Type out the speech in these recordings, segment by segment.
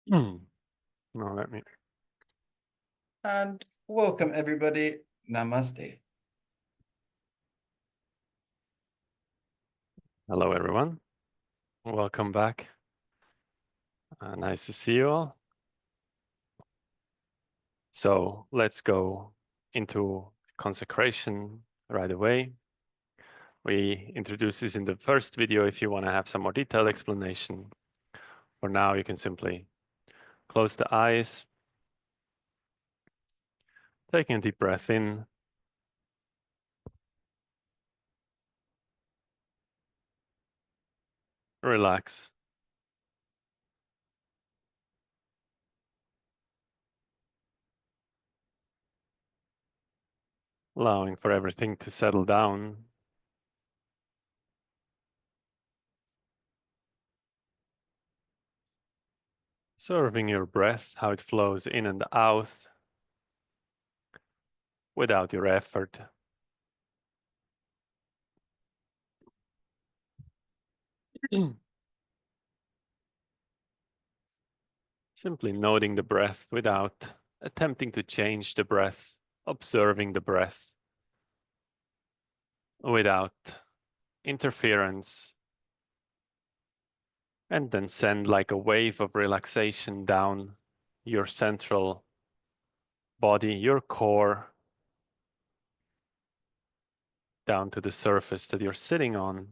No, let me. And welcome everybody. Namaste. Hello, everyone. Welcome back. Nice to see you all. So let's go into consecration right away. We introduced this in the first video. If you want to have some more detailed explanation, for now, you can simply close the eyes, taking a deep breath in, relax. Allowing for everything to settle down. Observing your breath, how it flows in and out without your effort. Simply noting the breath without attempting to change the breath, observing the breath without interference, and then send like a wave of relaxation down your central body, your core, down to the surface that you're sitting on.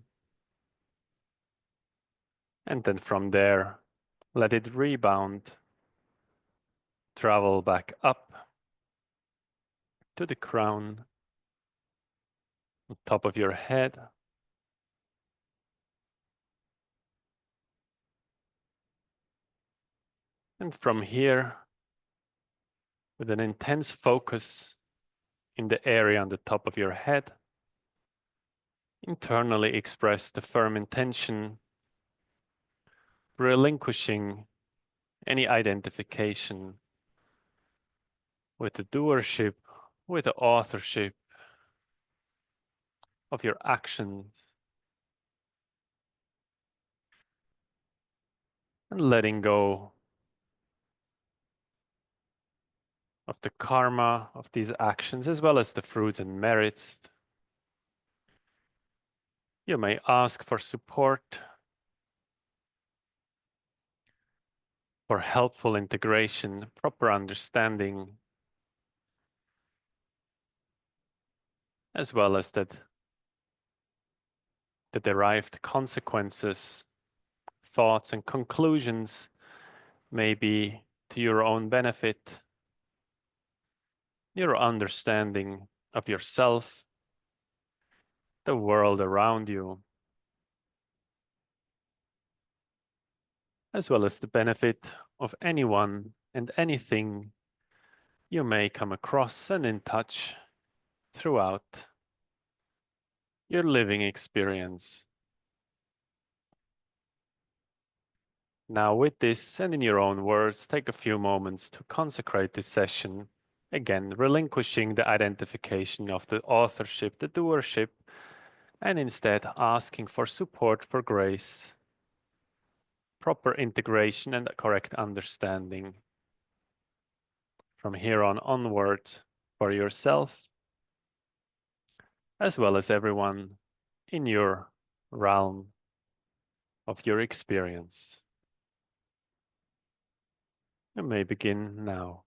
And then from there, let it rebound, travel back up to the crown, on top of your head. And from here, with an intense focus in the area on the top of your head, internally express the firm intention, relinquishing any identification with the doership, with the authorship of your actions, and letting go of the karma of these actions, as well as the fruits and merits. You may ask for support, for helpful integration, proper understanding, as well as that the derived consequences, thoughts, and conclusions may be to your own benefit, your understanding of yourself, the world around you, as well as the benefit of anyone and anything you may come across and in touch throughout your living experience. Now, with this and in your own words, take a few moments to consecrate this session. Again, relinquishing the identification of the authorship, the doership, and instead asking for support, for grace, proper integration, and correct understanding from here on onward for yourself, as well as everyone in your realm of your experience. You may begin now.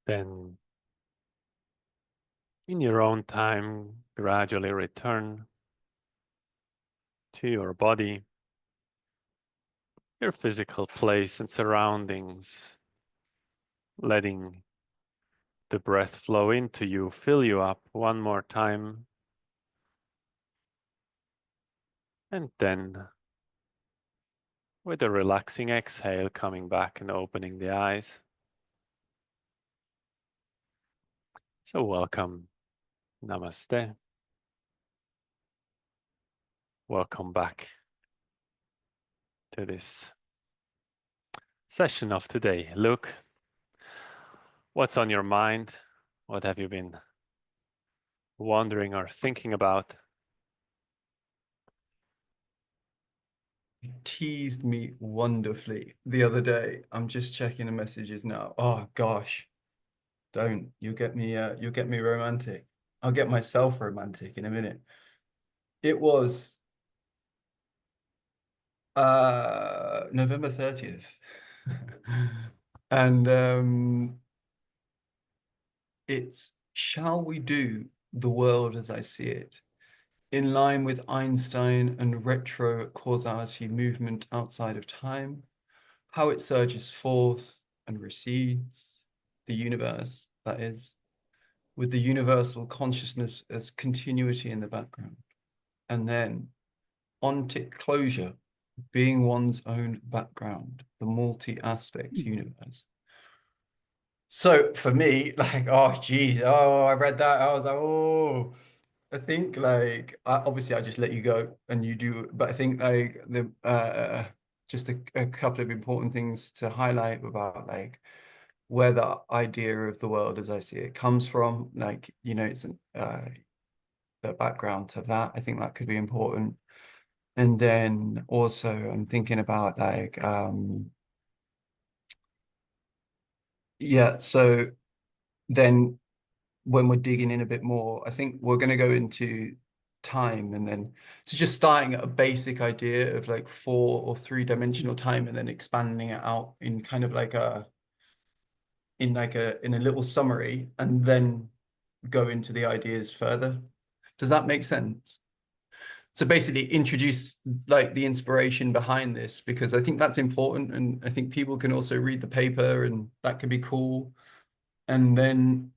Then, in your own time, gradually return to your body, your physical place and surroundings, letting the breath flow into you, fill you up one more time, and then with a relaxing exhale, coming back and opening the eyes. So welcome, Namaste. Welcome back to this session of today. Luke, what's on your mind? What have you been wondering or thinking about? You teased me wonderfully the other day. I'm just checking the messages now. Oh gosh, don't. You'll get me romantic. I'll get myself romantic in a minute. It was November 30th. And it's shall we do the world as I see it, in line with Einstein and retro causality movement outside of time, how it surges forth and recedes, the universe, that is, with the universal consciousness as continuity in the background, and then ontic closure being one's own background, the multi-aspect universe. So for me, like, oh geez, oh, I read that, I was like, oh, I think like obviously I just let you go and you do, but I think like the just a couple of important things to highlight about like where the idea of the world as I see it comes from. Like, you know, it's the background to that. I think that could be important. And then also I'm thinking about like yeah, so then when we're digging in a bit more, I think we're going to go into time, and then so just starting at a basic idea of like 4 or 3 dimensional time and then expanding it out in kind of like in a little summary, and then go into the ideas further. Does that make sense? So basically introduce like the inspiration behind this, because I think that's important, and I think people can also read the paper and that could be cool. And then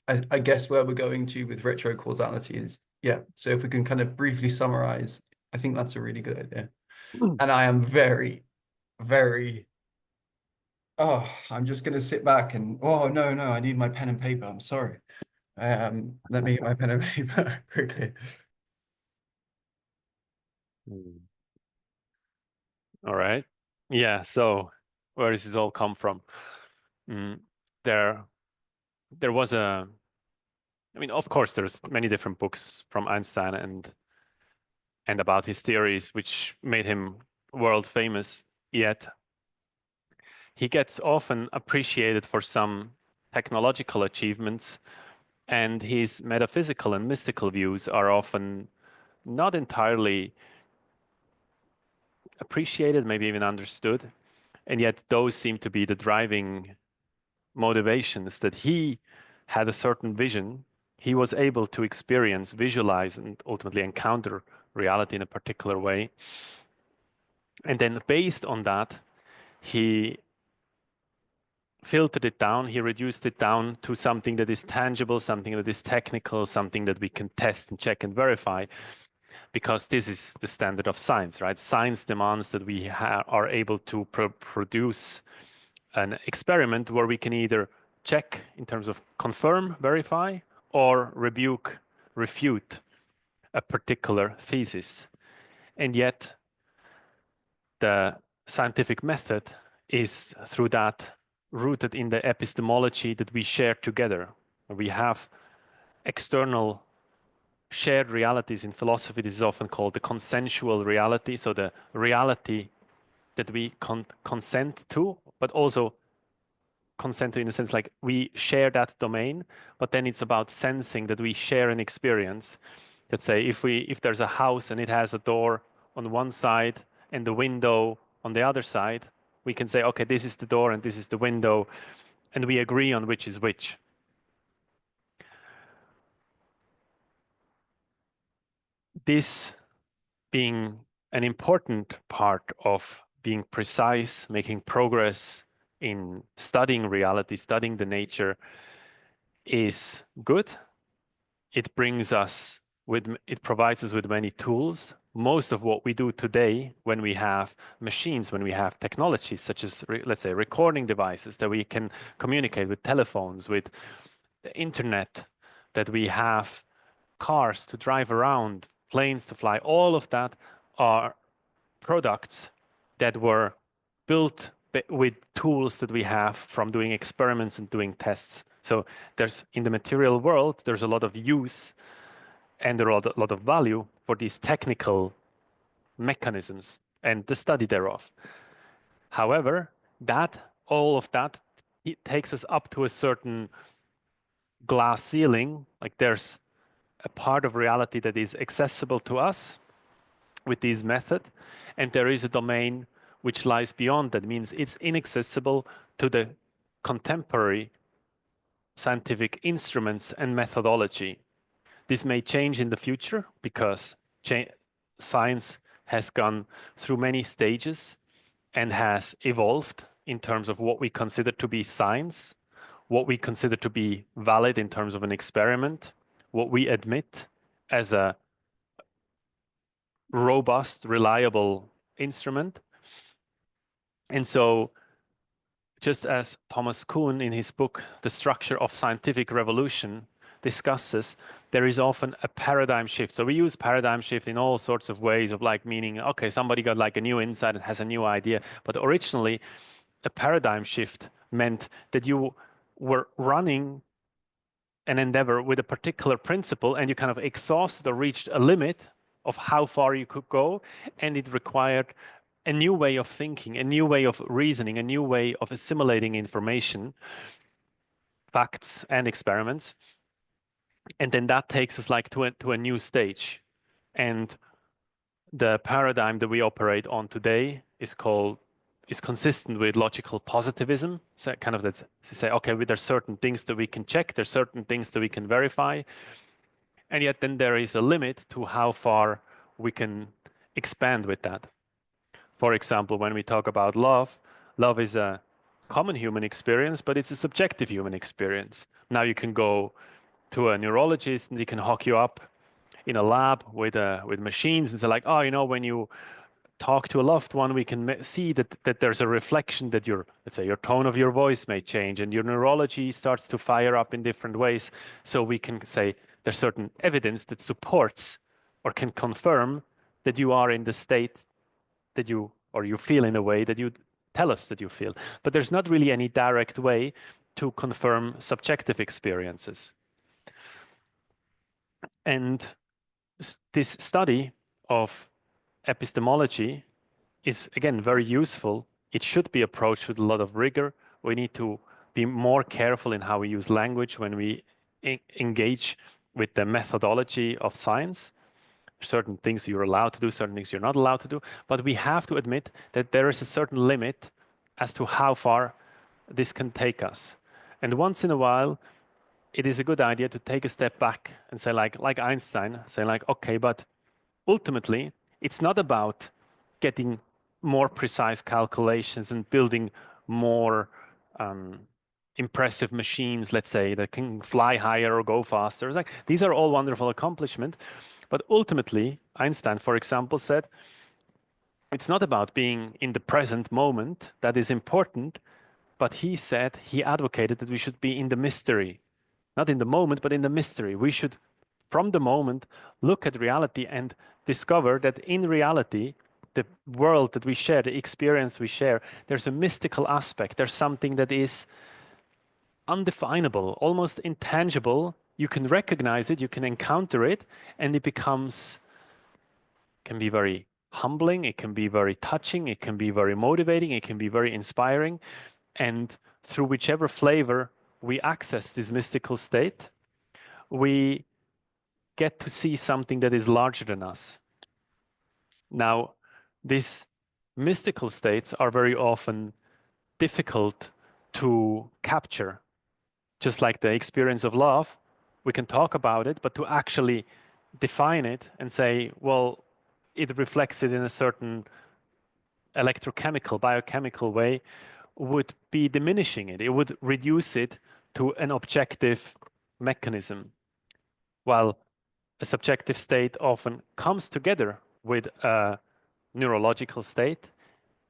I guess where we're going to with retro causality is, yeah, so if we can kind of briefly summarize, I think that's a really good idea. And I am very, very, oh, I'm just going to sit back and, oh, no, I need my pen and paper. I'm sorry. Let me get my pen and paper quickly. All right. Yeah, so where does this all come from? Mm, there was I mean, of course, there's many different books from Einstein and about his theories, which made him world famous. Yet he gets often appreciated for some technological achievements, and his metaphysical and mystical views are often not entirely appreciated, maybe even understood. And yet those seem to be the driving motivations, that he had a certain vision. He was able to experience, visualize, and ultimately encounter reality in a particular way. And then based on that, he filtered it down, he reduced it down to something that is tangible, something that is technical, something that we can test and check and verify, because this is the standard of science, right? Science demands that we are able to produce an experiment where we can either check in terms of confirm, verify, or rebuke, refute a particular thesis. And yet the scientific method is through that rooted in the epistemology that we share together. We have external shared realities. In philosophy, this is often called the consensual reality. So the reality that we consent to, but also consent to in a sense like we share that domain, but then it's about sensing that we share an experience. Let's say if there's a house and it has a door on one side and the window on the other side, we can say, okay, this is the door and this is the window. and we agree on which is which. This being an important part of being precise, making progress in studying reality, studying the nature, is good. It provides us with many tools. Most of what we do today, when we have machines, when we have technologies such as, let's say, recording devices that we can communicate with, telephones, with the internet, that we have cars to drive around, planes to fly, all of that are products that were built with tools that we have from doing experiments and doing tests. So in the material world, there's a lot of use and a lot of value for these technical mechanisms and the study thereof. However, all of that, it takes us up to a certain glass ceiling. Like there's a part of reality that is accessible to us with this method, and there is a domain which lies beyond. That means it's inaccessible to the contemporary scientific instruments and methodology. This may change in the future because science has gone through many stages and has evolved in terms of what we consider to be science, what we consider to be valid in terms of an experiment, what we admit as a robust, reliable instrument. And so, just as Thomas Kuhn in his book, The Structure of Scientific Revolution, discusses, there is often a paradigm shift. So we use paradigm shift in all sorts of ways of like meaning, okay, somebody got like a new insight and has a new idea. But originally, a paradigm shift meant that you were running an endeavor with a particular principle and you kind of exhausted or reached a limit of how far you could go, and it required a new way of thinking, a new way of reasoning, a new way of assimilating information, facts and experiments. And then that takes us like to a new stage. And the paradigm that we operate on today is consistent with logical positivism. So kind of that say, okay, there's certain things that we can check, there's certain things that we can verify, and yet then there is a limit to how far we can expand with that. For example, when we talk about love, love is a common human experience, but it's a subjective human experience. Now you can go to a neurologist and he can hook you up in a lab with machines and say like, oh, when you talk to a loved one, we can see that there's a reflection that let's say your tone of your voice may change and your neurology starts to fire up in different ways. So we can say there's certain evidence that supports or can confirm that you are in the state that you feel in a way that you tell us that you feel. But there's not really any direct way to confirm subjective experiences. And this study of epistemology is, again, very useful. It should be approached with a lot of rigor. We need to be more careful in how we use language when we engage with the methodology of science. Certain things you're allowed to do, certain things you're not allowed to do. But we have to admit that there is a certain limit as to how far this can take us. And once in a while, it is a good idea to take a step back and say, like Einstein, say like, okay, but ultimately, it's not about getting more precise calculations and building more impressive machines, let's say, that can fly higher or go faster. It's like, these are all wonderful accomplishments. But ultimately, Einstein, for example, said, it's not about being in the present moment that is important, but he advocated that we should be in the mystery. Not in the moment, but in the mystery. We should, from the moment, look at reality and discover that in reality, the world that we share, the experience we share, there's a mystical aspect. There's something that is undefinable, almost intangible. You can recognize it, you can encounter it, and it can be very humbling, it can be very touching, it can be very motivating, it can be very inspiring. And through whichever flavor we access this mystical state, we get to see something that is larger than us. Now, these mystical states are very often difficult to capture. Just like the experience of love, we can talk about it, but to actually define it and say, well, it reflects it in a certain electrochemical, biochemical way, would be diminishing it. It would reduce it to an objective mechanism. While a subjective state often comes together with a neurological state,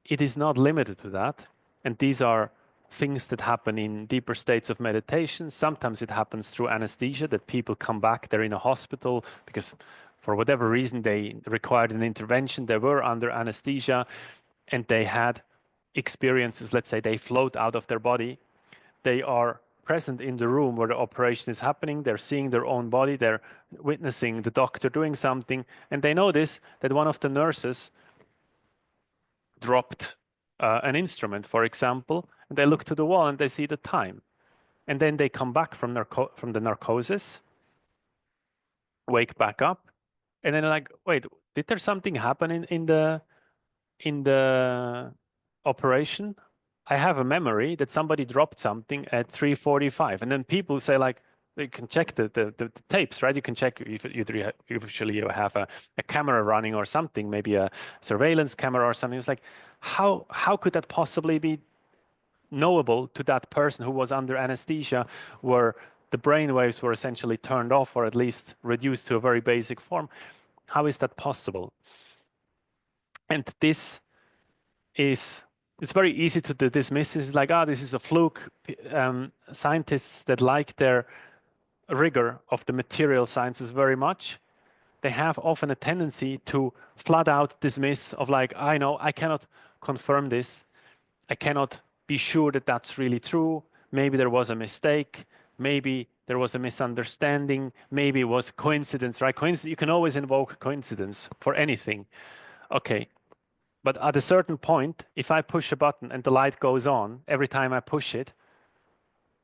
it is not limited to that. And these are things that happen in deeper states of meditation. Sometimes it happens through anesthesia, that people come back, they're in a hospital because for whatever reason they required an intervention, they were under anesthesia and they had experiences. Let's say they float out of their body. They are present in the room where the operation is happening. They're seeing their own body. They're witnessing the doctor doing something. And they notice that one of the nurses dropped an instrument, for example, and they look to the wall and they see the time. And then they come back from the narcosis, wake back up, and then they're like, wait, did there something happen in the operation? I have a memory that somebody dropped something at 3:45, and then people say like, you can check the tapes, right? You can check if usually you have a camera running or something, maybe a surveillance camera or something. It's like, how could that possibly be knowable to that person who was under anesthesia, where the brain waves were essentially turned off or at least reduced to a very basic form? How is that possible? And this is, it's very easy to dismiss. It's like, this is a fluke. Scientists that like their rigor of the material sciences very much, they have often a tendency to flat out dismiss of like, I know, I cannot confirm this. I cannot be sure that that's really true. Maybe there was a mistake. Maybe there was a misunderstanding. Maybe it was coincidence, right? You can always invoke coincidence for anything. Okay. But at a certain point, if I push a button and the light goes on every time I push it,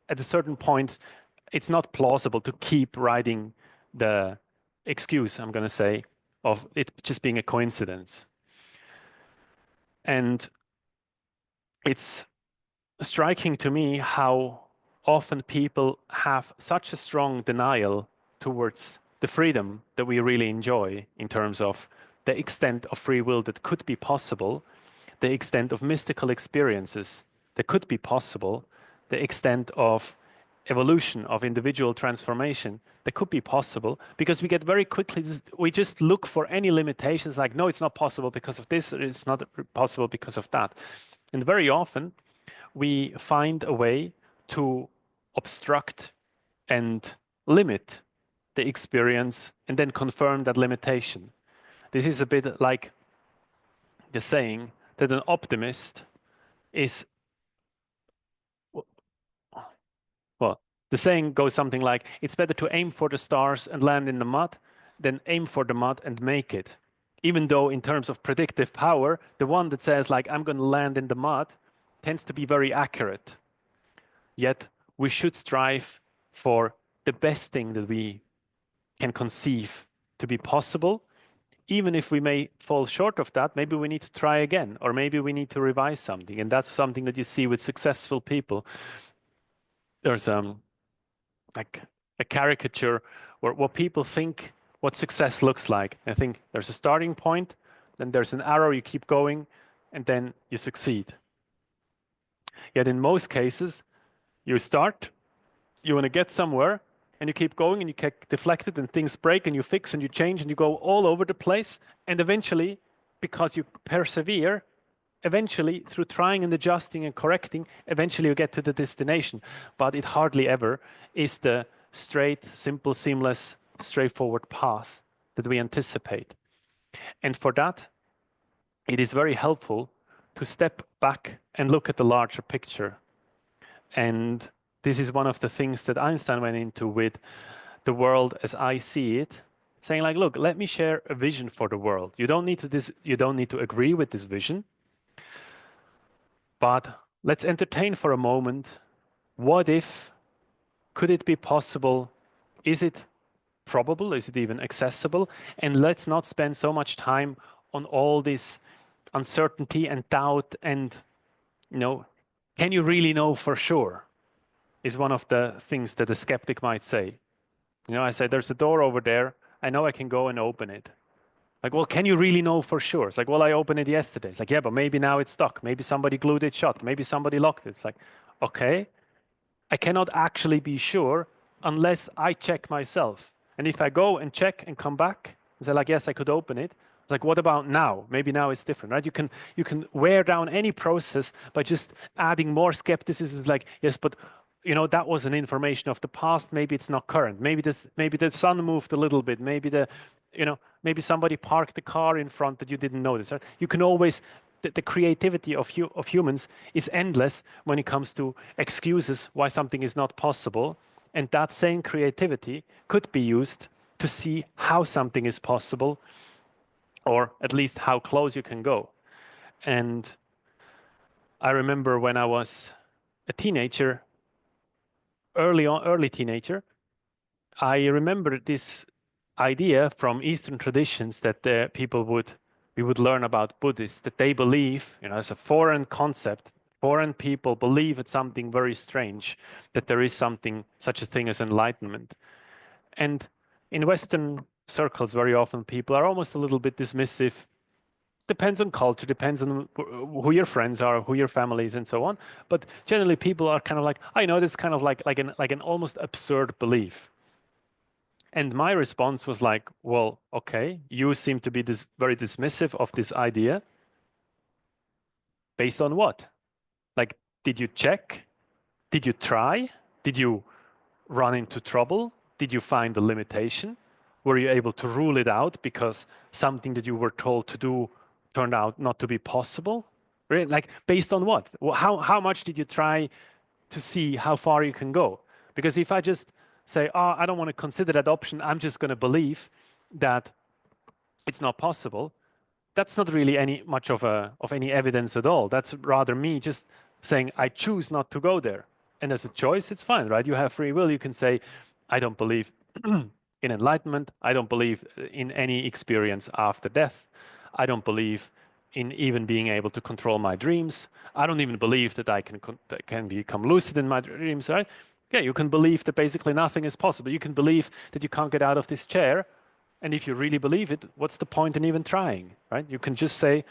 at a certain point, it's not plausible to keep writing the excuse, I'm going to say, of it just being a coincidence. And it's striking to me how often people have such a strong denial towards the freedom that we really enjoy in terms of the extent of free will that could be possible, the extent of mystical experiences that could be possible, the extent of evolution, of individual transformation that could be possible, because we get very quickly, we just look for any limitations like, no, it's not possible because of this, or it's not possible because of that. And very often we find a way to obstruct and limit the experience and then confirm that limitation. This is a bit like the saying that an optimist is, well, the saying goes something like, it's better to aim for the stars and land in the mud than aim for the mud and make it. Even though in terms of predictive power, the one that says like, I'm going to land in the mud tends to be very accurate. Yet we should strive for the best thing that we can conceive to be possible. Even if we may fall short of that, maybe we need to try again, or maybe we need to revise something. And that's something that you see with successful people. There's like a caricature where what people think what success looks like. I think there's a starting point, then there's an arrow, you keep going, and then you succeed. Yet in most cases, you start, you want to get somewhere, and you keep going and you get deflected and things break and you fix and you change and you go all over the place. And eventually, because you persevere, eventually through trying and adjusting and correcting, eventually you get to the destination. But it hardly ever is the straight, simple, seamless, straightforward path that we anticipate. And for that, it is very helpful to step back and look at the larger picture. And this is one of the things that Einstein went into with the world as I see it, saying like, look, let me share a vision for the world. You don't need to agree with this vision, but let's entertain for a moment. What if, could it be possible? Is it probable? Is it even accessible? And let's not spend so much time on all this uncertainty and doubt and, Can you really know for sure? Is one of the things that a skeptic might say. You know, I say, there's a door over there. I know I can go and open it. Like, well, can you really know for sure? It's like, well, I opened it yesterday. It's like, yeah, but maybe now it's stuck. Maybe somebody glued it shut. Maybe somebody locked it. It's like, okay, I cannot actually be sure unless I check myself. And if I go and check and come back and say, like, yes, I could open it. It's like, what about now? Maybe now it's different, right? You can wear down any process by just adding more skepticism. It's like, yes, but you know, that was an information of the past. Maybe it's not current. Maybe the sun moved a little bit. Maybe somebody parked the car in front that you didn't notice. Right? You can always the creativity of humans is endless when it comes to excuses why something is not possible. And that same creativity could be used to see how something is possible, or at least how close you can go. And I remember when I was a teenager, early teenager, I remember this idea from Eastern traditions that we would learn about Buddhists, that they believe, you know, as a foreign concept, foreign people believe it's something very strange, that there is something, such a thing as enlightenment. And in Western circles, very often people are almost a little bit dismissive. Depends on culture, depends on who your friends are, who your family is, and so on. But generally, people are kind of like, I know that's kind of like an almost absurd belief. And my response was like, well, okay, you seem to be very dismissive of this idea. Based on what? Like, did you check? Did you try? Did you run into trouble? Did you find the limitation? Were you able to rule it out because something that you were told to do turned out not to be possible? Right? Like, based on what? Well, how much did you try to see how far you can go? Because if I just say, oh, I don't want to consider that option, I'm just going to believe that it's not possible, that's not really any much of any evidence at all. That's rather me just saying I choose not to go there. And as a choice, it's fine, right? You have free will. You can say, I don't believe in enlightenment. I don't believe in any experience after death. I don't believe in even being able to control my dreams. I don't even believe that I can become lucid in my dreams, right? Yeah, you can believe that basically nothing is possible. You can believe that you can't get out of this chair. And if you really believe it, what's the point in even trying, right? You can just say,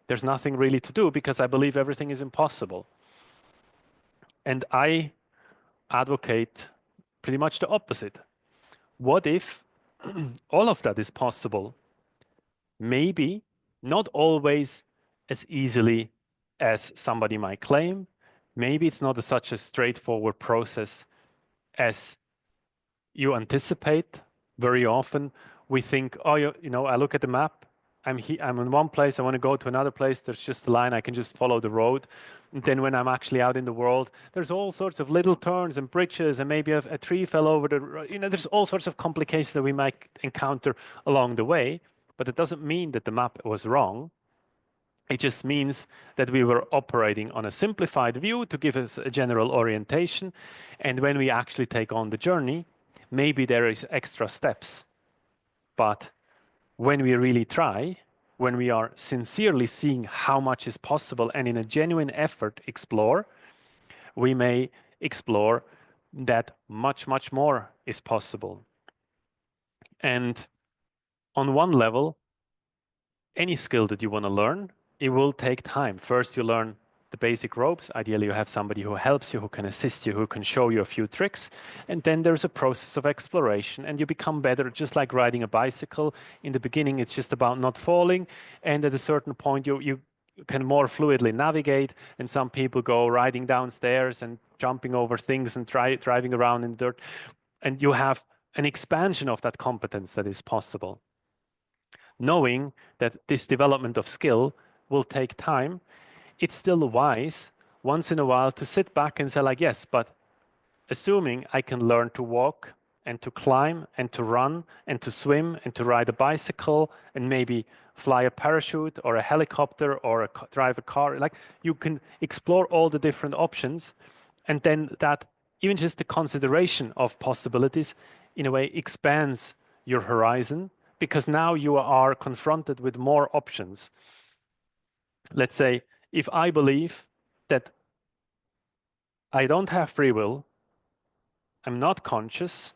there's nothing really to do because I believe everything is impossible. And I advocate pretty much the opposite. What if all of that is possible? Maybe not always as easily as somebody might claim. Maybe it's not such a straightforward process as you anticipate. Very often we think, oh, I look at the map. I'm in one place. I want to go to another place. There's just a line. I can just follow the road. And then when I'm actually out in the world, there's all sorts of little turns and bridges, and maybe a tree fell over there's all sorts of complications that we might encounter along the way. But it doesn't mean that the map was wrong. It just means that we were operating on a simplified view to give us a general orientation. And when we actually take on the journey, maybe there is extra steps. But when we really try, when we are sincerely seeing how much is possible and in a genuine effort explore, we may explore that much, much more is possible. And on one level, any skill that you want to learn, it will take time. First, you learn the basic ropes. Ideally, you have somebody who helps you, who can assist you, who can show you a few tricks. And then there's a process of exploration, and you become better, just like riding a bicycle. In the beginning, it's just about not falling. And at a certain point, you can more fluidly navigate. And some people go riding downstairs and jumping over things and driving around in dirt. And you have an expansion of that competence that is possible, knowing that this development of skill will take time. It's still wise once in a while to sit back and say, like, yes, but assuming I can learn to walk and to climb and to run and to swim and to ride a bicycle and maybe fly a parachute or a helicopter or drive a car, like, you can explore all the different options. And then that, even just the consideration of possibilities, in a way expands your horizon, because now you are confronted with more options. Let's say, if I believe that I don't have free will. I'm not conscious.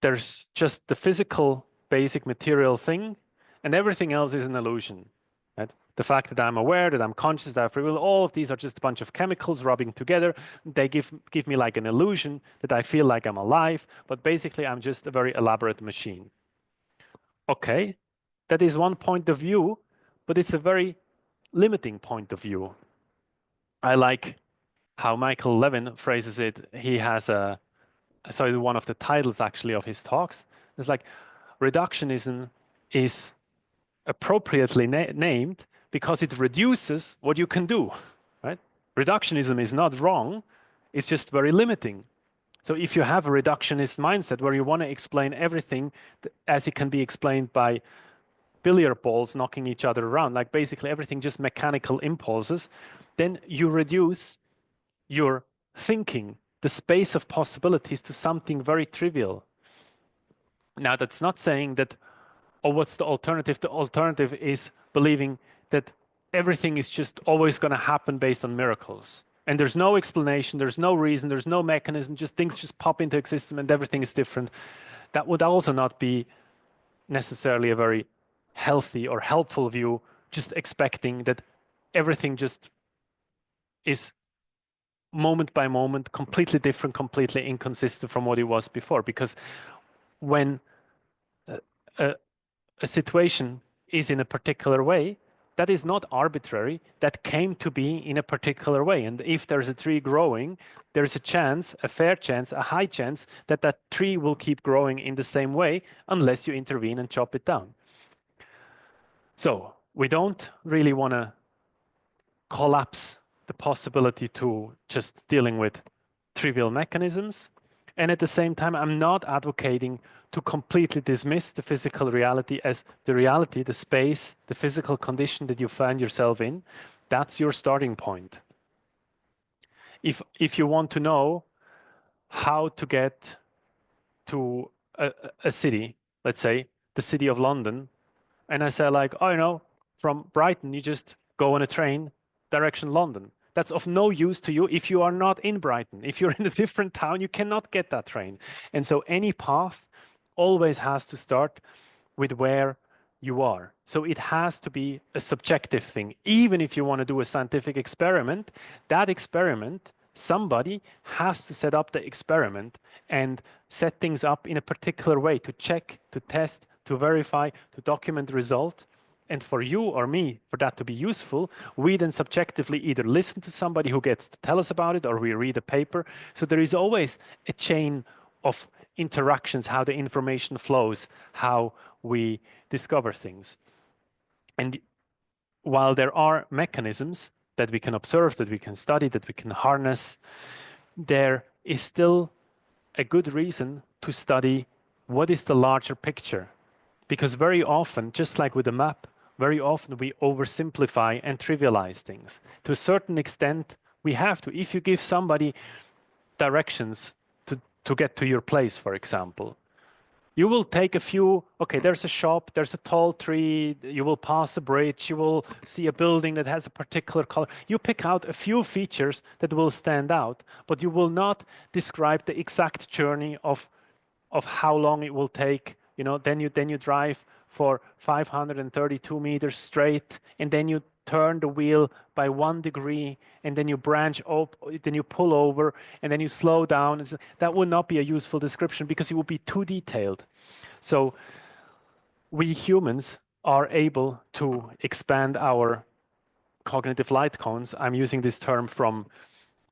There's just the physical, basic material thing, and everything else is an illusion. Right? The fact that I'm aware, that I'm conscious, that I have free will, all of these are just a bunch of chemicals rubbing together. They give me like an illusion that I feel like I'm alive, but basically I'm just a very elaborate machine. Okay, that is one point of view, but it's a very limiting point of view. I like how Michael Levin phrases it. He has sorry, one of the titles actually of his talks. It's like reductionism is appropriately named because it reduces what you can do, right? Reductionism is not wrong, it's just very limiting. So if you have a reductionist mindset where you want to explain everything as it can be explained by billiard balls knocking each other around, like basically everything just mechanical impulses, then you reduce your thinking, the space of possibilities, to something very trivial. Now, that's not saying that, oh, what's the alternative? The alternative is believing that everything is just always going to happen based on miracles. And there's no explanation, there's no reason, there's no mechanism, just things just pop into existence and everything is different. That would also not be necessarily a very healthy or helpful view, just expecting that everything just is moment by moment completely different, completely inconsistent from what it was before. Because when a, a situation is in a particular way, that is not arbitrary. That came to be in a particular way. And if there's a tree growing, there's a chance, a fair chance, a high chance that that tree will keep growing in the same way unless you intervene and chop it down. So we don't really want to collapse the possibility to just dealing with trivial mechanisms. And at the same time, I'm not advocating to completely dismiss the physical reality as the reality, the space, the physical condition that you find yourself in. That's your starting point. If you want to know how to get to a city, let's say the city of London, and I say like, oh, from Brighton, you just go on a train direction London. That's of no use to you if you are not in Brighton. If you're in a different town, you cannot get that train. And so any path always has to start with where you are. So it has to be a subjective thing. Even if you want to do a scientific experiment, that experiment, somebody has to set up the experiment and set things up in a particular way to check, to test, to verify, to document the result. And for you or me, for that to be useful, we then subjectively either listen to somebody who gets to tell us about it or we read a paper. So there is always a chain of interactions, how the information flows, how we discover things. And while there are mechanisms that we can observe, that we can study, that we can harness, there is still a good reason to study what is the larger picture. Because very often, just like with a map, very often we oversimplify and trivialize things. To a certain extent, we have to. If you give somebody directions to get to your place, for example, you will take a few, okay, there's a shop, there's a tall tree, you will pass a bridge, you will see a building that has a particular color. You pick out a few features that will stand out, but you will not describe the exact journey of how long it will take. Then you drive for 532 meters straight, and then you turn the wheel by 1 degree, and then you branch up, then you pull over, and then you slow down. That would not be a useful description because it would be too detailed. So we humans are able to expand our cognitive light cones. I'm using this term from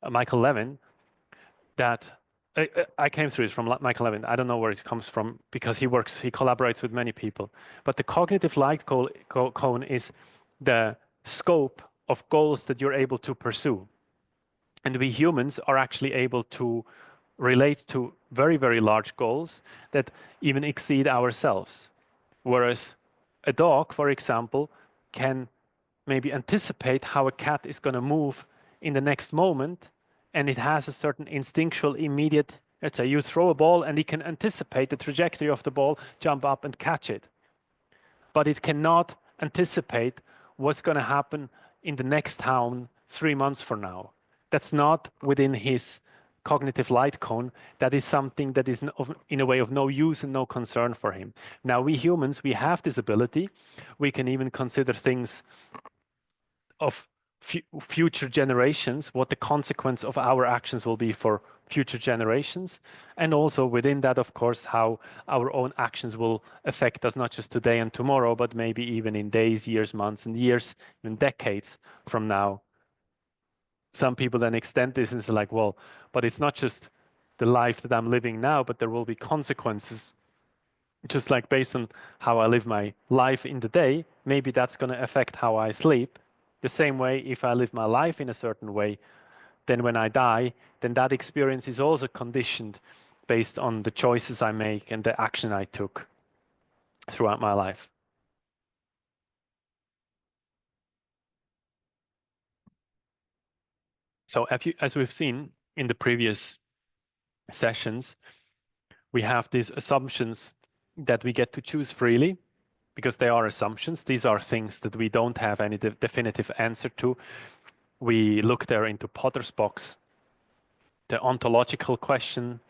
Michael Levin, that I came through it from Michael Levin. I don't know where it comes from because he collaborates with many people. But the cognitive light cone is the scope of goals that you're able to pursue. And we humans are actually able to relate to very, very large goals that even exceed ourselves. Whereas a dog, for example, can maybe anticipate how a cat is going to move in the next moment, and it has a certain instinctual, immediate, let's say you throw a ball and it can anticipate the trajectory of the ball, jump up and catch it. But it cannot anticipate what's going to happen in the next town 3 months from now. that's not within his cognitive light cone. That is something that is in a way of no use and no concern for him. Now, we humans, we have this ability. We can even consider things of future generations, what the consequence of our actions will be for future generations. And also within that, of course, how our own actions will affect us, not just today and tomorrow, but maybe even in days, years, months, and years, even decades from now. Some people then extend this and say like, well, but it's not just the life that I'm living now, but there will be consequences just like based on how I live my life in the day, maybe that's going to affect how I sleep. The same way, if I live my life in a certain way, then when I die, then that experience is also conditioned based on the choices I make and the action I took throughout my life. So as we've seen in the previous sessions, we have these assumptions that we get to choose freely because they are assumptions. These are things that we don't have any definitive answer to. We look there into Potter's box, the ontological question,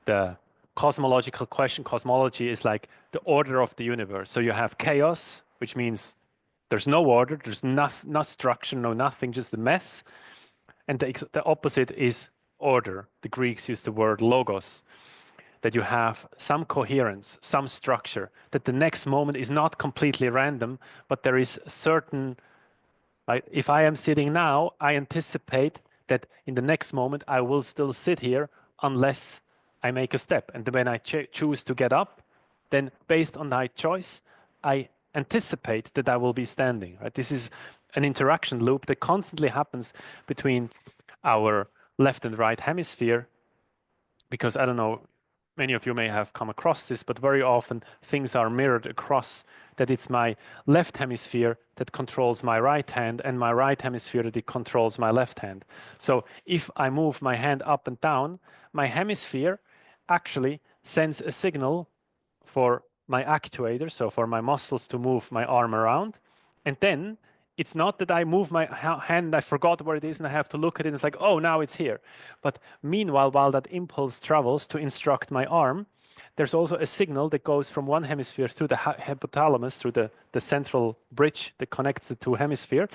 the cosmological question. Cosmology is like the order of the universe. So you have chaos, which means there's no order, there's no structure, no nothing, just a mess. And the opposite is order. The Greeks use the word logos, that you have some coherence, some structure, that the next moment is not completely random, but there is a certain, like if I am sitting now, I anticipate that in the next moment I will still sit here unless I make a step. And when I choose to get up, then based on that choice, I anticipate that I will be standing, right? This is an interaction loop that constantly happens between our left and right hemisphere, because I don't know, many of you may have come across this, but very often things are mirrored across, that it's my left hemisphere that controls my right hand and my right hemisphere that it controls my left hand. So if I move my hand up and down, my hemisphere actually sends a signal for my actuator, so for my muscles to move my arm around. And then it's not that I move my hand, I forgot where it is, and I have to look at it. And it's like, oh, now it's here. But meanwhile, while that impulse travels to instruct my arm, there's also a signal that goes from one hemisphere through the hypothalamus, through the central bridge that connects the two hemispheres,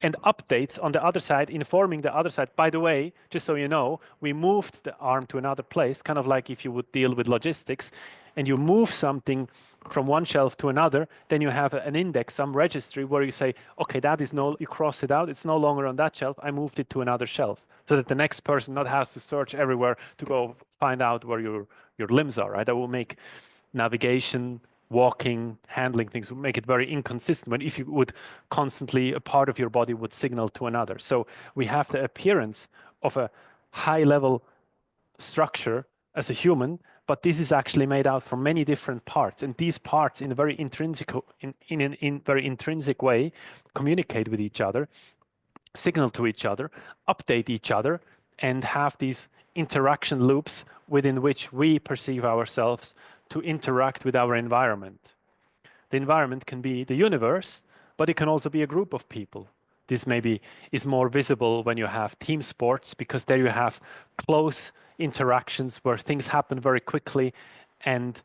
and updates on the other side, informing the other side, by the way, just so you know, we moved the arm to another place, kind of like if you would deal with logistics, and you move something from one shelf to another, then you have an index, some registry where you say, okay, that is no, you cross it out, it's no longer on that shelf, I moved it to another shelf, so that the next person not has to search everywhere to go find out where your limbs are, right? That will make navigation, walking, handling things, would make it very inconsistent when if you would constantly, a part of your body would signal to another. So we have the appearance of a high level structure as a human, but this is actually made out from many different parts, and these parts in a very intrinsic in very intrinsic way communicate with each other, signal to each other, update each other, and have these interaction loops within which we perceive ourselves to interact with our environment. The environment can be the universe, but it can also be a group of people. This maybe is more visible when you have team sports, because there you have close interactions where things happen very quickly, and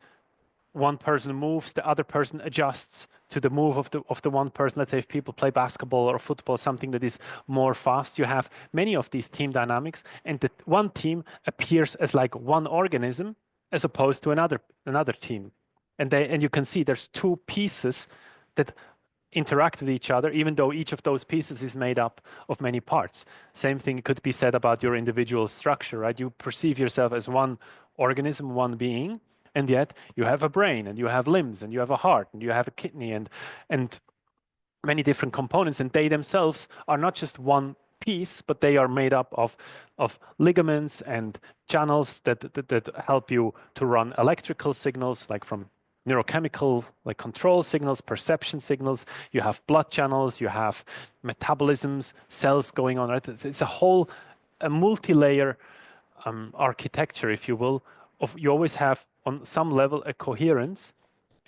one person moves, the other person adjusts to the move of the one person. Let's say if people play basketball or football, something that is more fast, you have many of these team dynamics, and the one team appears as like one organism as opposed to another team. And you can see there's two pieces that interact with each other, even though each of those pieces is made up of many parts. Same thing could be said about your individual structure, right? You perceive yourself as one organism, one being, and yet you have a brain, and you have limbs, and you have a heart, and you have a kidney, and many different components, and they themselves are not just one piece, but they are made up of ligaments and channels that help you to run electrical signals, like from neurochemical, like control signals, perception signals. You have blood channels, you have metabolisms, cells going on. Right? It's a multi-layer architecture, if you will. You always have on some level a coherence,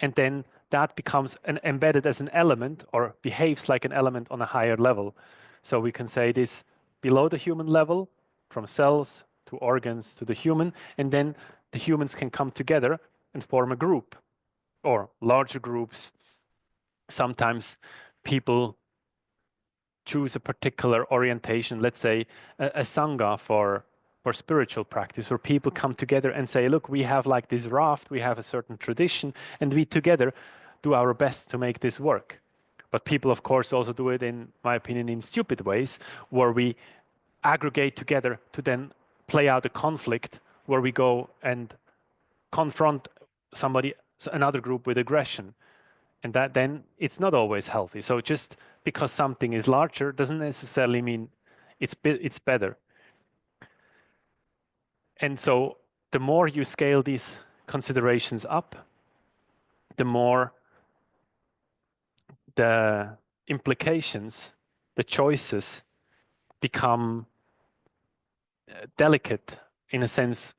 and then that becomes embedded as an element or behaves like an element on a higher level. So we can say this below the human level, from cells to organs to the human, and then the humans can come together and form a group or larger groups. Sometimes people choose a particular orientation, let's say a sangha for spiritual practice, where people come together and say, look, we have like this raft, we have a certain tradition, and we together do our best to make this work. But people, of course, also do it, in my opinion, in stupid ways, where we aggregate together to then play out a conflict where we go and confront another group with aggression. And that then it's not always healthy. So just because something is larger doesn't necessarily mean it's better. And so the more you scale these considerations up, the more the implications, the choices become delicate in a sense.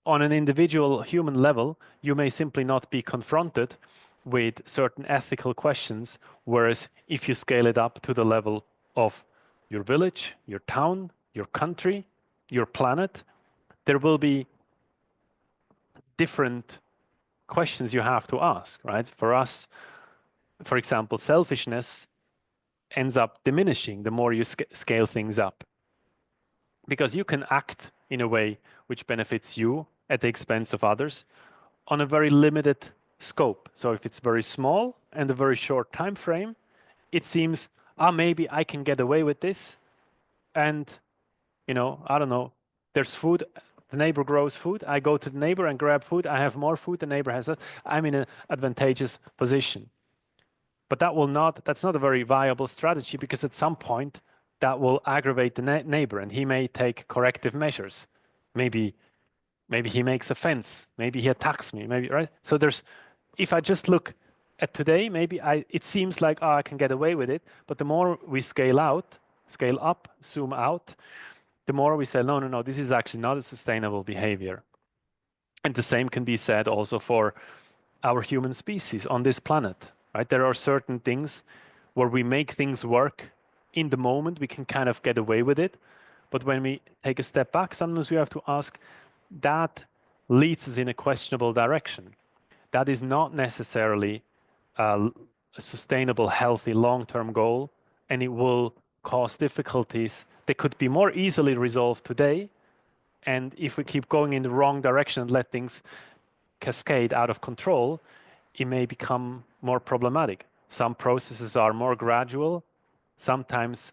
On an individual human level, you may simply not be confronted with certain ethical questions, whereas if you scale it up to the level of your village, your town, your country, your planet, there will be different questions you have to ask, right? For us, for example, selfishness ends up diminishing the more you scale things up, because you can act in a way which benefits you at the expense of others on a very limited scope. So if it's very small and a very short time frame, it seems, maybe I can get away with this. And, I don't know, there's food, the neighbor grows food, I go to the neighbor and grab food, I have more food, the neighbor has that, I'm in an advantageous position. But that's not a very viable strategy, because at some point that will aggravate the neighbor and he may take corrective measures. Maybe he makes a fence, maybe he attacks me, maybe, right? So if I just look at today, maybe it seems like, I can get away with it. But the more we scale up, zoom out, the more we say, no, this is actually not a sustainable behavior. And the same can be said also for our human species on this planet, right? There are certain things where we make things work in the moment, we can kind of get away with it. But when we take a step back, sometimes we have to ask, that leads us in a questionable direction. That is not necessarily a sustainable, healthy, long-term goal, and it will cause difficulties that could be more easily resolved today. And if we keep going in the wrong direction and let things cascade out of control, it may become more problematic. Some processes are more gradual. Sometimes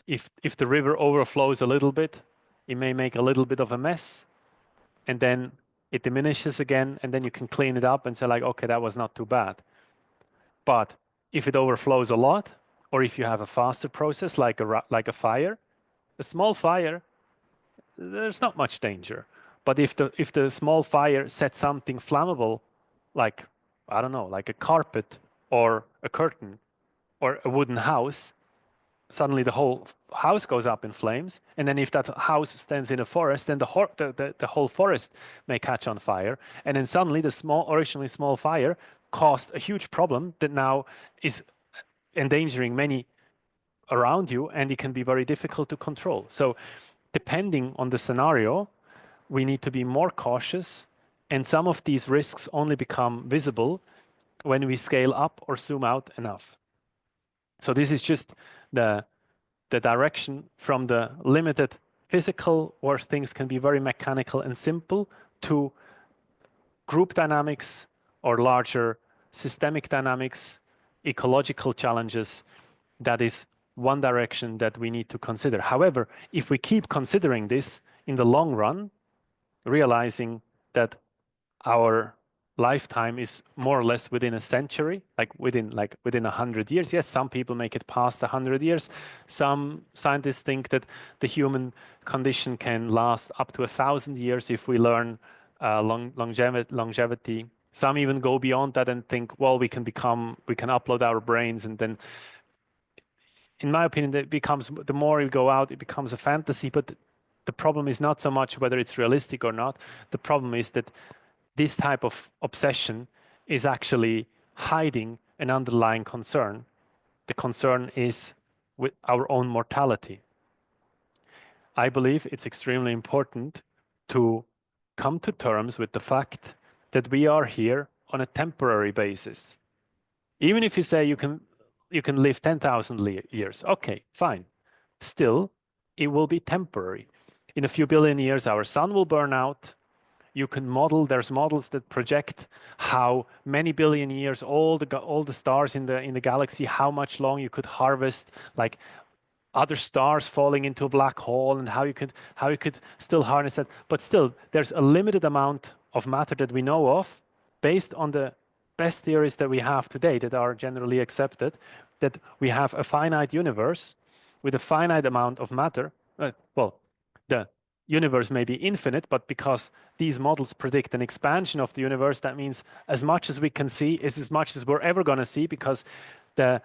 if the river overflows a little bit, it may make a little bit of a mess, and then it diminishes again, and then you can clean it up and say like, okay, that was not too bad. But if it overflows a lot, or if you have a faster process like a fire, a small fire, there's not much danger. But if the small fire sets something flammable, like, I don't know, like a carpet or a curtain or a wooden house, suddenly the whole house goes up in flames. And then if that house stands in a forest, then the whole forest may catch on fire. And then suddenly the originally small fire caused a huge problem that now is endangering many around you, and it can be very difficult to control. So depending on the scenario, we need to be more cautious, and some of these risks only become visible when we scale up or zoom out enough. So this is just the direction from the limited physical, where things can be very mechanical and simple, to group dynamics or larger systemic dynamics, ecological challenges. That is one direction that we need to consider. However, if we keep considering this in the long run, realizing that our lifetime is more or less within a century, like within 100 years. Yes, some people make it past 100 years. Some scientists think that the human condition can last up to 1,000 years if we learn longevity. Some even go beyond that and think, well, we can upload our brains, and then, in my opinion, it becomes, the more you go out, it becomes a fantasy. But the problem is not so much whether it's realistic or not. The problem is that this type of obsession is actually hiding an underlying concern. The concern is with our own mortality. I believe it's extremely important to come to terms with the fact that we are here on a temporary basis. Even if you say you can live 10,000 years, okay, fine. Still, it will be temporary. In a few billion years, our sun will burn out. You can model, there's models that project how many billion years all the stars in the galaxy, how much long you could harvest, like other stars falling into a black hole, and how you could still harness that. But still, there's a limited amount of matter that we know of, based on the best theories that we have today that are generally accepted, that we have a finite universe with a finite amount of matter. Well, the universe may be infinite, but because these models predict an expansion of the universe, that means as much as we can see is as much as we're ever going to see, because the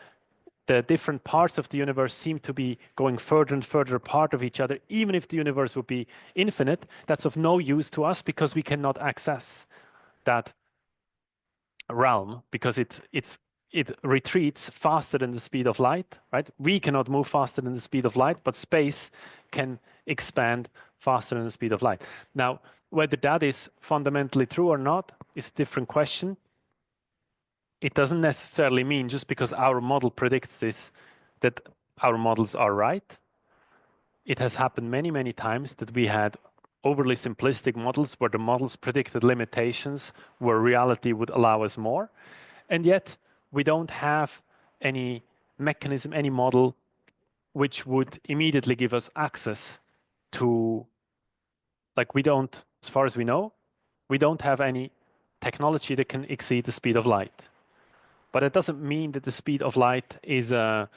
different parts of the universe seem to be going further and further apart of each other. Even if the universe would be infinite, that's of no use to us because we cannot access that realm, because it retreats faster than the speed of light, right? We cannot move faster than the speed of light, but space can expand faster than the speed of light. Now, whether that is fundamentally true or not is a different question. It doesn't necessarily mean just because our model predicts this that our models are right. It has happened many, many times that we had overly simplistic models where the models predicted limitations where reality would allow us more. And yet we don't have any mechanism, any model which would immediately give us access to, like, we don't, as far as we know, we don't have any technology that can exceed the speed of light. But it doesn't mean that the speed of light is a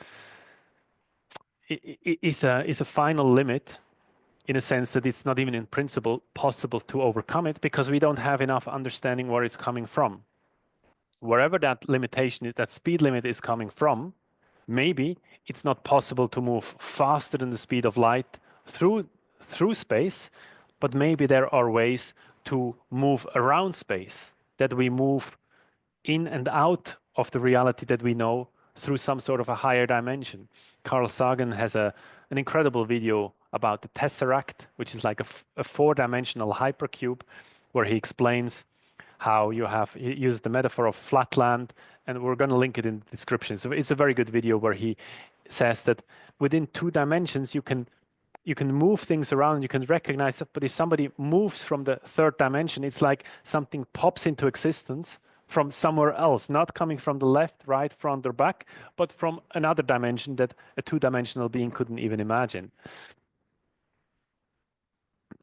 final limit, in a sense that it's not even in principle possible to overcome it, because we don't have enough understanding where it's coming from. Wherever that limitation is, that speed limit is coming from, maybe it's not possible to move faster than the speed of light through space, but maybe there are ways to move around space, that we move in and out of the reality that we know through some sort of a higher dimension. Carl Sagan has an incredible video about the tesseract, which is like a four-dimensional hypercube, where he explains how he uses the metaphor of flatland, and we're going to link it in the description. So it's a very good video where he says that within 2 dimensions you can move things around, you can recognize it, but if somebody moves from the 3rd dimension, it's like something pops into existence from somewhere else, not coming from the left, right, front, or back, but from another dimension that a 2-dimensional being couldn't even imagine.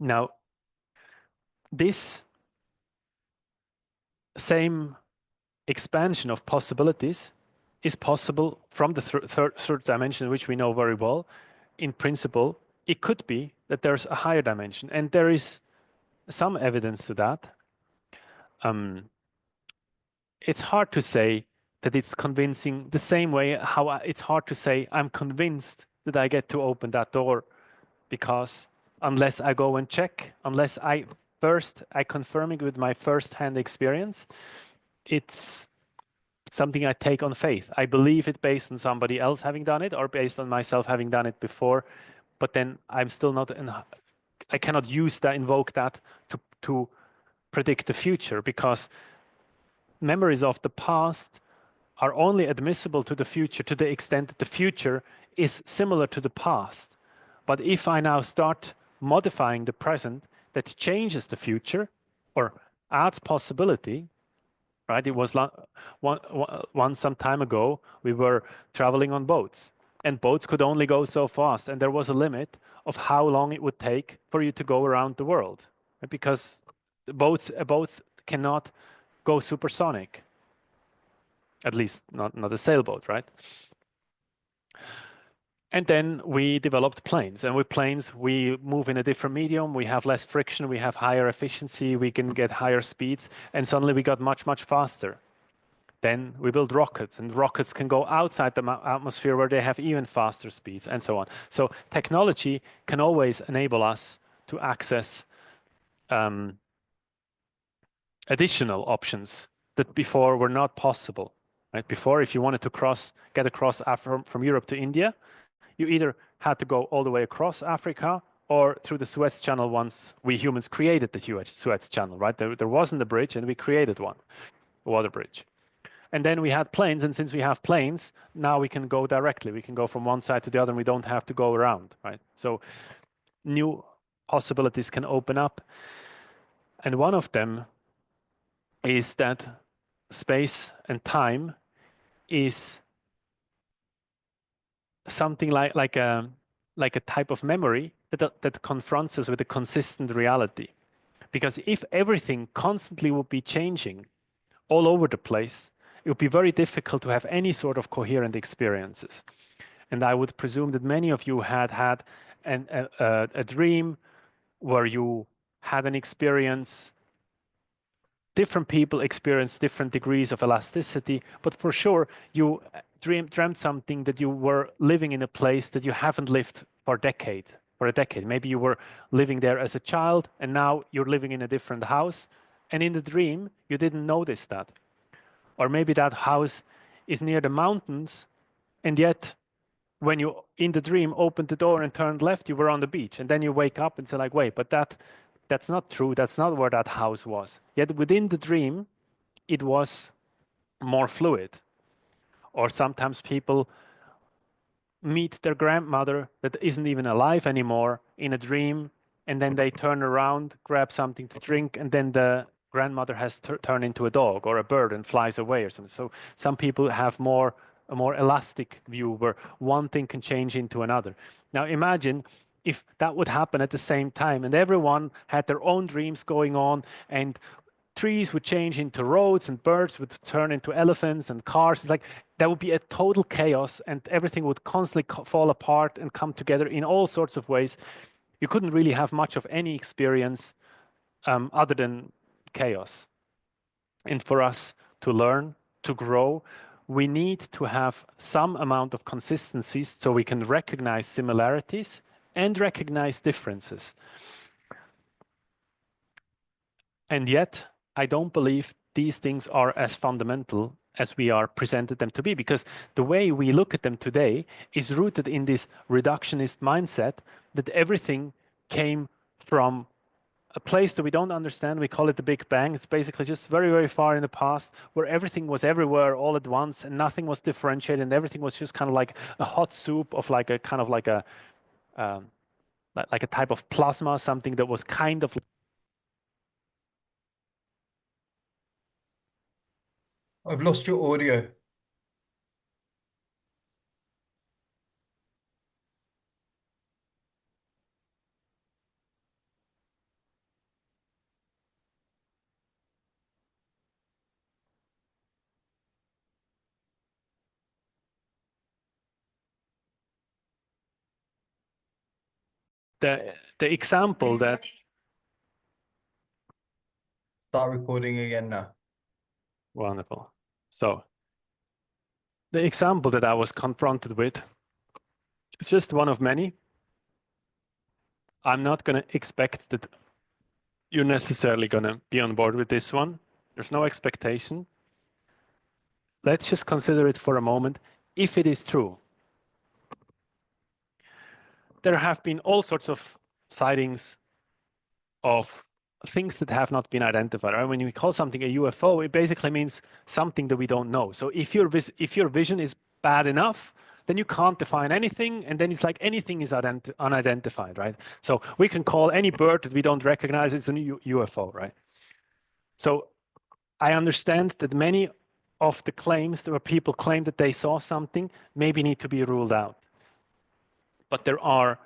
Now, this same expansion of possibilities is possible from the third dimension, which we know very well. In principle, it could be that there's a higher dimension, and there is some evidence to that. It's hard to say that it's convincing the same way how it's hard to say I'm convinced that I get to open that door, because unless I go and check, unless I confirm it with my first-hand experience, it's something I take on faith. I believe it based on somebody else having done it or based on myself having done it before, but then I'm still not I cannot invoke that to predict the future, because memories of the past are only admissible to the future to the extent that the future is similar to the past. But if I now start modifying the present, that changes the future or adds possibility, right? It was some time ago, we were traveling on boats, and boats could only go so fast, and there was a limit of how long it would take for you to go around the world, right? Because boats cannot go supersonic, at least not a sailboat, right? And then we developed planes, and with planes we move in a different medium, we have less friction, we have higher efficiency, we can get higher speeds, and suddenly we got much faster. Then we build rockets, and rockets can go outside the atmosphere where they have even faster speeds, and so on. So technology can always enable us to access additional options that before were not possible. Right? Before, if you wanted to get across from Europe to India, you either had to go all the way across Africa or through the Suez Channel once we humans created the Suez Channel, right? There wasn't a bridge and we created one, a water bridge. And then we had planes, and since we have planes, now we can go directly. We can go from one side to the other and we don't have to go around, right? So new possibilities can open up. And one of them is that space and time is something like a type of memory that confronts us with a consistent reality. Because if everything constantly would be changing all over the place, it would be very difficult to have any sort of coherent experiences. And I would presume that many of you had a dream where you had an experience. Different people experience different degrees of elasticity, but for sure you dreamt something that you were living in a place that you haven't lived for a decade. Maybe you were living there as a child and now you're living in a different house. And in the dream, you didn't notice that. Or maybe that house is near the mountains, and yet when you in the dream opened the door and turned left, you were on the beach. And then you wake up and say like, wait, but that's not true. That's not where that house was. Yet within the dream, it was more fluid. Or sometimes people meet their grandmother that isn't even alive anymore in a dream, and then they turn around, grab something to drink, and then the grandmother has turned into a dog or a bird and flies away or something. So some people have a more elastic view where one thing can change into another. Now imagine if that would happen at the same time and everyone had their own dreams going on, and trees would change into roads and birds would turn into elephants and cars. It's like that would be a total chaos and everything would constantly fall apart and come together in all sorts of ways. You couldn't really have much of any experience other than chaos. And for us to learn, to grow, we need to have some amount of consistencies so we can recognize similarities and recognize differences. And yet, I don't believe these things are as fundamental as we are presented them to be, because the way we look at them today is rooted in this reductionist mindset that everything came from a place that we don't understand. We call it the Big Bang. It's basically just very, very far in the past where everything was everywhere all at once and nothing was differentiated and everything was just kind of like a hot soup of like a kind of um, like a type of plasma, something that was kind of. I've lost your audio. The example that Start recording again now. wonderful. So the example that I was confronted with, it's just one of many. I'm not going to expect that you're necessarily going to be on board with this one. There's no expectation. Let's just consider it for a moment. If it is true, there have been all sorts of sightings of things that have not been identified. Right? When we call something a UFO, it basically means something that we don't know. So if your vision is bad enough, then you can't define anything, and then it's like anything is unidentified, right? So we can call any bird that we don't recognize it's a UFO, right? So I understand that many of the claims where people claim that they saw something maybe need to be ruled out. But there are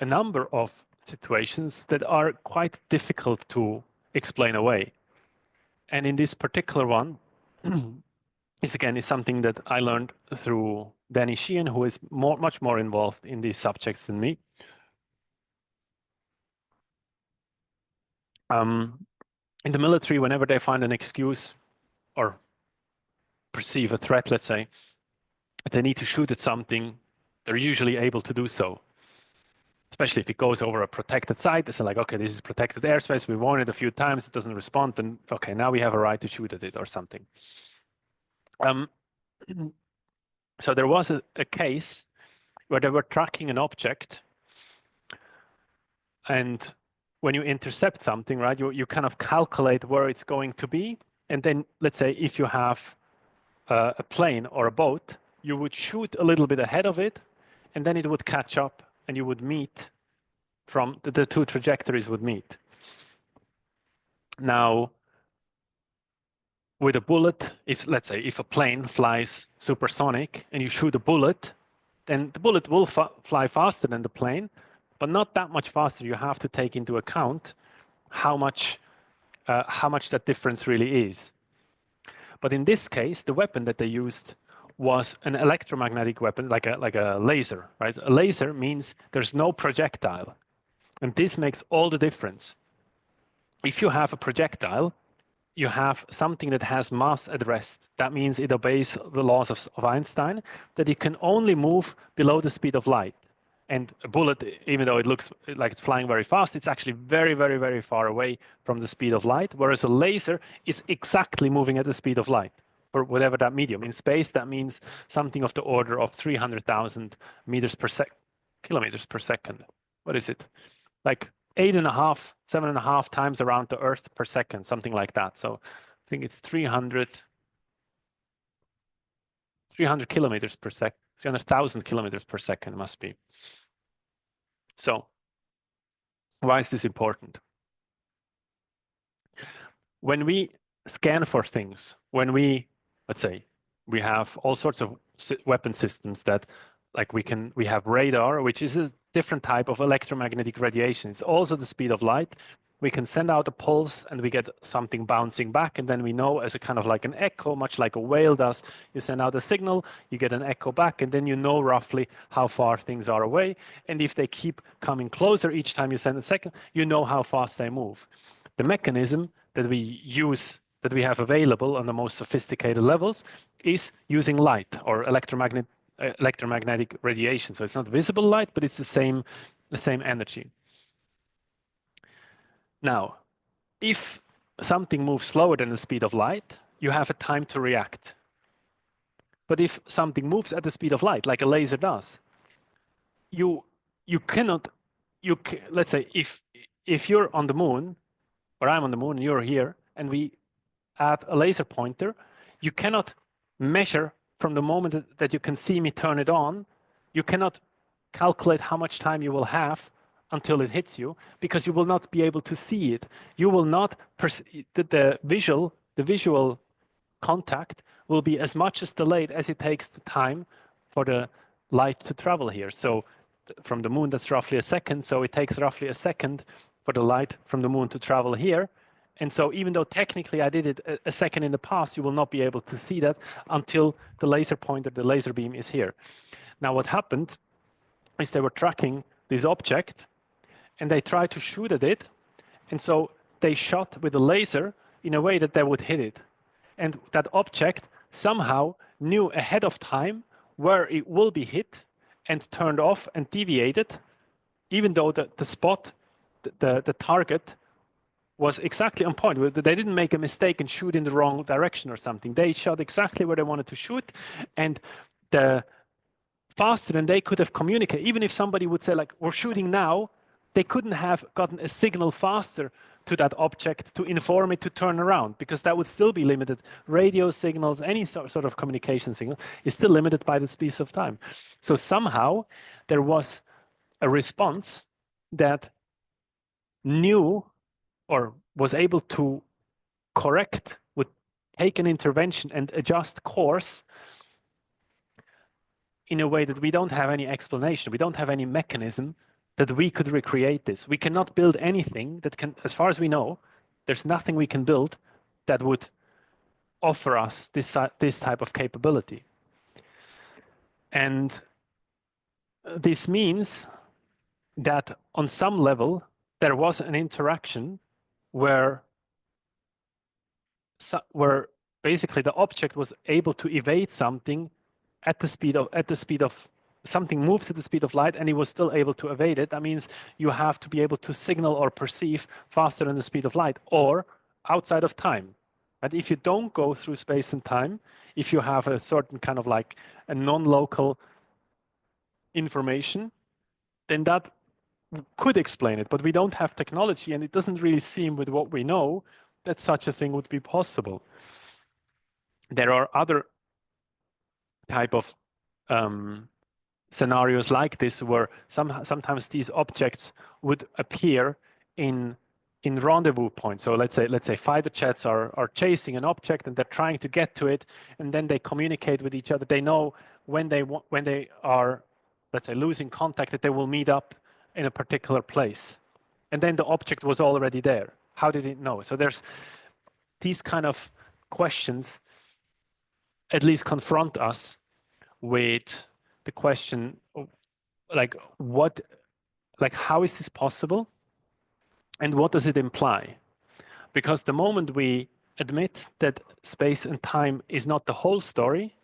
a number of situations that are quite difficult to explain away. And in this particular one, is something that I learned through Danny Sheehan, who is much more involved in these subjects than me. In the military, whenever they find an excuse or perceive a threat, let's say, they need to shoot at something, they're usually able to do so. Especially if it goes over a protected site, it's like, okay, this is protected airspace. We warned it a few times, it doesn't respond, then okay, now we have a right to shoot at it or something. So there was a case where they were tracking an object, and when you intercept something, right, you kind of calculate where it's going to be, and then let's say if you have a plane or a boat, you would shoot a little bit ahead of it, and then it would catch up, and you would meet from the two trajectories would meet. Now, with a bullet, if let's say if a plane flies supersonic and you shoot a bullet, then the bullet will fly faster than the plane, but not that much faster. You have to take into account how much that difference really is. But in this case, the weapon that they used was an electromagnetic weapon, like a laser, right? A laser means there's no projectile, and this makes all the difference. If you have a projectile, you have something that has mass at rest. That means it obeys the laws of Einstein, that it can only move below the speed of light. And a bullet, even though it looks like it's flying very fast, it's actually very, very, very far away from the speed of light, whereas a laser is exactly moving at the speed of light, or whatever that medium. In space, that means something of the order of 300,000 kilometers per second. What is it? Like 8.5, 7.5 times around the Earth per second, something like that. So I think it's 300 kilometers per second, 300,000 kilometers per second must be. So why is this important? When we scan for things, when we, let's say, we have all sorts of weapon systems that, like we have radar, which is a different type of electromagnetic radiation. It's also the speed of light. We can send out a pulse and we get something bouncing back, and then we know as a kind of like an echo, much like a whale does. You send out a signal, you get an echo back, and then you know roughly how far things are away. And if they keep coming closer each time you send a second, you know how fast they move. The mechanism that we use, that we have available on the most sophisticated levels, is using light or electromagnetic radiation. So it's not visible light, but it's the same energy. Now, if something moves slower than the speed of light, you have a time to react. But if something moves at the speed of light, like a laser does, you cannot, let's say if you're on the moon, or I'm on the moon and you're here, and we add a laser pointer, you cannot measure from the moment that you can see me turn it on, you cannot calculate how much time you will have until it hits you, because you will not be able to see it. You will not, the visual contact will be as much as delayed as it takes the time for the light to travel here. So from the moon, that's roughly a second. So it takes roughly a second for the light from the moon to travel here. And so even though technically I did it a second in the past, you will not be able to see that until the laser pointer, the laser beam is here. Now what happened is they were tracking this object and they tried to shoot at it. And so they shot with a laser in a way that they would hit it. And that object somehow knew ahead of time where it will be hit and turned off and deviated, even though the spot, the target was exactly on point. They didn't make a mistake and shoot in the wrong direction or something. They shot exactly where they wanted to shoot, and the faster than they could have communicated, even if somebody would say like, we're shooting now, they couldn't have gotten a signal faster to that object to inform it to turn around, because that would still be limited. Radio signals, any sort of communication signal is still limited by the space of time. So somehow there was a response that knew or was able to correct, would take an intervention and adjust course in a way that we don't have any explanation. We don't have any mechanism that we could recreate this. We cannot build anything that can, as far as we know, there's nothing we can build that would offer us this type of capability. And this means that on some level, there was an interaction where basically the object was able to evade something at the speed of something moves at the speed of light, and he was still able to evade it. That means you have to be able to signal or perceive faster than the speed of light or outside of time. And if you don't go through space and time, if you have a certain kind of like a non-local information, then that could explain it. But we don't have technology, and it doesn't really seem with what we know that such a thing would be possible. There are other type of scenarios like this where sometimes these objects would appear in rendezvous points. So let's say fighter jets are chasing an object and they're trying to get to it, and then they communicate with each other. They know when they are, let's say, losing contact, that they will meet up in a particular place, and then the object was already there. How did it know? So there's these kind of questions at least confront us with the question, like how is this possible, and what does it imply? Because the moment we admit that space and time is not the whole story,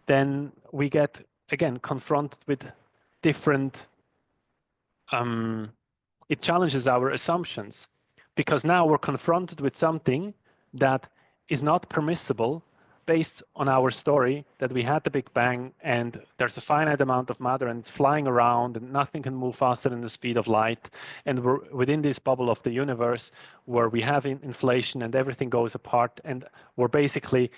then we get again confronted with different it challenges our assumptions, because now we're confronted with something that is not permissible based on our story that we had the Big Bang and there's a finite amount of matter and it's flying around and nothing can move faster than the speed of light. And we're within this bubble of the universe where we have inflation and everything goes apart, and we're basically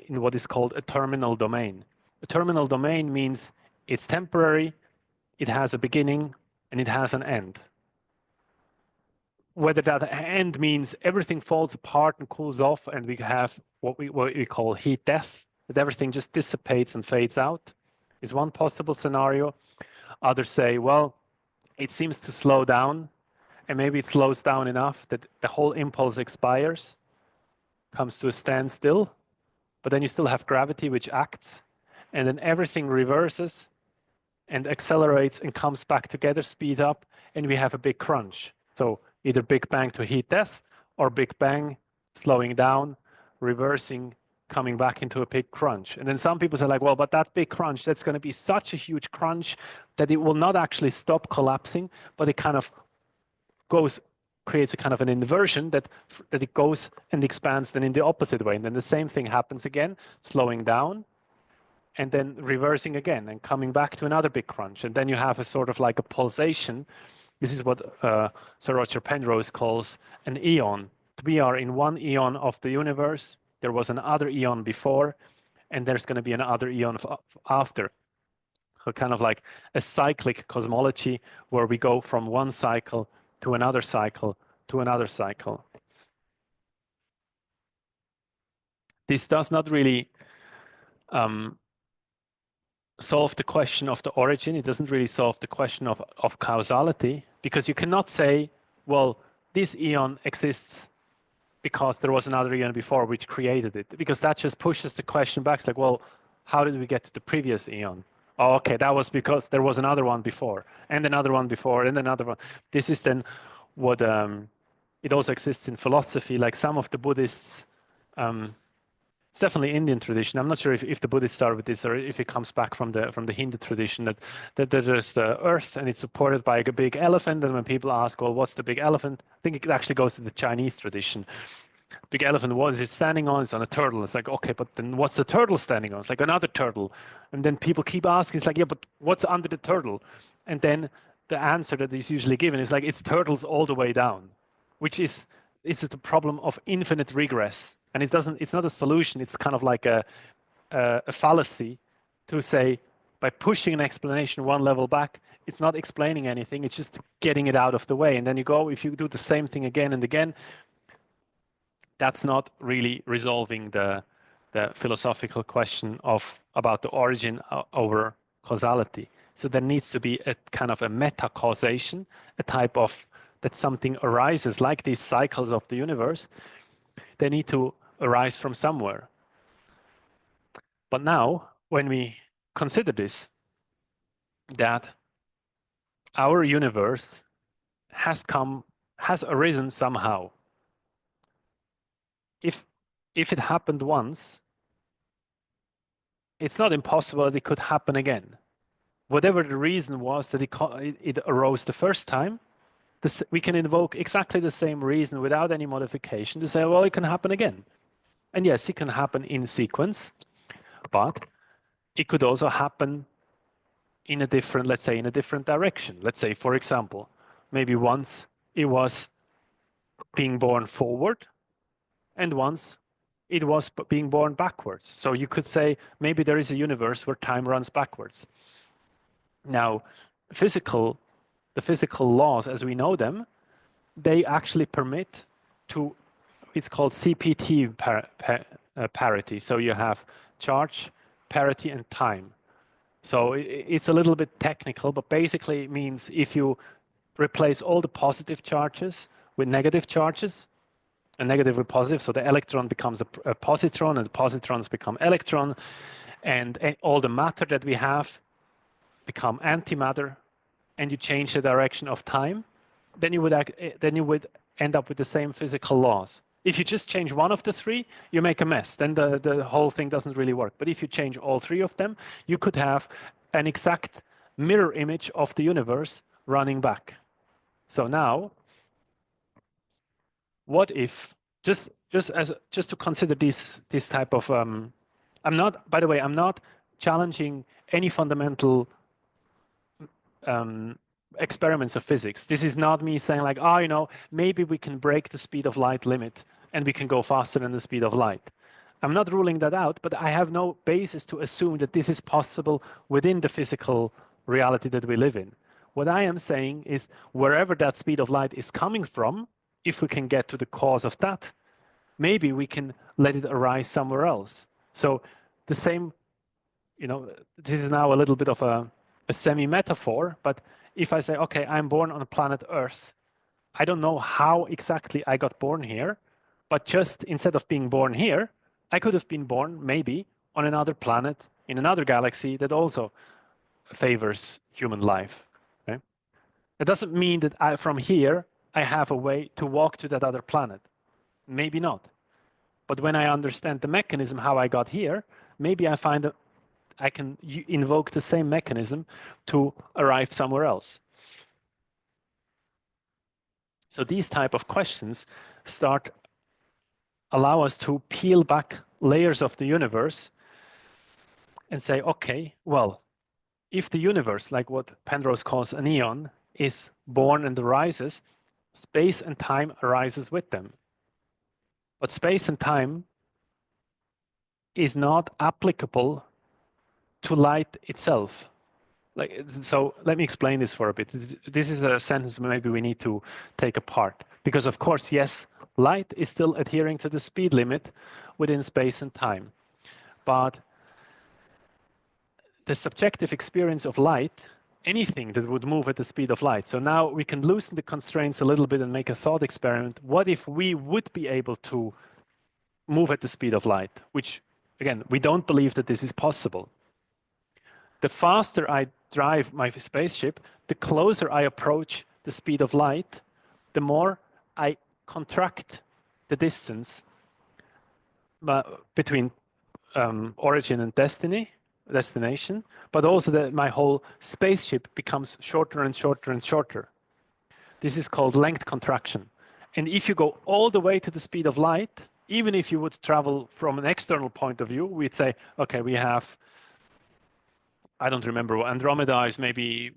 in what is called a terminal domain. A terminal domain means it's temporary, it has a beginning, and it has an end. Whether that end means everything falls apart and cools off and we have what we call heat death, that everything just dissipates and fades out, is one possible scenario. Others say, well, it seems to slow down, and maybe it slows down enough that the whole impulse expires, comes to a standstill, but then you still have gravity which acts, and then everything reverses and accelerates and comes back together, speed up, and we have a big crunch. So either Big Bang to heat death, or Big Bang slowing down, reversing, coming back into a big crunch. And then some people say like, well, but that big crunch, that's going to be such a huge crunch that it will not actually stop collapsing, but it kind of creates a kind of an inversion that it goes and expands then in the opposite way. And then the same thing happens again, slowing down, and then reversing again and coming back to another big crunch. And then you have a sort of like a pulsation. This is what Sir Roger Penrose calls an eon. We are in one eon of the universe. There was another eon before, and there's going to be another eon after. So kind of like a cyclic cosmology where we go from one cycle to another cycle to another cycle. This does not really solve the question of the origin. It doesn't really solve the question of causality, because you cannot say, well, this eon exists because there was another eon before which created it, because that just pushes the question back. It's like, well, how did we get to the previous eon? Oh, okay, that was because there was another one before, and another one before, and another one. This is then what it also exists in philosophy. Like some of the Buddhists, it's definitely Indian tradition. I'm not sure if the Buddhists start with this or if it comes back from the Hindu tradition, that there's the earth and it's supported by a big elephant. And when people ask, well, what's the big elephant? I think it actually goes to the Chinese tradition. Big elephant, what is it standing on? It's on a turtle. It's like, okay, but then what's the turtle standing on? It's like another turtle. And then people keep asking, it's like, yeah, but what's under the turtle? And then the answer that is usually given is like, it's turtles all the way down, which is the problem of infinite regress. And it's not a solution. It's kind of like a fallacy to say by pushing an explanation one level back, it's not explaining anything. It's just getting it out of the way. And then if you do the same thing again and again, that's not really resolving the philosophical question about the origin over causality. So there needs to be a kind of a meta-causation, a type of that something arises like these cycles of the universe. They need to arise from somewhere. But now, when we consider this, that our universe has arisen somehow. If it happened once, it's not impossible that it could happen again. Whatever the reason was that it arose the first time, we can invoke exactly the same reason without any modification to say, well, it can happen again. And yes, it can happen in sequence, but it could also happen in a different, let's say, in a different direction. Let's say, for example, maybe once it was being born forward, and once it was being born backwards. So you could say maybe there is a universe where time runs backwards. Now, the physical laws as we know them, they actually permit to, it's called CPT parity. So you have charge, parity, and time. So it's a little bit technical, but basically it means if you replace all the positive charges with negative charges, a negative with positive, so the electron becomes a positron, and the positrons become electron, and all the matter that we have become antimatter, and you change the direction of time, then you would end up with the same physical laws. If you just change one of the three, you make a mess. Then the whole thing doesn't really work. But if you change all three of them, you could have an exact mirror image of the universe running back. So now, what if just to consider this type of I'm not, by the way, I'm not challenging any fundamental experiments of physics. This is not me saying like, oh, you know, maybe we can break the speed of light limit and we can go faster than the speed of light. I'm not ruling that out, but I have no basis to assume that this is possible within the physical reality that we live in. What I am saying is wherever that speed of light is coming from, if we can get to the cause of that, maybe we can let it arise somewhere else. So the same, you know, this is now a little bit of a semi-metaphor, but if I say, okay, I'm born on planet Earth, I don't know how exactly I got born here, but just instead of being born here, I could have been born maybe on another planet in another galaxy that also favors human life. Okay? It doesn't mean that from here, I have a way to walk to that other planet. Maybe not. But when I understand the mechanism, how I got here, maybe I find that I can invoke the same mechanism to arrive somewhere else. So these type of questions allow us to peel back layers of the universe and say, okay, well, if the universe, like what Penrose calls an eon, is born and arises, space and time arises with them. But space and time is not applicable to light itself. So let me explain this for a bit. This is a sentence maybe we need to take apart. Because of course, yes, light is still adhering to the speed limit within space and time. But the subjective experience of light, anything that would move at the speed of light. So now we can loosen the constraints a little bit and make a thought experiment. What if we would be able to move at the speed of light? Which, again, we don't believe that this is possible. The faster I drive my spaceship, the closer I approach the speed of light, the more I contract the distance between origin and destination, but also that my whole spaceship becomes shorter and shorter and shorter. This is called length contraction. And if you go all the way to the speed of light, even if you would travel from an external point of view, we'd say, okay, we have, I don't remember, Andromeda is maybe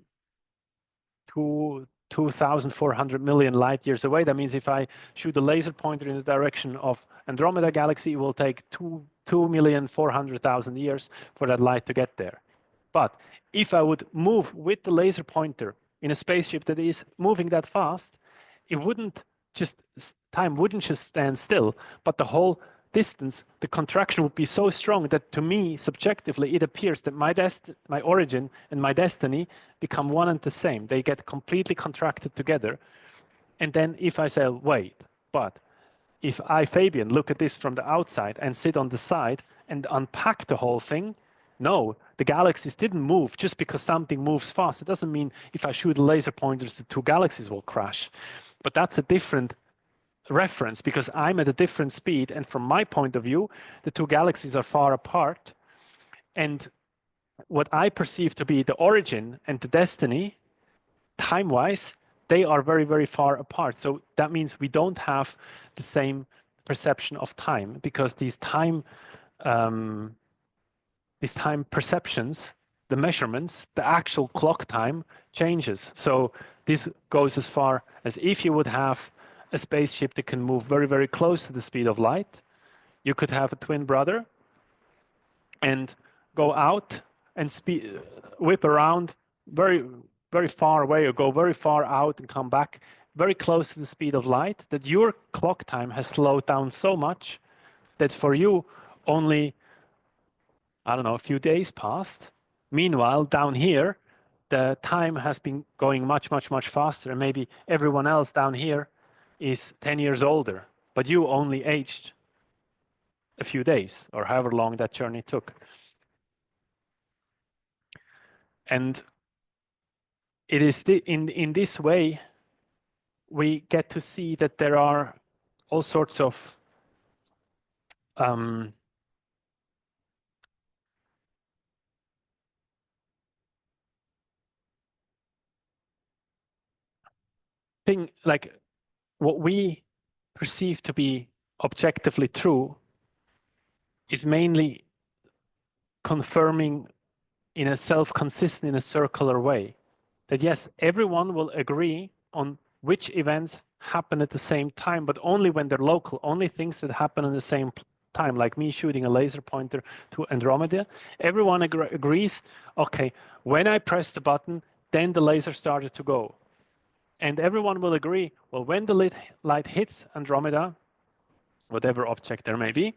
2,400 million light years away. That means if I shoot a laser pointer in the direction of Andromeda galaxy, it will take 2,400,000 years for that light to get there. But if I would move with the laser pointer in a spaceship that is moving that fast, time wouldn't just stand still, but the whole distance, the contraction would be so strong that to me, subjectively, it appears that my origin and my destiny become one and the same. They get completely contracted together. And then if I say, wait, but if I, Fabian, look at this from the outside and sit on the side and unpack the whole thing, no, the galaxies didn't move just because something moves fast. It doesn't mean if I shoot laser pointers, the two galaxies will crash. But that's a different reference because I'm at a different speed. And from my point of view, the two galaxies are far apart. And what I perceive to be the origin and the destiny, time-wise, they are very, very far apart. So that means we don't have the same perception of time because these time perceptions the measurements, the actual clock time changes. So this goes as far as if you would have a spaceship that can move very, very close to the speed of light, you could have a twin brother and go out and whip around very, very far away, or go very far out and come back very close to the speed of light, that your clock time has slowed down so much that for you only, I don't know, a few days passed. Meanwhile, down here, the time has been going much, much, much faster. And maybe everyone else down here is 10 years older, but you only aged a few days, or however long that journey took. And it is in this way we get to see that there are all sorts of like what we perceive to be objectively true is mainly confirming in a self-consistent, in a circular way, that yes, everyone will agree on which events happen at the same time, but only when they're local, only things that happen at the same time, like me shooting a laser pointer to Andromeda. Everyone agrees, okay, when I pressed the button, then the laser started to go. And everyone will agree, well, when the light hits Andromeda, whatever object there may be,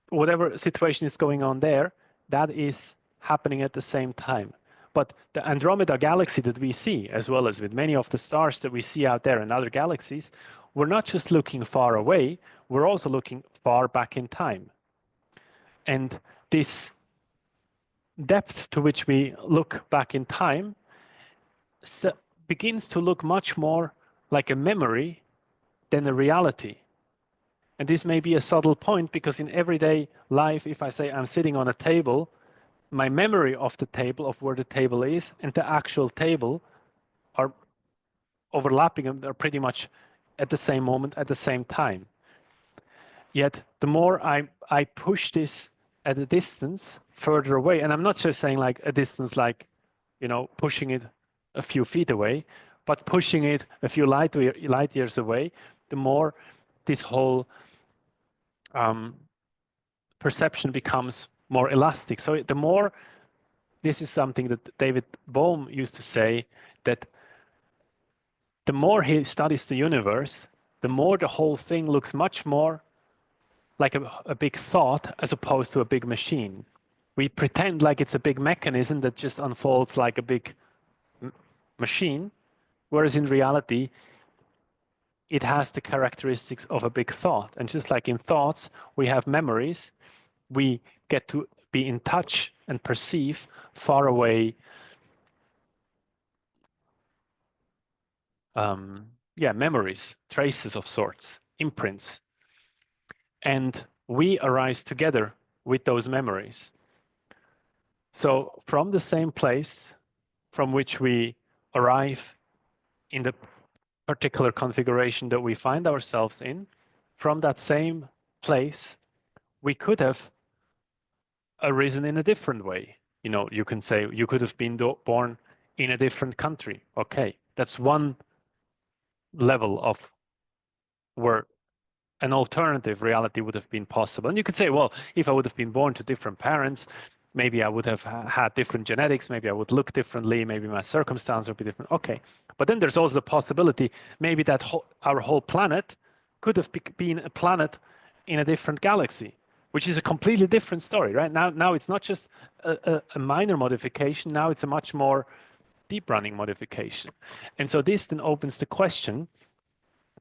whatever situation is going on there, that is happening at the same time. But the Andromeda galaxy that we see, as well as with many of the stars that we see out there in other galaxies, we're not just looking far away, we're also looking far back in time. And this depth to which we look back in time begins to look much more like a memory than a reality. And this may be a subtle point, because in everyday life, if I say I'm sitting on a table, my memory of the table, of where the table is, and the actual table are overlapping, and they're pretty much at the same moment, at the same time. Yet the more I push this at a distance further away, and I'm not just saying like a distance like, you know, pushing it a few feet away, but pushing it a few light years away, the more this whole perception becomes more elastic. So the more, this is something that David Bohm used to say, that the more he studies the universe, the more the whole thing looks much more like a big thought as opposed to a big machine. We pretend like it's a big mechanism that just unfolds like a big machine, whereas in reality, it has the characteristics of a big thought. And just like in thoughts, we have memories, we get to be in touch and perceive far away memories, traces of sorts, imprints. And we arise together with those memories. So from the same place from which we arrive in the particular configuration that we find ourselves in, from that same place, we could have arisen in a different way. You know, you can say you could have been born in a different country. Okay, that's one level of where an alternative reality would have been possible. And you could say, well, if I would have been born to different parents, maybe I would have had different genetics, maybe I would look differently, maybe my circumstance would be different. Okay, but then there's also the possibility maybe that our whole planet could have been a planet in a different galaxy, which is a completely different story, right? Now it's not just a minor modification, now it's a much more deep running modification. And so this then opens the question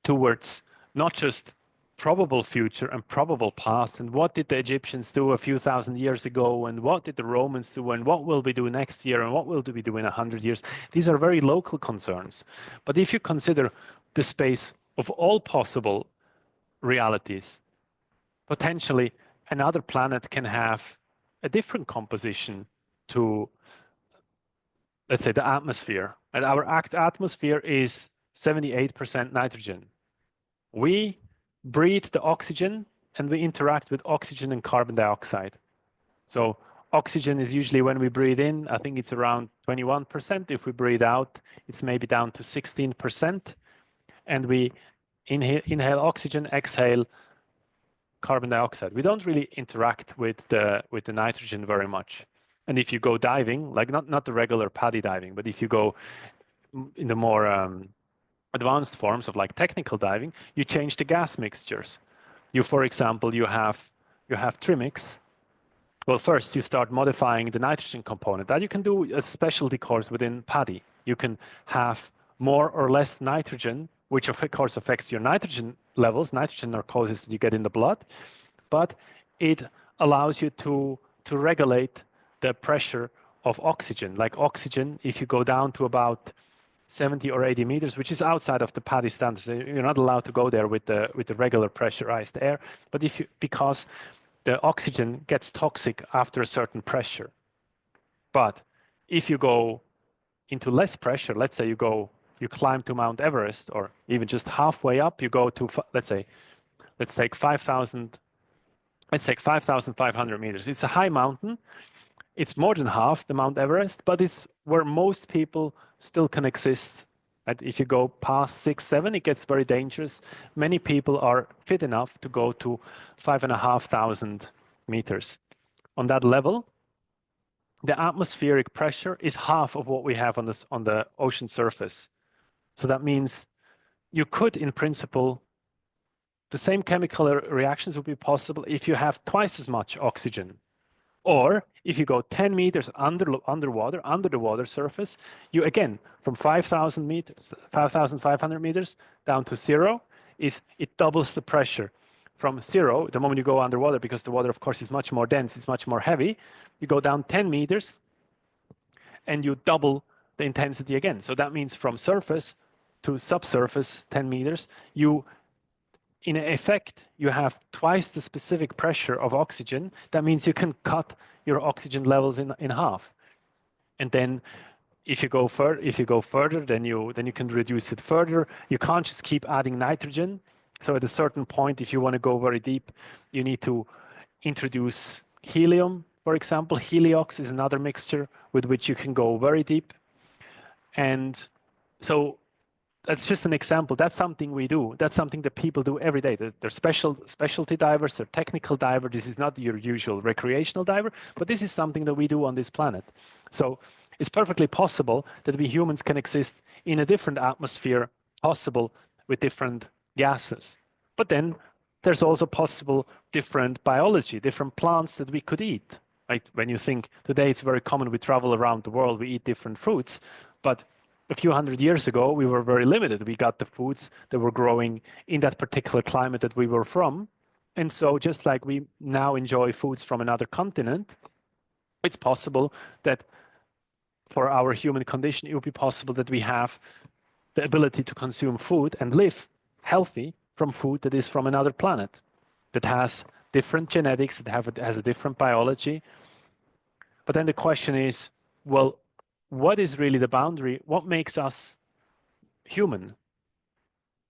towards not just probable future and probable past, and what did the Egyptians do a few thousand years ago, and what did the Romans do, and what will we do next year, and what will we do in 100 years? These are very local concerns. But if you consider the space of all possible realities, potentially another planet can have a different composition to, let's say, the atmosphere. And our atmosphere is 78% nitrogen. We breathe the oxygen and we interact with oxygen and carbon dioxide. So Oxygen is usually when we breathe in, I think it's around 21%. If we breathe out, it's maybe down to 16%. And we inhale oxygen, exhale carbon dioxide. We don't really interact with the nitrogen very much. And if you go diving, like not the regular paddy diving, but if you go in the more advanced forms of like technical diving, you change the gas mixtures. For example, you have trimix. Well, first you start modifying the nitrogen component. That you can do a specialty course within PADI. You can have more or less nitrogen, which of course affects your nitrogen levels, nitrogen narcosis that you get in the blood, but it allows you to regulate the pressure of oxygen. Like oxygen, if you go down to about 70 or 80 meters, which is outside of the PADI standards, you're not allowed to go there with the regular pressurized air. But because the oxygen gets toxic after a certain pressure. But if you go into less pressure, let's say you climb to Mount Everest, or even just halfway up, you go to, let's take 5,500 meters. It's a high mountain. It's more than half the Mount Everest, but it's where most people still can exist. And if you go past 6, 7, it gets very dangerous. Many people are fit enough to go to 5,500 meters. On that level, the atmospheric pressure is half of what we have on the ocean surface. So that means you could, in principle, the same chemical reactions would be possible if you have twice as much oxygen. Or if you go 10 meters underwater, under the water surface, you again, from 5,000 meters, 5,500 meters down to zero, it doubles the pressure. From zero, the moment you go underwater, because the water, of course, is much more dense, it's much more heavy, you go down 10 meters and you double the intensity again. So that means from surface to subsurface, 10 meters, in effect, you have twice the specific pressure of oxygen. That means you can cut your oxygen levels in half. And then if you go further, then you can reduce it further. You can't just keep adding nitrogen. So at a certain point, if you want to go very deep, you need to introduce helium, for example. Heliox is another mixture with which you can go very deep. And so that's just an example. That's something we do. That's something that people do every day. They're specialty divers, they're technical divers. This is not your usual recreational diver, but this is something that we do on this planet. So it's perfectly possible that we humans can exist in a different atmosphere, possible with different gases. But then there's also possible different biology, different plants that we could eat. Right? When you think today, it's very common, we travel around the world, we eat different fruits, but a few hundred years ago, we were very limited. We got the foods that were growing in that particular climate that we were from. And so just like we now enjoy foods from another continent, it's possible that for our human condition, it would be possible that we have the ability to consume food and live healthy from food that is from another planet, that has different genetics, that has a different biology. But then the question is, well, what is really the boundary? What makes us human?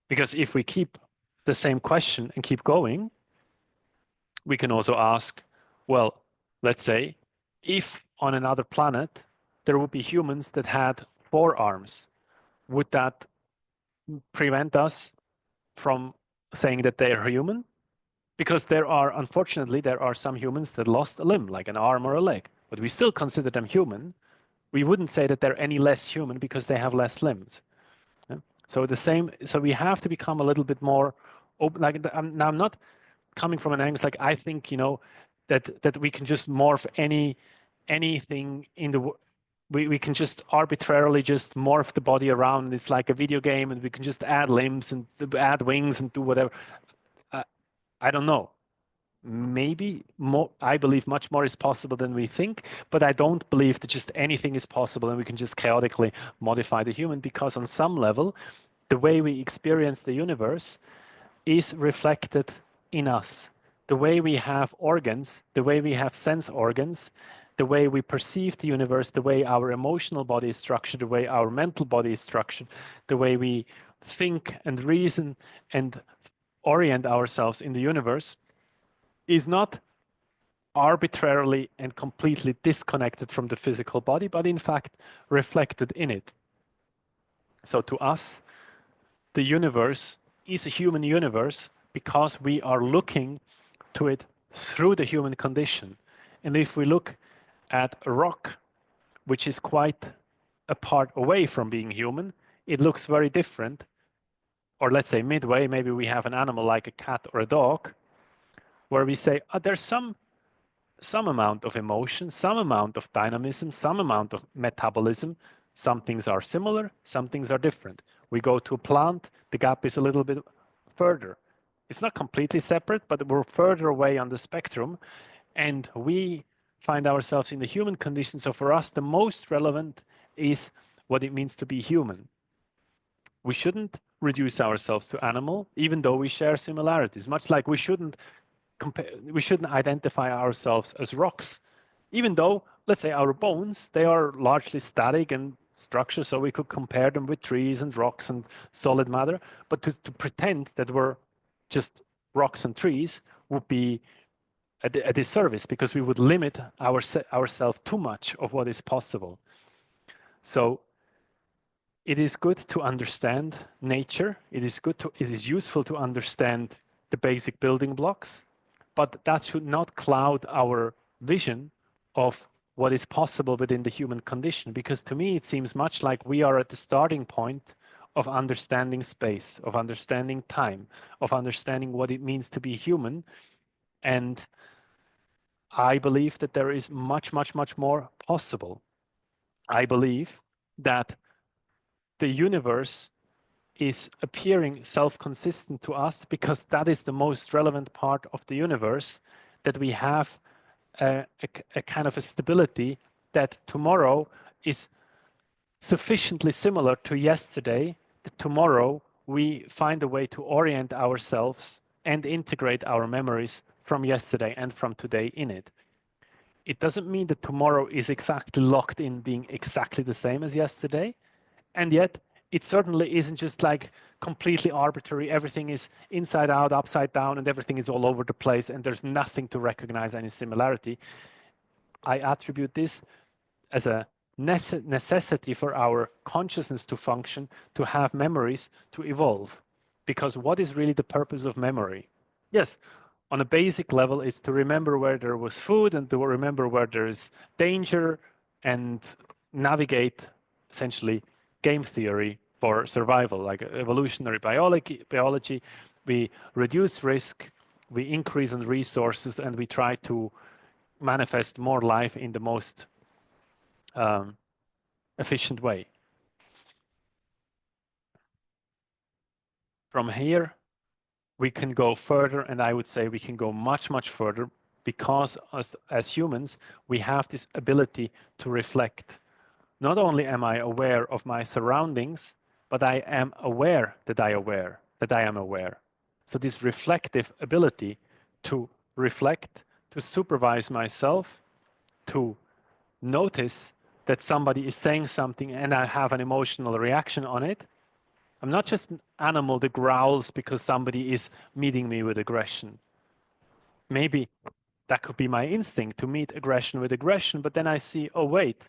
Because if we keep the same question and keep going, we can also ask, well, let's say, if on another planet there would be humans that had 4 arms, would that prevent us from saying that they are human? Because unfortunately, there are some humans that lost a limb, like an arm or a leg, but we still consider them human. We wouldn't say that they're any less human because they have less limbs. Yeah? So we have to become a little bit more open. Like now, I'm not coming from an angle like I think that we can just morph anything in the. We can just arbitrarily just morph the body around. It's like a video game, and we can just add limbs and add wings and do whatever. I don't know. Maybe more, I believe much more is possible than we think, but I don't believe that just anything is possible and we can just chaotically modify the human, because on some level, the way we experience the universe is reflected in us. The way we have organs, the way we have sense organs, the way we perceive the universe, the way our emotional body is structured, the way our mental body is structured, the way we think and reason and orient ourselves in the universe is not arbitrarily and completely disconnected from the physical body, but in fact reflected in it. So to us, the universe is a human universe because we are looking to it through the human condition. And if we look at a rock, which is quite apart away from being human, it looks very different. Or let's say midway, maybe we have an animal like a cat or a dog, where we say, oh, there's some amount of emotion, some amount of dynamism, some amount of metabolism. Some things are similar, some things are different. We go to a plant, the gap is a little bit further. It's not completely separate, but we're further away on the spectrum. And we find ourselves in the human condition. So for us, the most relevant is what it means to be human. We shouldn't reduce ourselves to animal, even though we share similarities, much like we shouldn't identify ourselves as rocks, even though, let's say, our bones, they are largely static and structure, so we could compare them with trees and rocks and solid matter. But to pretend that we're just rocks and trees would be a disservice, because we would limit ourselves too much of what is possible. So it is good to understand nature. It is useful to understand the basic building blocks, but that should not cloud our vision of what is possible within the human condition. Because to me, it seems much like we are at the starting point of understanding space, of understanding time, of understanding what it means to be human. And I believe that there is much, much, much more possible. I believe that the universe is appearing self-consistent to us because that is the most relevant part of the universe, that we have a kind of a stability that tomorrow is sufficiently similar to yesterday, that tomorrow we find a way to orient ourselves and integrate our memories from yesterday and from today in it. It doesn't mean that tomorrow is exactly locked in being exactly the same as yesterday. And yet it certainly isn't just like completely arbitrary. Everything is inside out, upside down, and everything is all over the place, and there's nothing to recognize any similarity. I attribute this as a necessity for our consciousness to function, to have memories, to evolve. Because what is really the purpose of memory? Yes, on a basic level, it's to remember where there was food and to remember where there is danger and navigate essentially game theory for survival, like evolutionary biology. We reduce risk, we increase in resources, and we try to manifest more life in the most efficient way. From here, we can go further, and I would say we can go much, much further, because as humans, we have this ability to reflect. Not only am I aware of my surroundings, but I am aware that I am aware. So this reflective ability to reflect, to supervise myself, to notice that somebody is saying something and I have an emotional reaction on it. I'm not just an animal that growls because somebody is meeting me with aggression. Maybe that could be my instinct to meet aggression with aggression, but then I see, oh wait,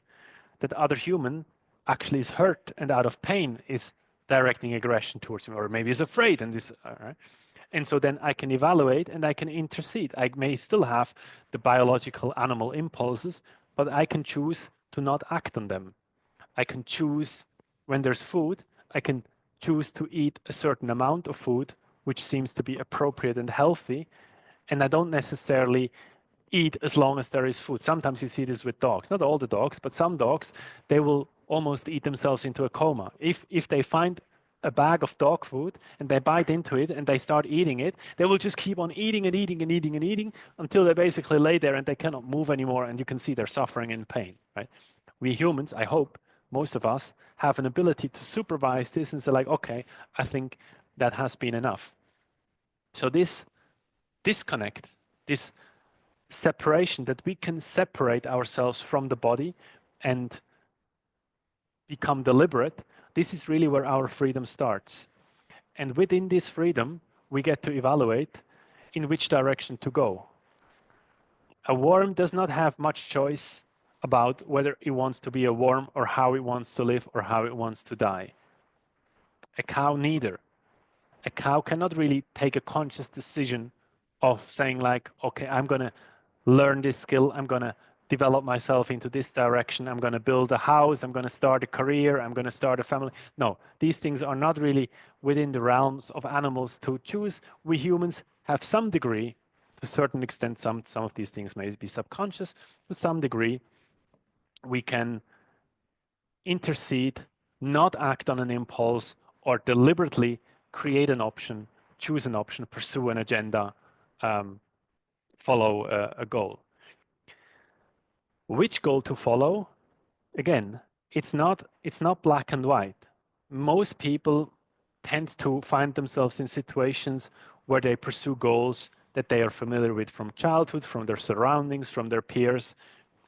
that other human actually is hurt and out of pain is directing aggression towards me, or maybe is afraid and is, right? And so then I can evaluate and I can intercede. I may still have the biological animal impulses, but I can choose to not act on them. I can choose, when there's food, I can choose to eat a certain amount of food, which seems to be appropriate and healthy. And I don't necessarily eat as long as there is food. Sometimes you see this with dogs, not all the dogs, but some dogs, they will almost eat themselves into a coma. If they find a bag of dog food and they bite into it and they start eating it, they will just keep on eating and eating and eating and eating until they basically lay there and they cannot move anymore, and you can see they're suffering in pain, right? We humans, I hope, most of us have an ability to supervise this and say like, okay, I think that has been enough. So this disconnect, this separation, that we can separate ourselves from the body and become deliberate, this is really where our freedom starts. And within this freedom, we get to evaluate in which direction to go. A worm does not have much choice about whether it wants to be a worm or how it wants to live or how it wants to die. A cow neither. A cow cannot really take a conscious decision of saying like, okay, I'm going to learn this skill. I'm going to develop myself into this direction. I'm going to build a house. I'm going to start a career. I'm going to start a family. No, these things are not really within the realms of animals to choose. We humans have some degree, to a certain extent, some of these things may be subconscious. To some degree, we can intercede, not act on an impulse, or deliberately create an option, choose an option, pursue an agenda, follow a goal. Which goal to follow? Again, it's not black and white. Most people tend to find themselves in situations where they pursue goals that they are familiar with from childhood, from their surroundings, from their peers,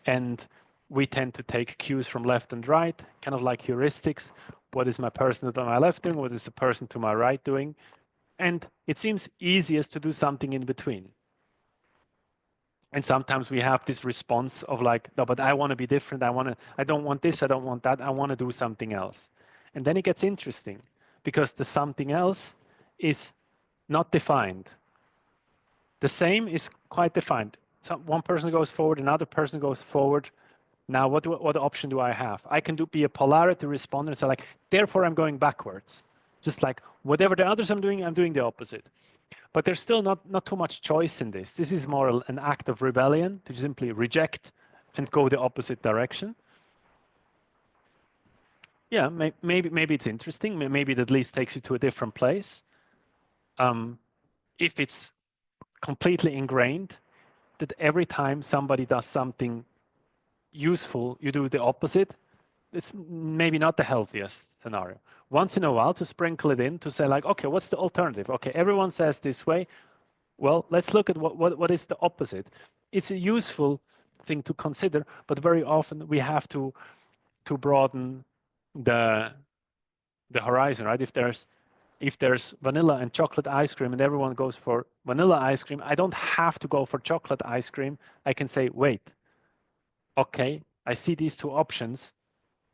and we tend to take cues from left and right, kind of like heuristics. What is my person to my left doing? What is the person to my right doing? And it seems easiest to do something in between. And sometimes we have this response of like, no, but I want to be different. I don't want this. I don't want that. I want to do something else. And then it gets interesting because the something else is not defined. The same is quite defined. One person goes forward, another person goes forward. Now, what option do I have? I can be a polarity responder and say like, therefore I'm going backwards. Just like whatever the others I'm doing the opposite. But there's still not too much choice in this. This is more an act of rebellion to simply reject and go the opposite direction. Yeah, maybe it's interesting. Maybe it at least takes you to a different place. If it's completely ingrained that every time somebody does something useful, you do the opposite, it's maybe not the healthiest scenario. Once in a while to sprinkle it in to say like, okay, what's the alternative? Okay, everyone says this way. Well, let's look at what is the opposite. It's a useful thing to consider, but very often we have to broaden the horizon, right? If there's vanilla and chocolate ice cream and everyone goes for vanilla ice cream, I don't have to go for chocolate ice cream. I can say, wait, okay, I see these two options,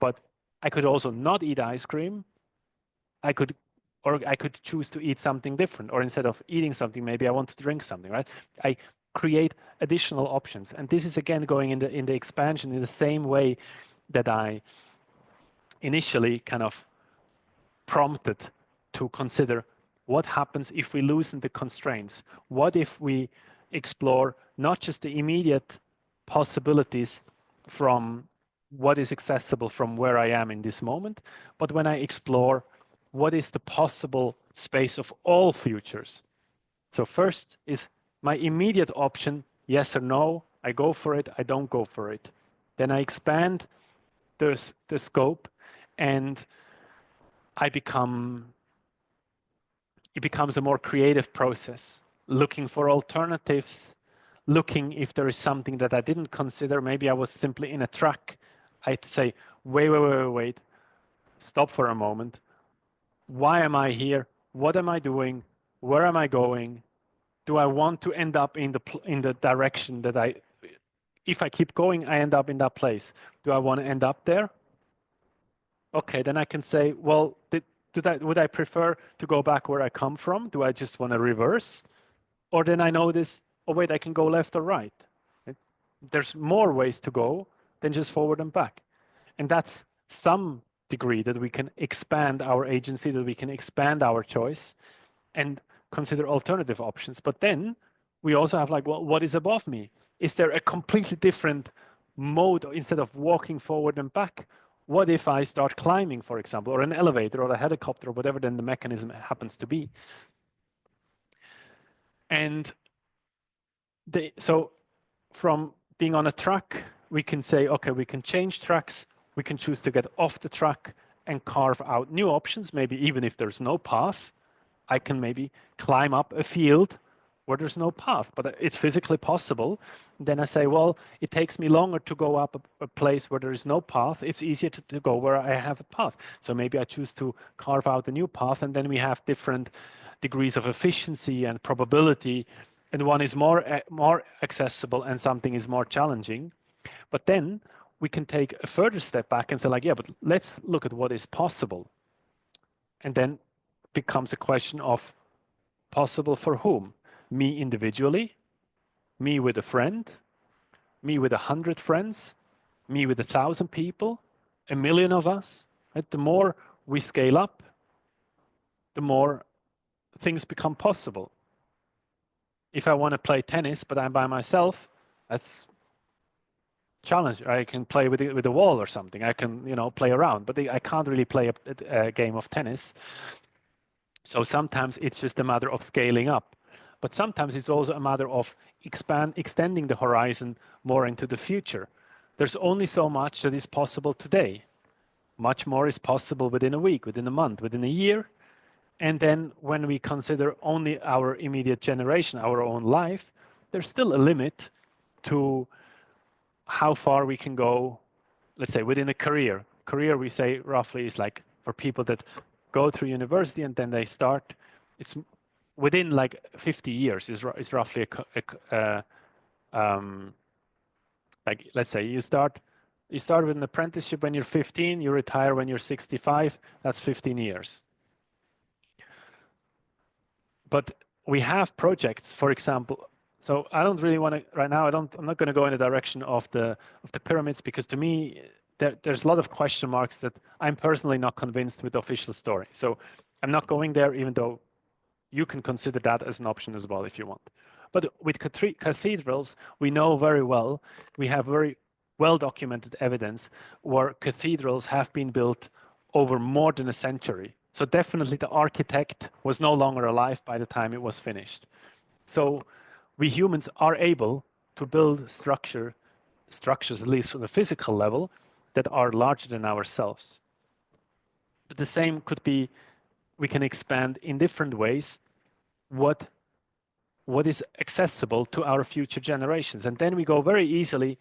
but I could also not eat ice cream. I could choose to eat something different, or instead of eating something, maybe I want to drink something, right? I create additional options. And this is again going in the expansion in the same way that I initially kind of prompted to consider what happens if we loosen the constraints. What if we explore not just the immediate possibilities from what is accessible from where I am in this moment, but when I explore what is the possible space of all futures. So first is my immediate option, yes or no, I go for it, I don't go for it. Then I expand the scope and it becomes a more creative process, looking for alternatives, looking if there is something that I didn't consider. Maybe I was simply in a track. I'd say, wait, stop for a moment. Why am I here? What am I doing? Where am I going? Do I want to end up in the direction that if I keep going, I end up in that place? Do I want to end up there? Okay, then I can say, well, would I prefer to go back where I come from? Do I just want to reverse? Or then I notice, oh wait, I can go left or right. There's more ways to go than just forward and back. And that's some degree that we can expand our agency, that we can expand our choice and consider alternative options. But then we also have like, well, what is above me? Is there a completely different mode instead of walking forward and back? What if I start climbing, for example, or an elevator or a helicopter or whatever then the mechanism happens to be? And so from being on a track, we can say, okay, we can change tracks. We can choose to get off the track and carve out new options. Maybe even if there's no path, I can maybe climb up a field where there's no path, but it's physically possible. Then I say, well, it takes me longer to go up a place where there is no path. It's easier to go where I have a path. So maybe I choose to carve out a new path, and then we have different degrees of efficiency and probability and one is more accessible and something is more challenging. But then we can take a further step back and say like, yeah, but let's look at what is possible. And then becomes a question of possible for whom? Me individually, me with a friend, me with 100 friends, me with 1,000 people, 1 million of us. Right? The more we scale up, the more things become possible. If I want to play tennis, but I'm by myself, that's challenge. I can play with a wall or something. I can, play around, but I can't really play a game of tennis. So sometimes it's just a matter of scaling up, but sometimes it's also a matter of extending the horizon more into the future. There's only so much that is possible today. Much more is possible within a week, within a month, within a year. And then when we consider only our immediate generation, our own life, there's still a limit to how far we can go, let's say, within a career. Career, we say roughly, is like for people that go through university and then they start, it's within like 50 years is roughly like, let's say you start with an apprenticeship when you're 15, you retire when you're 65, that's 15 years. But we have projects, for example. So I don't really want to right now. I'm not going to go in the direction of the pyramids, because to me there's a lot of question marks that I'm personally not convinced with the official story. So I'm not going there, even though you can consider that as an option as well if you want. But with cathedrals, we know very well, we have very well documented evidence where cathedrals have been built over more than a century. So definitely the architect was no longer alive by the time it was finished. So we humans are able to build structures, at least on a physical level, that are larger than ourselves. But the same could be, we can expand in different ways what is accessible to our future generations. And then we go very easily,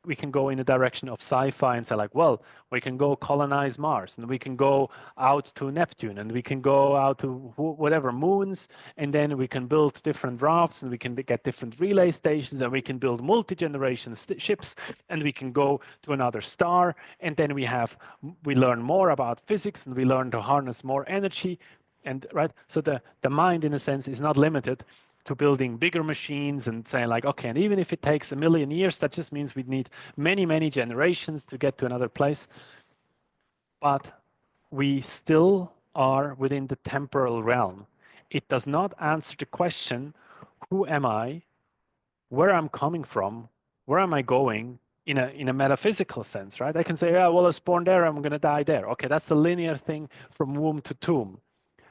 we can go in the direction of sci-fi and say like, well, we can go colonize Mars, and we can go out to Neptune, and we can go out to whatever moons, and then we can build different rafts, and we can get different relay stations, and we can build multi-generation ships, and we can go to another star, and then we learn more about physics, and we learn to harness more energy, and right. So the mind, in a sense, is not limited to building bigger machines and saying like, okay, and even if it takes 1 million years, that just means we need many, many generations to get to another place. But we still are within the temporal realm. It does not answer the question, who am I, where I'm coming from, where am I going, in a metaphysical sense, right? I can say, yeah, well, I was born there, I'm going to die there. Okay, that's a linear thing from womb to tomb.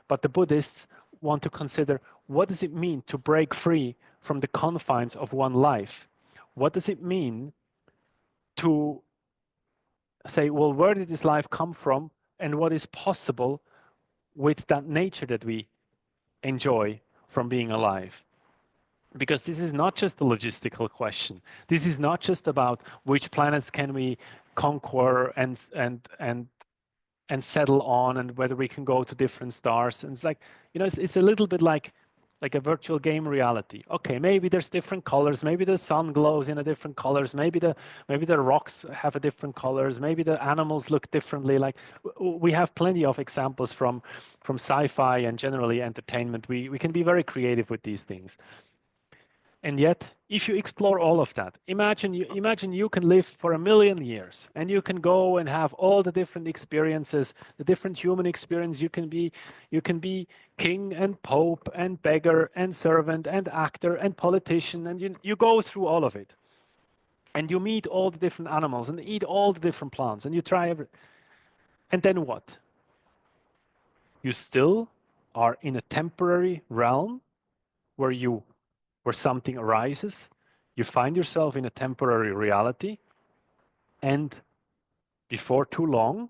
But the Buddhists want to consider, what does it mean to break free from the confines of one life? What does it mean to say, well, where did this life come from, and what is possible with that nature that we enjoy from being alive? Because this is not just a logistical question. This is not just about which planets can we conquer and settle on, and whether we can go to different stars. And it's like, it's a little bit like a virtual game reality. Okay, maybe there's different colors, maybe the sun glows in a different colors, maybe the rocks have a different colors, maybe the animals look differently. Like, we have plenty of examples from sci-fi and generally entertainment. We can be very creative with these things. And yet, if you explore all of that, imagine you can live for 1 million years, and you can go and have all the different experiences, the different human experience. You can be king and pope and beggar and servant and actor and politician, and you go through all of it. And you meet all the different animals and eat all the different plants, and you try everything. And then what? You still are in a temporary realm where something arises, you find yourself in a temporary reality, and before too long,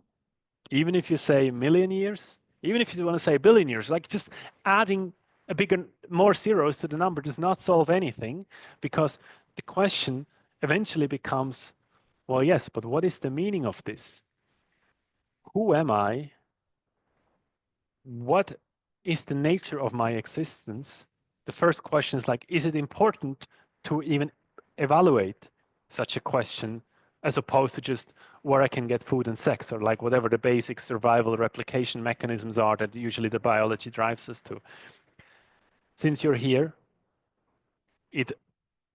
even if you say 1 million years, even if you want to say 1 billion years, like just adding more zeros to the number does not solve anything, because the question eventually becomes, well, yes, but what is the meaning of this? Who am I? What is the nature of my existence the first question is like, is it important to even evaluate such a question as opposed to just where I can get food and sex, or like whatever the basic survival replication mechanisms are that usually the biology drives us to. Since you're here, it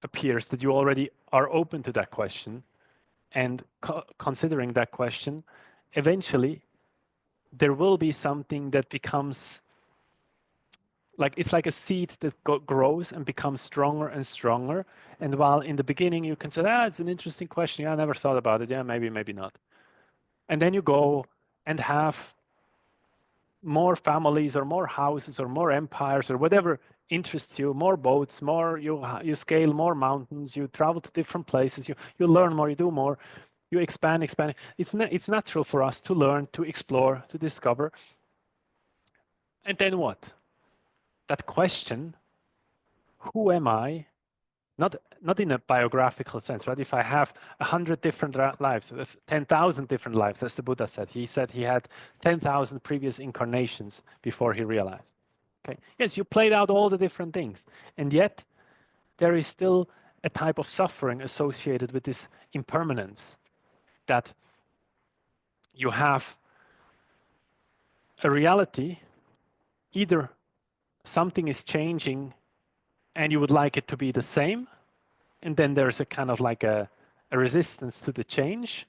appears that you already are open to that question, and considering that question, eventually there will be something that becomes like, it's like a seed that grows and becomes stronger and stronger. And while in the beginning you can say, it's an interesting question. Yeah, I never thought about it. Yeah, maybe, maybe not. And then you go and have more families or more houses or more empires or whatever interests you, more boats, more you scale more mountains, you travel to different places, you learn more, you do more, you expand. It's natural for us to learn, to explore, to discover. And then what? That question, who am I? Not in a biographical sense, right? If I have 100 different lives, 10,000 different lives, as the Buddha said. He said he had 10,000 previous incarnations before he realized. Okay. Yes, you played out all the different things, and yet there is still a type of suffering associated with this impermanence, that you have a reality, either something is changing and you would like it to be the same, and then there's a kind of like a resistance to the change,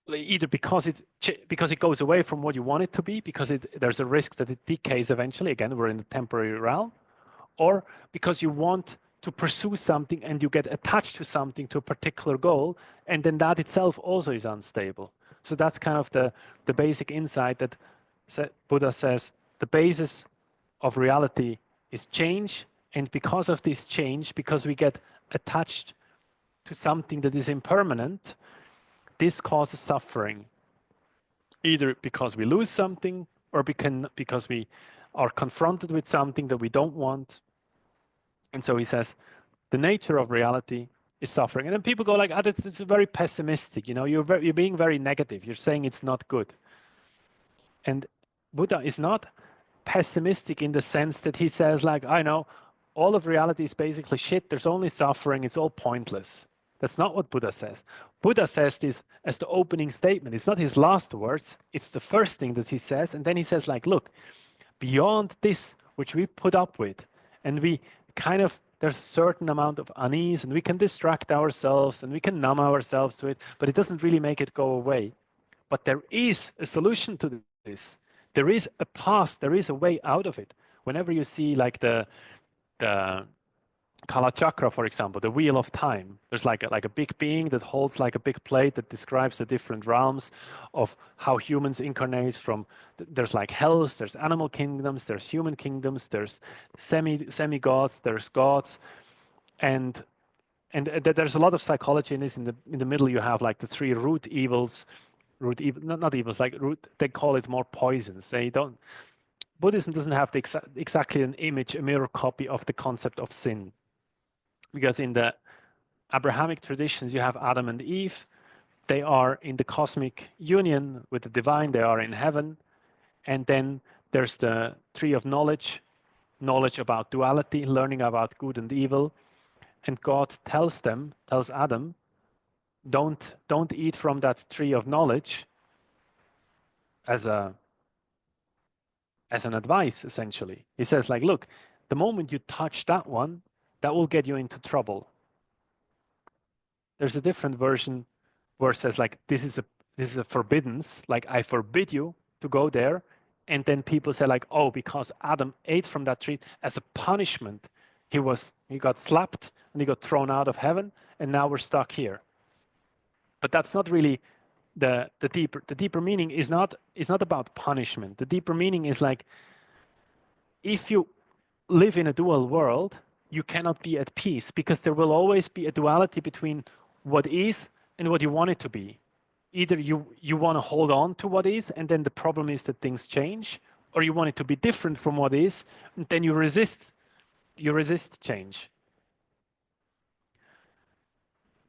either because it goes away from what you want it to be, because there's a risk that it decays eventually. Again, we're in the temporary realm, or because you want to pursue something and you get attached to something, to a particular goal, and then that itself also is unstable. So that's kind of the basic insight that Buddha says the basis of reality is change, and because of this change, because we get attached to something that is impermanent, this causes suffering, either because we lose something or because we are confronted with something that we don't want. And so he says, the nature of reality is suffering. And then people go like, it's very pessimistic. You're being very negative. You're saying it's not good. And Buddha is not pessimistic in the sense that he says like, I know, all of reality is basically shit. There's only suffering. It's all pointless. That's not what Buddha says. Buddha says this as the opening statement. It's not his last words. It's the first thing that he says. And then he says like, look, beyond this, which we put up with, and we there's a certain amount of unease, and we can distract ourselves and we can numb ourselves to it, but it doesn't really make it go away. But there is a solution to this. There is a path, there is a way out of it. Whenever you see like the Kala Chakra, for example, the wheel of time, there's like a big being that holds like a big plate that describes the different realms of how humans incarnate from. There's like hells, there's animal kingdoms, there's human kingdoms, there's semi-gods, there's gods, and there's a lot of psychology in this. In the middle, you have like the three root evils, not evils, like they call it more poisons. Buddhism doesn't have exactly an image, a mirror copy of the concept of sin. Because in the Abrahamic traditions, you have Adam and Eve. They are in the cosmic union with the divine. They are in heaven. And then there's the tree of knowledge about duality, learning about good and evil. And God tells Adam, don't eat from that tree of knowledge as an advice, essentially. He says like, look, the moment you touch that one, that will get you into trouble. There's a different version where it says like, this is a forbiddance, like I forbid you to go there. And then people say like, oh, because Adam ate from that tree, as a punishment, he got slapped and he got thrown out of heaven, and now we're stuck here. But that's not really the deeper meaning is not about punishment. The deeper meaning is like, if you live in a dual world, you cannot be at peace, because there will always be a duality between what is and what you want it to be. Either you want to hold on to what is, and then the problem is that things change, or you want it to be different from what is, and then you resist change.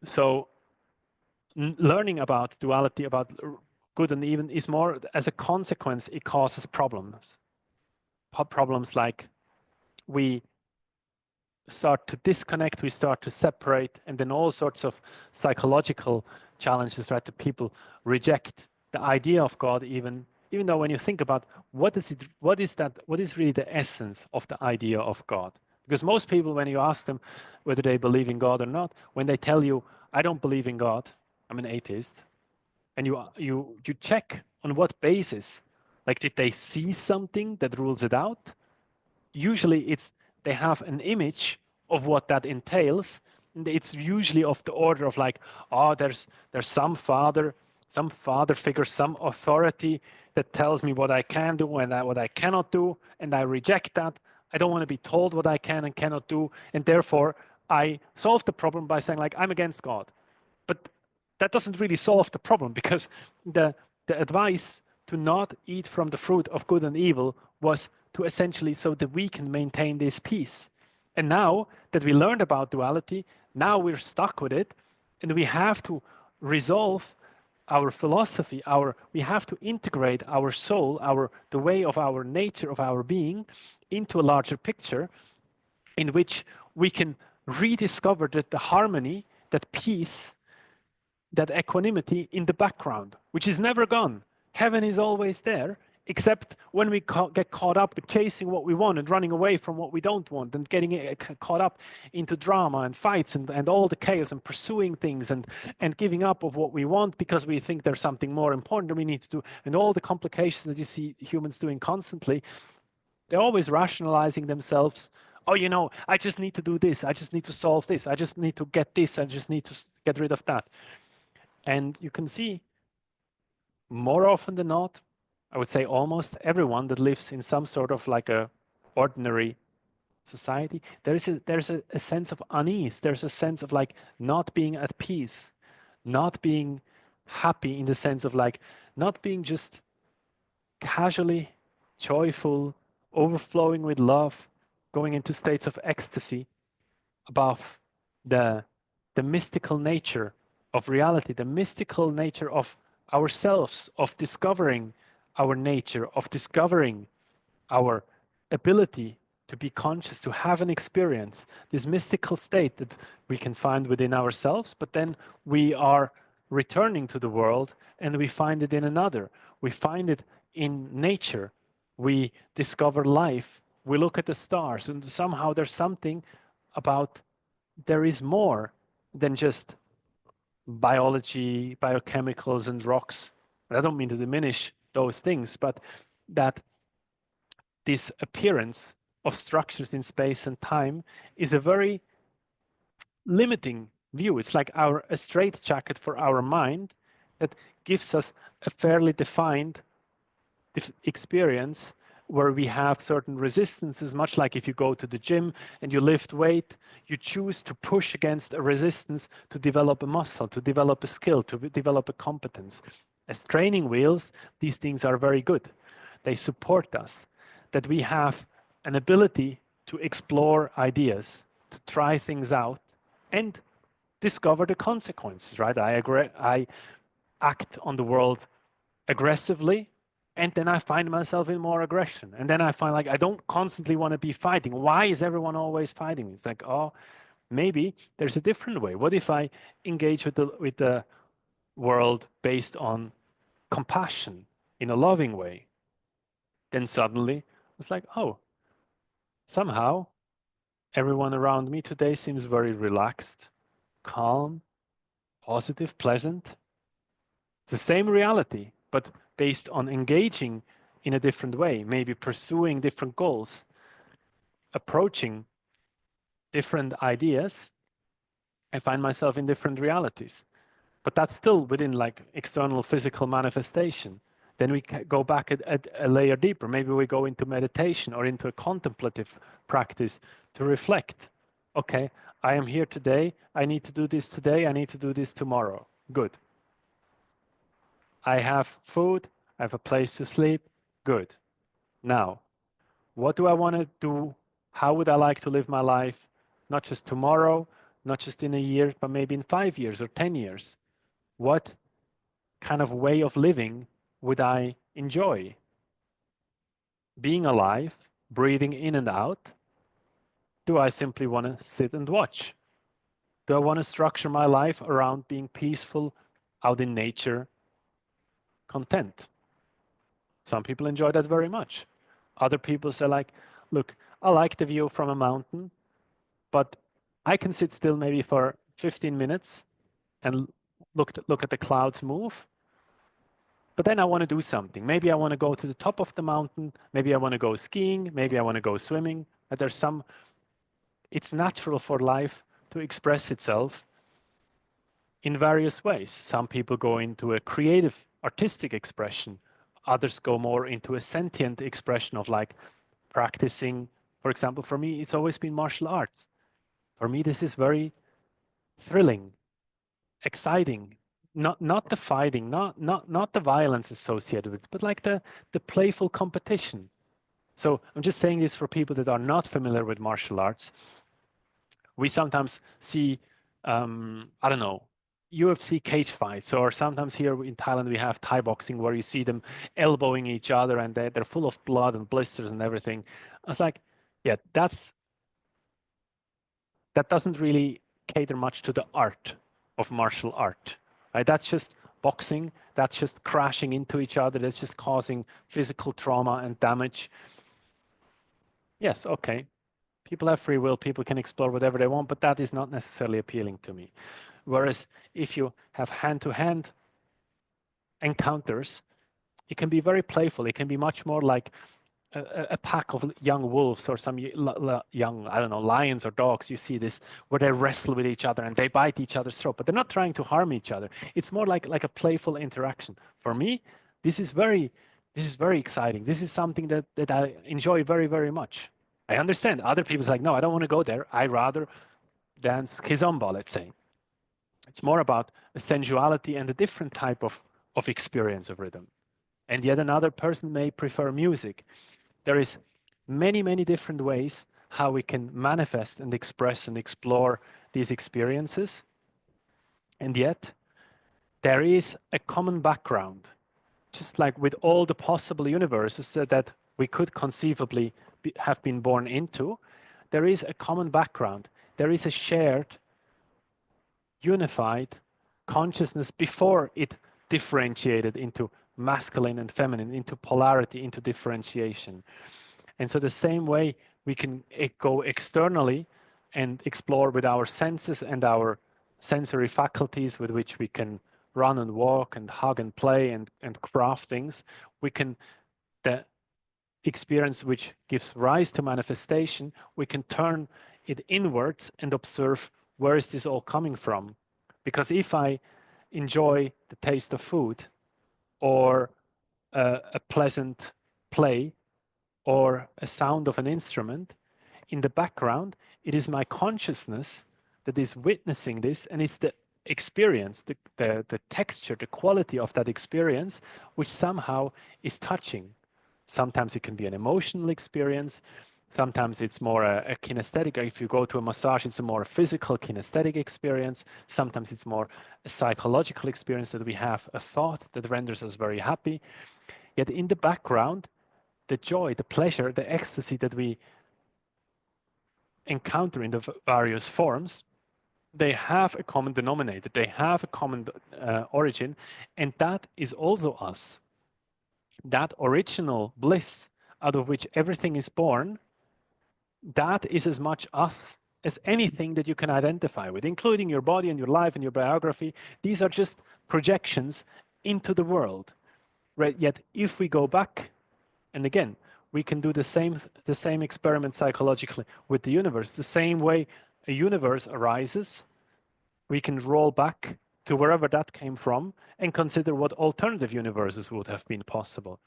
So learning about duality, about good and evil, is more as a consequence, it causes problems. Problems like we start to disconnect, we start to separate, and then all sorts of psychological challenges, right? That people reject the idea of God, even though when you think about what is really the essence of the idea of God? Because most people, when you ask them whether they believe in God or not, when they tell you, I don't believe in God, I'm an atheist, and you check on what basis, like did they see something that rules it out? Usually it's they have an image of what that entails, and it's usually of the order of like, oh, there's some father figure, some authority that tells me what I can do and what I cannot do, and I reject that. I don't want to be told what I can and cannot do, and therefore I solve the problem by saying like, I'm against God. But that doesn't really solve the problem, because the advice to not eat from the fruit of good and evil was to essentially so that we can maintain this peace. And now that we learned about duality, now we're stuck with it, and we have to resolve our philosophy, we have to integrate our soul, the way of our nature, of our being, into a larger picture in which we can rediscover that the harmony, that peace, that equanimity in the background, which is never gone. Heaven is always there, except when we get caught up with chasing what we want and running away from what we don't want, and getting caught up into drama and fights and all the chaos, and pursuing things and giving up of what we want because we think there's something more important that we need to do, and all the complications that you see humans doing constantly. They're always rationalizing themselves. Oh, I just need to do this. I just need to solve this. I just need to get this. I just need to get rid of that. And you can see more often than not, I would say almost everyone that lives in some sort of like a ordinary society, there's a sense of unease. There's a sense of like not being at peace, not being happy, in the sense of like not being just casually joyful, overflowing with love, going into states of ecstasy above the mystical nature of reality, the mystical nature of ourselves, of discovering our nature, of discovering our ability to be conscious, to have an experience, this mystical state that we can find within ourselves, but then we are returning to the world and we find it in another. We find it in nature. We discover life. We look at the stars, and somehow there's something about there is more than just biology, biochemicals, and rocks. I don't mean to diminish those things, but that this appearance of structures in space and time is a very limiting view. It's like a straitjacket for our mind that gives us a fairly defined experience where we have certain resistances, much like if you go to the gym and you lift weight, you choose to push against a resistance to develop a muscle, to develop a skill, to develop a competence. As training wheels, these things are very good. They support us, that we have an ability to explore ideas, to try things out, and discover the consequences, right? I act on the world aggressively, and then I find myself in more aggression. And then I find like I don't constantly want to be fighting. Why is everyone always fighting? It's like, oh, maybe there's a different way. What if I engage with the world based on compassion in a loving way? Then suddenly it's like, oh, somehow everyone around me today seems very relaxed, calm, positive, pleasant. It's the same reality, but based on engaging in a different way, maybe pursuing different goals, approaching different ideas. I find myself in different realities. But that's still within like external physical manifestation. Then we go back a layer deeper. Maybe we go into meditation or into a contemplative practice to reflect. Okay, I am here today. I need to do this today. I need to do this tomorrow. Good. I have food. I have a place to sleep. Good. Now, what do I want to do? How would I like to live my life? Not just tomorrow, not just in a year, but maybe in 5 years or 10 years. What kind of way of living would I enjoy? Being alive, breathing in and out, Do I simply want to sit and watch? Do I want to structure my life around being peaceful, out in nature, content? Some people enjoy that very much. Other people say like, look, I like the view from a mountain, but I can sit still maybe for 15 minutes and look at the clouds move. But then I want to do something. Maybe I want to go to the top of the mountain. Maybe I want to go skiing. Maybe I want to go swimming. There's some, it's natural for life to express itself in various ways. Some people go into a creative, artistic expression. Others go more into a sentient expression of like practicing. For example, for me, it's always been martial arts. For me, this is very thrilling, exciting. Not the fighting, not the violence associated with it, but like the playful competition. So I'm just saying this for people that are not familiar with martial arts. We sometimes see, I don't know, UFC cage fights, or sometimes here in Thailand we have Thai boxing where you see them elbowing each other and they're full of blood and blisters and everything. I was like, yeah, that doesn't really cater much to the art of martial art, right? That's just boxing. That's just crashing into each other. That's just causing physical trauma and damage. Yes, okay. People have free will. People can explore whatever they want, but that is not necessarily appealing to me. Whereas if you have hand-to-hand encounters, it can be very playful. It can be much more like a pack of young wolves or some young, I don't know, lions or dogs. You see this where they wrestle with each other and they bite each other's throat, but they're not trying to harm each other. It's more like a playful interaction. For me, this is very exciting. This is something that I enjoy very, very much. I understand other people's like, no, I don't want to go there. I rather dance kizomba, let's say. It's more about a sensuality and a different type of experience of rhythm. And yet another person may prefer music. There is many different ways how we can manifest and express and explore these experiences. And yet there is a common background, just like with all the possible universes that we could conceivably have been born into. There is a common background. There is a shared, unified consciousness before it differentiated into masculine and feminine, into polarity, into differentiation. And so the same way we can go externally and explore with our senses and our sensory faculties with which we can run and walk and hug and play and craft things, we can, the experience which gives rise to manifestation, we can turn it inwards and observe where is this all coming from. Because if I enjoy the taste of food or a pleasant play or a sound of an instrument, in the background, it is my consciousness that is witnessing this, and it's the experience, the texture, the quality of that experience, which somehow is touching. Sometimes it can be an emotional experience. Sometimes it's more a kinesthetic. If you go to a massage, it's a more physical kinesthetic experience. Sometimes it's more a psychological experience that we have a thought that renders us very happy. Yet in the background, the joy, the pleasure, the ecstasy that we encounter in the various forms, they have a common denominator. They have a common origin, and that is also us. That original bliss out of which everything is born, that is as much us as anything that you can identify with, including your body and your life and your biography. These are just projections into the world. Right? Yet if we go back, and again, we can do the same experiment psychologically with the universe. The same way a universe arises, we can roll back to wherever that came from and consider what alternative universes would have been possible.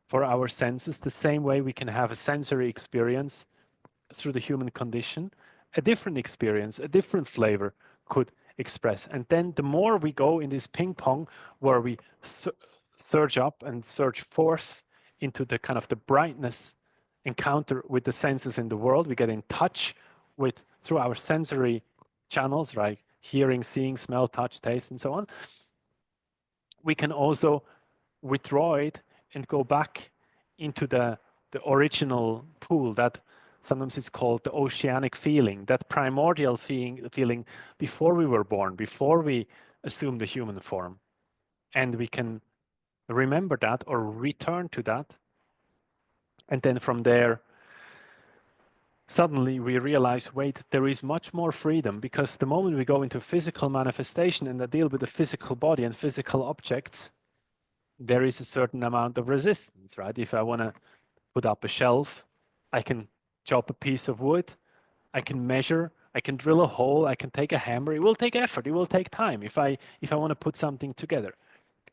For our senses, the same way we can have a sensory experience through the human condition, a different experience, a different flavor could express. And then the more we go in this ping pong where we surge up and surge forth into the kind of the brightness encounter with the senses in the world, we get in touch with through our sensory channels, right? Hearing, seeing, smell, touch, taste, and so on. We can also withdraw it and go back into the original pool, that Sometimes it's called the oceanic feeling, that primordial feeling before we were born, before we assumed the human form. And we can remember that or return to that. And then from there, suddenly we realize, wait, there is much more freedom, because the moment we go into physical manifestation and I deal with the physical body and physical objects, there is a certain amount of resistance, right? If I want to put up a shelf, I can chop a piece of wood, I can measure, I can drill a hole, I can take a hammer. It will take effort, it will take time if I want to put something together.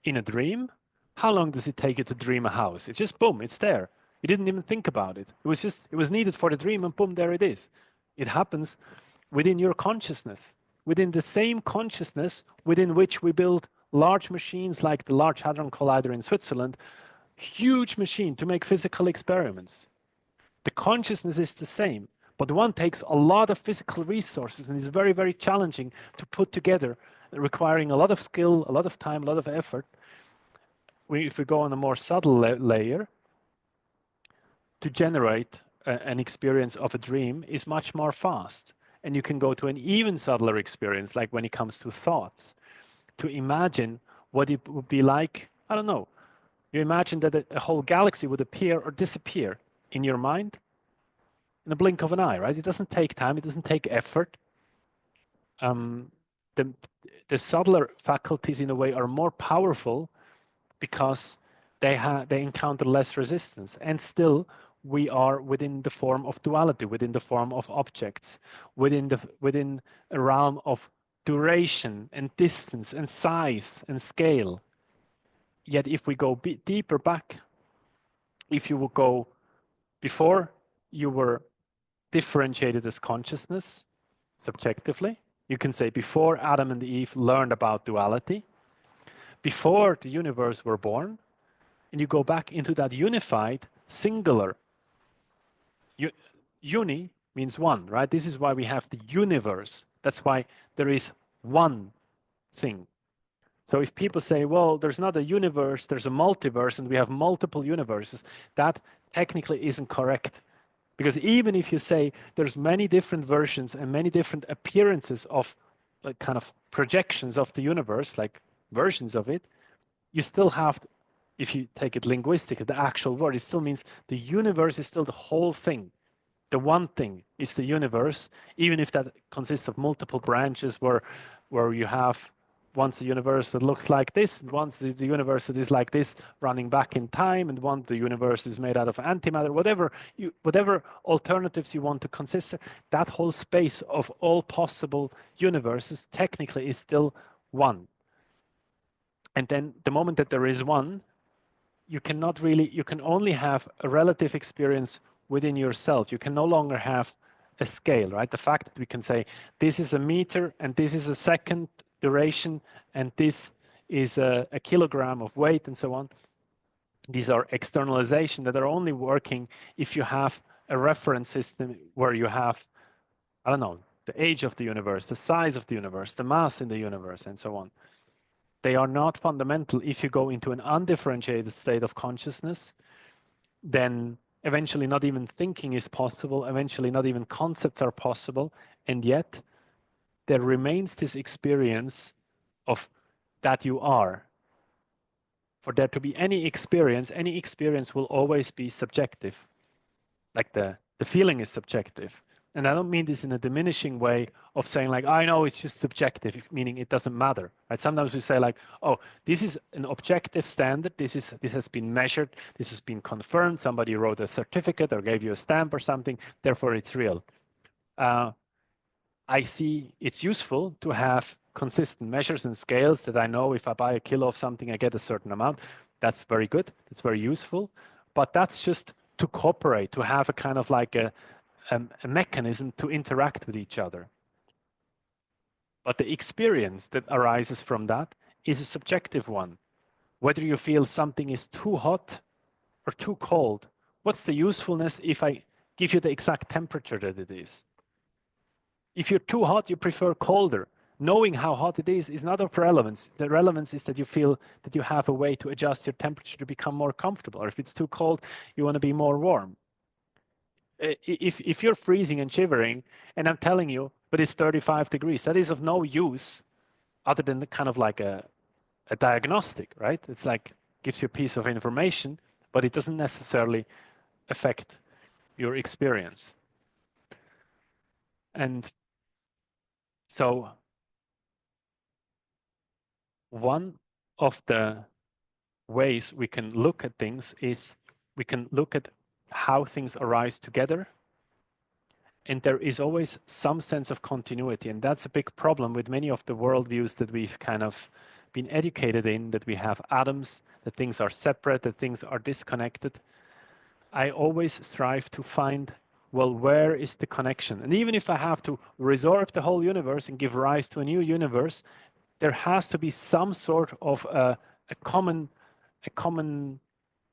In a dream, how long does it take you to dream a house? It's just boom, it's there. You didn't even think about it. It was needed for the dream, and boom, there it is. It happens within your consciousness, within the same consciousness within which we build large machines like the Large Hadron Collider in Switzerland, huge machine to make physical experiments. The consciousness is the same, but one takes a lot of physical resources and is very, very challenging to put together, requiring a lot of skill, a lot of time, a lot of effort. If we go on a more subtle layer, to generate an experience of a dream is much more fast. And you can go to an even subtler experience, like when it comes to thoughts, to imagine what it would be like. I don't know. You imagine that a whole galaxy would appear or disappear in your mind in a blink of an eye, right? It doesn't take time, it doesn't take effort. The, the subtler faculties, in a way, are more powerful because they encounter less resistance, and still we are within the form of duality, within the form of objects, within a realm of duration and distance and size and scale. Yet if we go deeper back, if you would go before you were differentiated as consciousness subjectively, you can say before Adam and Eve learned about duality, before the universe were born, and you go back into that unified singular. Uni means one, right? This is why we have the universe. That's why there is one thing. So if people say, well, there's not a universe, there's a multiverse, and we have multiple universes, that technically isn't correct. Because even if you say there's many different versions and many different appearances of like kind of projections of the universe, like versions of it, you still have, if you take it linguistically, the actual word, it still means the universe is still the whole thing. The one thing is the universe, even if that consists of multiple branches where you have once a universe that looks like this, and once the universe that is like this running back in time, and once the universe is made out of antimatter, whatever alternatives you want to consider, that whole space of all possible universes technically is still one. And then the moment that there is one, you can only have a relative experience within yourself. You can no longer have a scale, right? The fact that we can say this is a meter and this is a second duration and this is a kilogram of weight and so on. These are externalization that are only working if you have a reference system where you have, I don't know, the age of the universe, the size of the universe, the mass in the universe, and so on. They are not fundamental. If you go into an undifferentiated state of consciousness, then eventually not even thinking is possible, eventually not even concepts are possible, and yet there remains this experience of that you are. For there to be any experience will always be subjective. Like the feeling is subjective. And I don't mean this in a diminishing way of saying like, I know it's just subjective, meaning it doesn't matter. Right? Sometimes we say like, oh, this is an objective standard. This has been measured. This has been confirmed. Somebody wrote a certificate or gave you a stamp or something. Therefore, it's real. I see it's useful to have consistent measures and scales that I know if I buy a kilo of something, I get a certain amount. That's very good. That's very useful. But that's just to cooperate, to have a kind of like a mechanism to interact with each other. But the experience that arises from that is a subjective one. Whether you feel something is too hot or too cold, what's the usefulness if I give you the exact temperature that it is? If you're too hot, you prefer colder. Knowing how hot it is not of relevance. The relevance is that you feel that you have a way to adjust your temperature to become more comfortable. Or if it's too cold, you want to be more warm. If you're freezing and shivering, and I'm telling you, but it's 35 degrees, that is of no use other than kind of like a diagnostic, right? It's like gives you a piece of information, but it doesn't necessarily affect your experience. And so one of the ways we can look at things is we can look at how things arise together. And there is always some sense of continuity. And that's a big problem with many of the worldviews that we've kind of been educated in, that we have atoms, that things are separate, that things are disconnected. I always strive to find, well, where is the connection? And even if I have to resolve the whole universe and give rise to a new universe, there has to be some sort of a common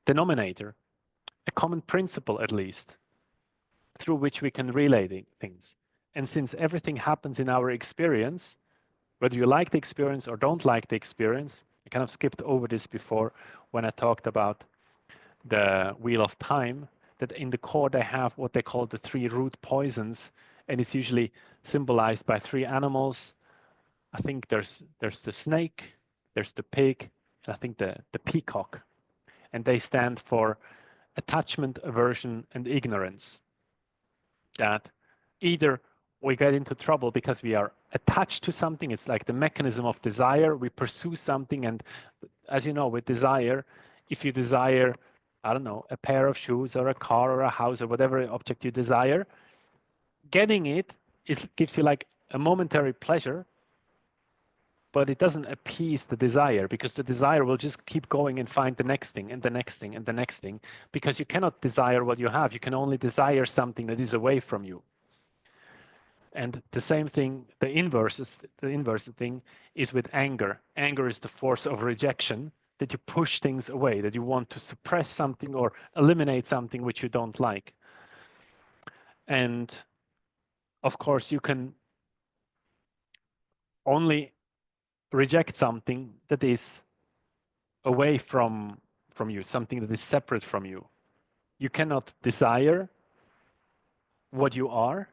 denominator, a common principle at least, through which we can relay things. And since everything happens in our experience, whether you like the experience or don't like the experience, I kind of skipped over this before when I talked about the wheel of time, that in the core they have what they call the three root poisons, and it's usually symbolized by three animals. I think there's the snake, there's the pig, and I think the peacock. And they stand for attachment, aversion, and ignorance. That either we get into trouble because we are attached to something, it's like the mechanism of desire, we pursue something, and as you know, with desire, if you desire, I don't know, a pair of shoes or a car or a house or whatever object you desire, getting it gives you like a momentary pleasure, but it doesn't appease the desire, because the desire will just keep going and find the next thing and the next thing and the next thing, because you cannot desire what you have. You can only desire something that is away from you. And the same thing, the inverse thing is with anger. Anger is the force of rejection, that you push things away, that you want to suppress something or eliminate something which you don't like. And of course, you can only reject something that is away from you, something that is separate from you. You cannot desire what you are,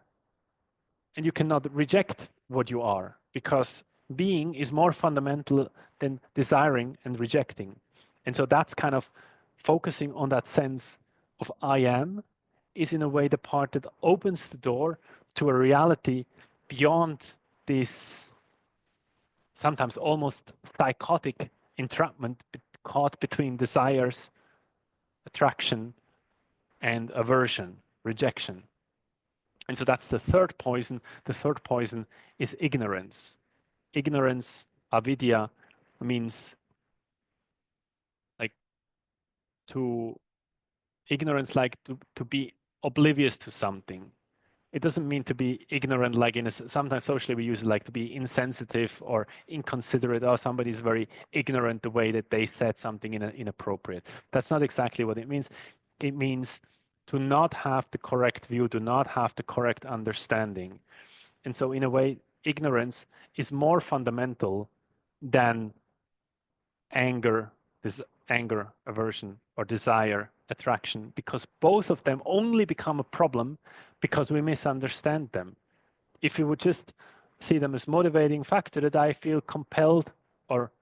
and you cannot reject what you are, because being is more fundamental than desiring and rejecting. And so that's kind of focusing on that sense of I am, is in a way the part that opens the door to a reality beyond this sometimes almost psychotic entrapment caught between desires, attraction, and aversion, rejection. And so that's the third poison. The third poison is ignorance. Ignorance, avidya, means like to ignorance, like to be oblivious to something. It doesn't mean to be ignorant, like sometimes socially we use it like to be insensitive or inconsiderate. Oh, somebody's very ignorant the way that they said something inappropriate. That's not exactly what it means. It means to not have the correct view, to not have the correct understanding. And so in a way, ignorance is more fundamental than anger, this anger, aversion, or desire, attraction, because both of them only become a problem because we misunderstand them. If you would just see them as motivating factor, that I feel compelled or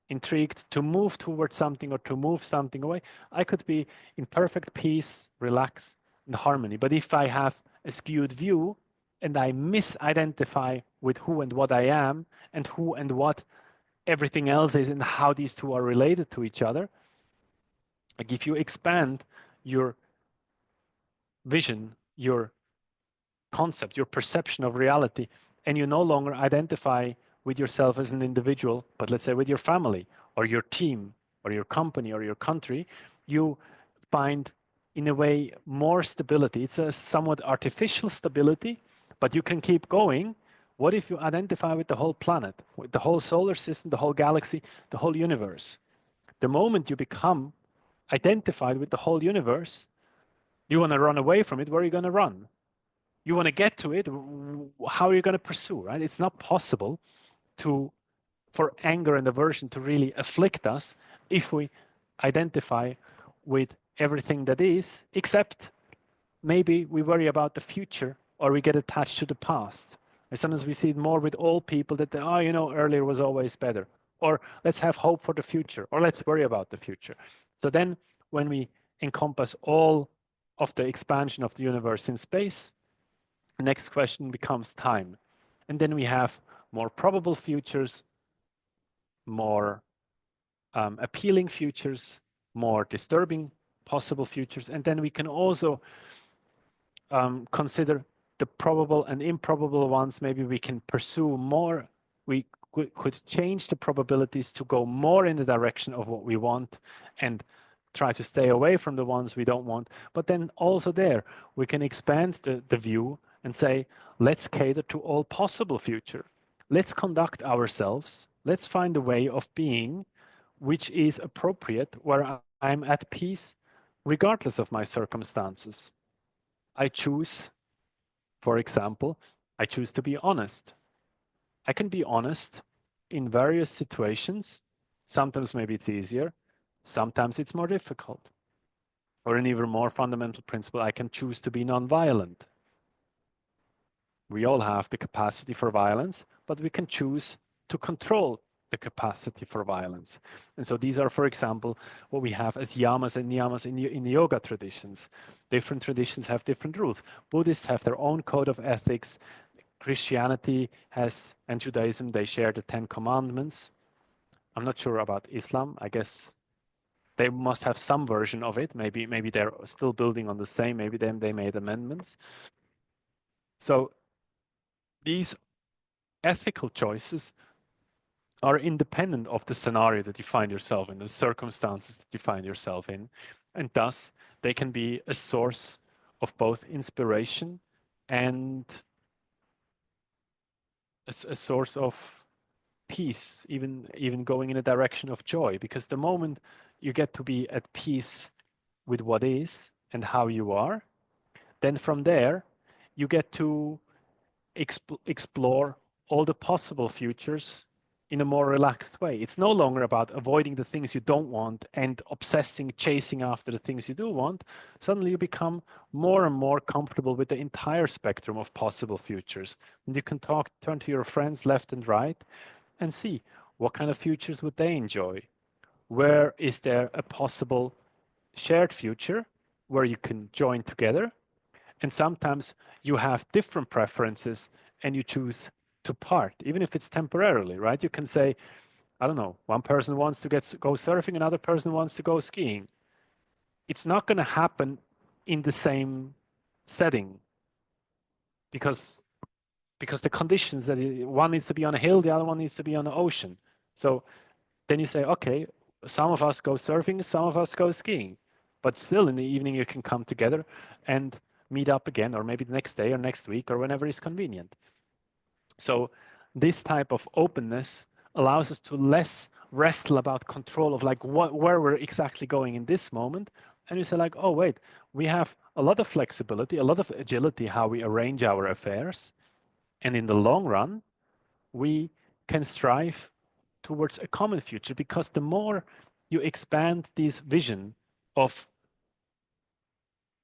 intrigued to move towards something or to move something away, I could be in perfect peace, relax, and harmony. But if I have a skewed view and I misidentify with who and what I am and who and what everything else is and how these two are related to each other, like if you expand your vision, your concept, your perception of reality, and you no longer identify with yourself as an individual, but let's say with your family or your team or your company or your country, you find in a way more stability. It's a somewhat artificial stability, but you can keep going. What if you identify with the whole planet, with the whole solar system, the whole galaxy, the whole universe? The moment you become identified with the whole universe, you want to run away from it, where are you going to run? You want to get to it, how are you going to pursue, right? It's not possible for anger and aversion to really afflict us if we identify with everything that is, except maybe we worry about the future or we get attached to the past. And sometimes we see it more with old people that, oh, you know, earlier was always better. Or let's have hope for the future, or let's worry about the future. So then when we encompass all of the expansion of the universe in space, the next question becomes time. And then we have more probable futures, more appealing futures, more disturbing possible futures. And then we can also consider the probable and improbable ones. Maybe we can pursue more. We could change the probabilities to go more in the direction of what we want and try to stay away from the ones we don't want. But then also there, we can expand the view and say, let's cater to all possible future. Let's conduct ourselves. Let's find a way of being which is appropriate, where I'm at peace regardless of my circumstances. I choose, for example, I choose to be honest. I can be honest in various situations. Sometimes maybe it's easier, sometimes it's more difficult. Or an even more fundamental principle, I can choose to be nonviolent. We all have the capacity for violence, but we can choose to control the capacity for violence. And so these are, for example, what we have as yamas and niyamas in the yoga traditions. Different traditions have different rules. Buddhists have their own code of ethics. Christianity has, and Judaism, they share the Ten Commandments. I'm not sure about Islam. I guess they must have some version of it. Maybe they're still building on the same. Maybe they made amendments. So these ethical choices are independent of the scenario that you find yourself in, the circumstances that you find yourself in. And thus, they can be a source of both inspiration and a source of peace, even going in a direction of joy. Because the moment you get to be at peace with what is and how you are, then from there, you get to explore all the possible futures in a more relaxed way. It's no longer about avoiding the things you don't want and obsessing, chasing after the things you do want. Suddenly you become more and more comfortable with the entire spectrum of possible futures. And you can turn to your friends left and right and see what kind of futures would they enjoy. Where is there a possible shared future where you can join together? And sometimes you have different preferences and you choose to part, even if it's temporarily, right? You can say, I don't know, one person wants to go surfing, another person wants to go skiing. It's not going to happen in the same setting because the conditions that one needs to be on a hill, the other one needs to be on the ocean. So then you say, okay, some of us go surfing, some of us go skiing, but still in the evening you can come together and meet up again, or maybe the next day or next week or whenever is convenient. So this type of openness allows us to less wrestle about control of like where we're exactly going in this moment. And you say like, oh, wait, we have a lot of flexibility, a lot of agility, how we arrange our affairs. And in the long run, we can strive towards a common future, because the more you expand this vision of,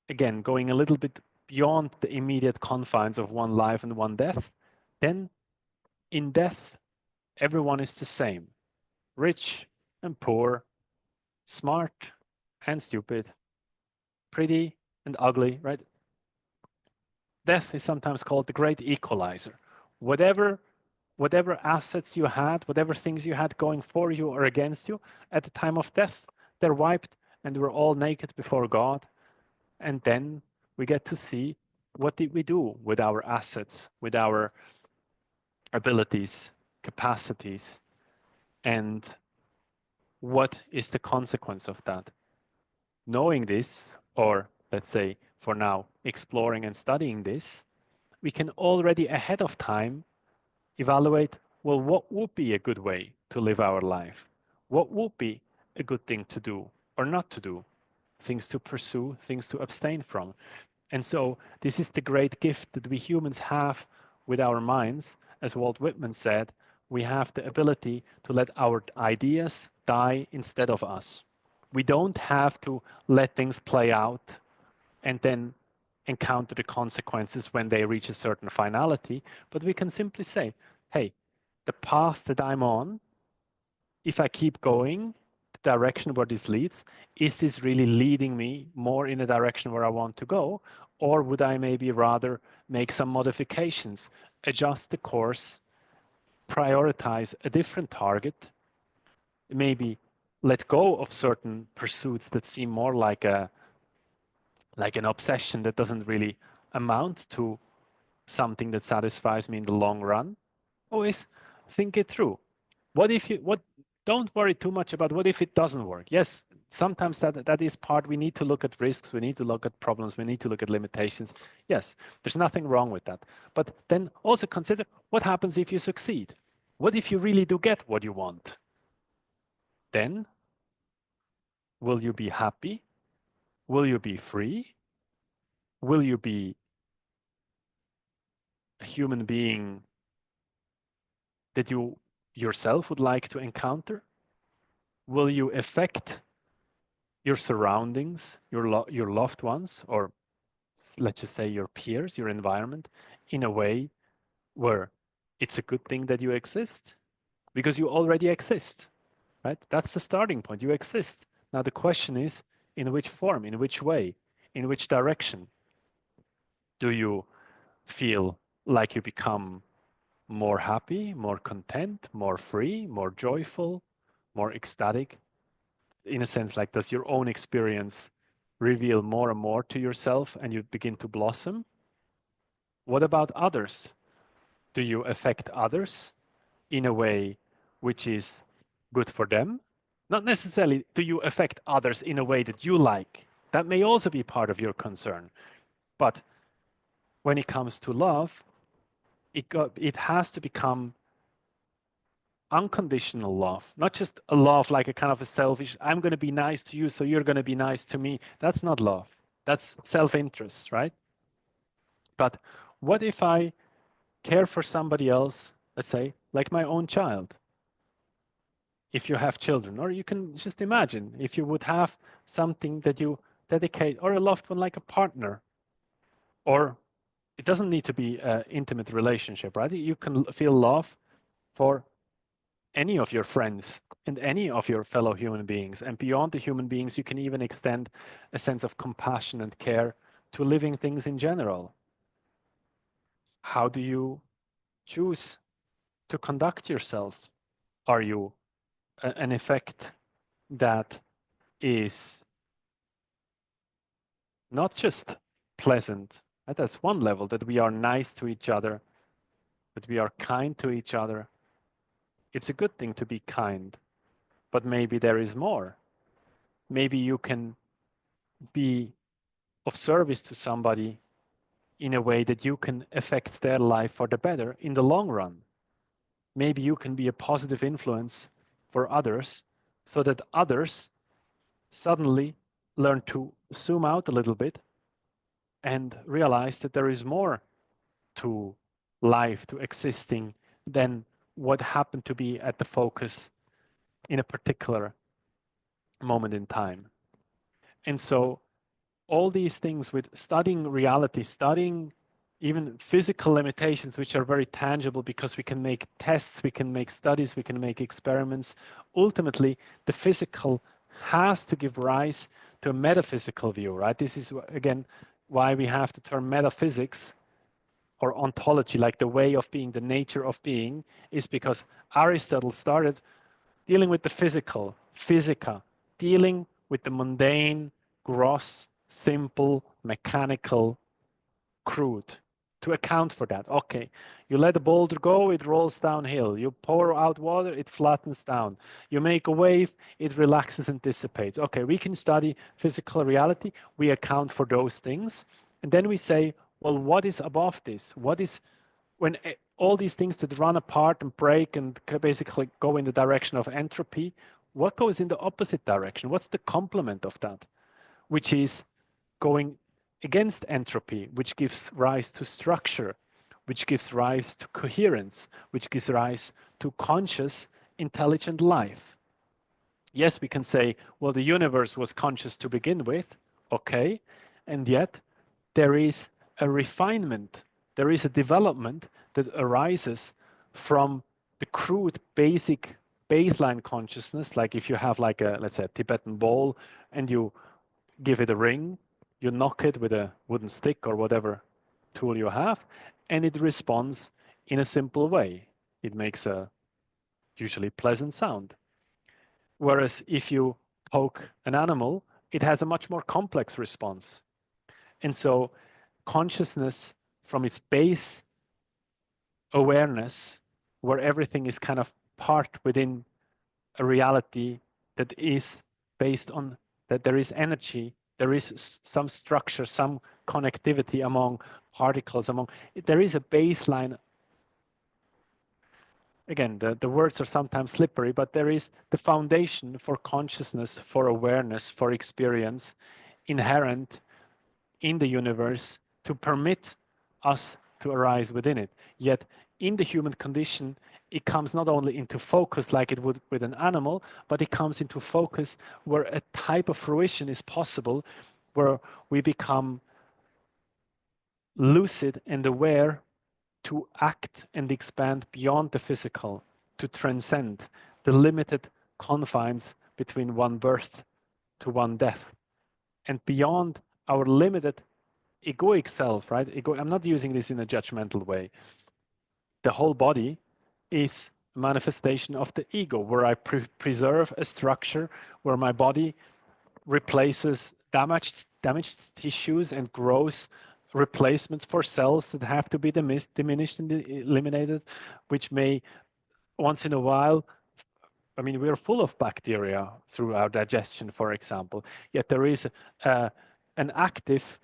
again, going a little bit beyond the immediate confines of one life and one death, then in death, everyone is the same. Rich and poor, smart and stupid, pretty and ugly, right? Death is sometimes called the great equalizer. Whatever assets you had, whatever things you had going for you or against you, at the time of death, they're wiped and we're all naked before God. And then we get to see, what did we do with our assets, with our abilities, capacities, and what is the consequence of that? Knowing this, or let's say for now, exploring and studying this, we can already ahead of time evaluate, well, what would be a good way to live our life? What would be a good thing to do or not to do? Things to pursue, things to abstain from. And so this is the great gift that we humans have with our minds. As Walt Whitman said, we have the ability to let our ideas die instead of us. We don't have to let things play out and then encounter the consequences when they reach a certain finality, but we can simply say, hey, the path that I'm on, if I keep going, the direction where this leads, is this really leading me more in a direction where I want to go? Or would I maybe rather make some modifications, adjust the course, prioritize a different target, maybe let go of certain pursuits that seem more like an obsession that doesn't really amount to something that satisfies me in the long run? Always think it through. What if you, what, don't worry too much about what if it doesn't work. Yes, sometimes that is part, we need to look at risks, we need to look at problems, we need to look at limitations. Yes, there's nothing wrong with that. But then also consider what happens if you succeed. What if you really do get what you want? Then will you be happy? Will you be free? Will you be a human being that you yourself would like to encounter? Will you affect your surroundings, your loved ones, or let's just say your peers, your environment, in a way where it's a good thing that you exist? Because you already exist, right? That's the starting point. You exist. Now the question is, in which form, in which way, in which direction? Do you feel like you become more happy, more content, more free, more joyful, more ecstatic? In a sense, like, does your own experience reveal more and more to yourself and you begin to blossom? What about others? Do you affect others in a way which is good for them? Not necessarily do you affect others in a way that you like. That may also be part of your concern. But when it comes to love, it has to become unconditional love, not just a love like a kind of a selfish, I'm going to be nice to you, so you're going to be nice to me. That's not love. That's self-interest, right? But what if I care for somebody else, let's say, like my own child? If you have children, or you can just imagine if you would have something that you dedicate, or a loved one like a partner, or it doesn't need to be an intimate relationship, right? You can feel love for any of your friends and any of your fellow human beings. And beyond the human beings, you can even extend a sense of compassion and care to living things in general. How do you choose to conduct yourself? Are you an effect that is not just pleasant? That's one level, that we are nice to each other, that we are kind to each other. It's a good thing to be kind, but maybe there is more. Maybe you can be of service to somebody in a way that you can affect their life for the better in the long run. Maybe you can be a positive influence for others so that others suddenly learn to zoom out a little bit and realize that there is more to life, to existing, than what happened to be at the focus in a particular moment in time. And so all these things with studying reality, studying even physical limitations, which are very tangible because we can make tests, we can make studies, we can make experiments. Ultimately, the physical has to give rise to a metaphysical view, right? This is, again, why we have the term metaphysics or ontology, like the way of being, the nature of being, is because Aristotle started dealing with the physical, physica, dealing with the mundane, gross, simple, mechanical, crude, to account for that. Okay, you let a boulder go, it rolls downhill. You pour out water, it flattens down. You make a wave, it relaxes and dissipates. Okay, we can study physical reality. We account for those things. And then we say, well, what is above this? What is when all these things that run apart and break and basically go in the direction of entropy, what goes in the opposite direction? What's the complement of that? Which is going against entropy, which gives rise to structure, which gives rise to coherence, which gives rise to conscious, intelligent life. Yes, we can say, well, the universe was conscious to begin with, okay, and yet there is a refinement, there is a development that arises from the crude basic baseline consciousness. Like if you have like a, let's say, a Tibetan bowl and you give it a ring, you knock it with a wooden stick or whatever tool you have, and it responds in a simple way. It makes a usually pleasant sound. Whereas if you poke an animal, it has a much more complex response. And so consciousness from its base awareness, where everything is kind of part within a reality that is based on that there is energy, there is some structure, some connectivity among particles, there is a baseline. Again, the words are sometimes slippery, but there is the foundation for consciousness, for awareness, for experience inherent in the universe to permit us to arise within it. Yet in the human condition, it comes not only into focus like it would with an animal, but it comes into focus where a type of fruition is possible, where we become lucid and aware to act and expand beyond the physical, to transcend the limited confines between one birth to one death, and beyond our limited egoic self, right? I'm not using this in a judgmental way. The whole body is a manifestation of the ego, where I preserve a structure where my body replaces damaged tissues and grows replacements for cells that have to be diminished and eliminated, which may once in a while, I mean, we're full of bacteria through our digestion, for example, yet there is an active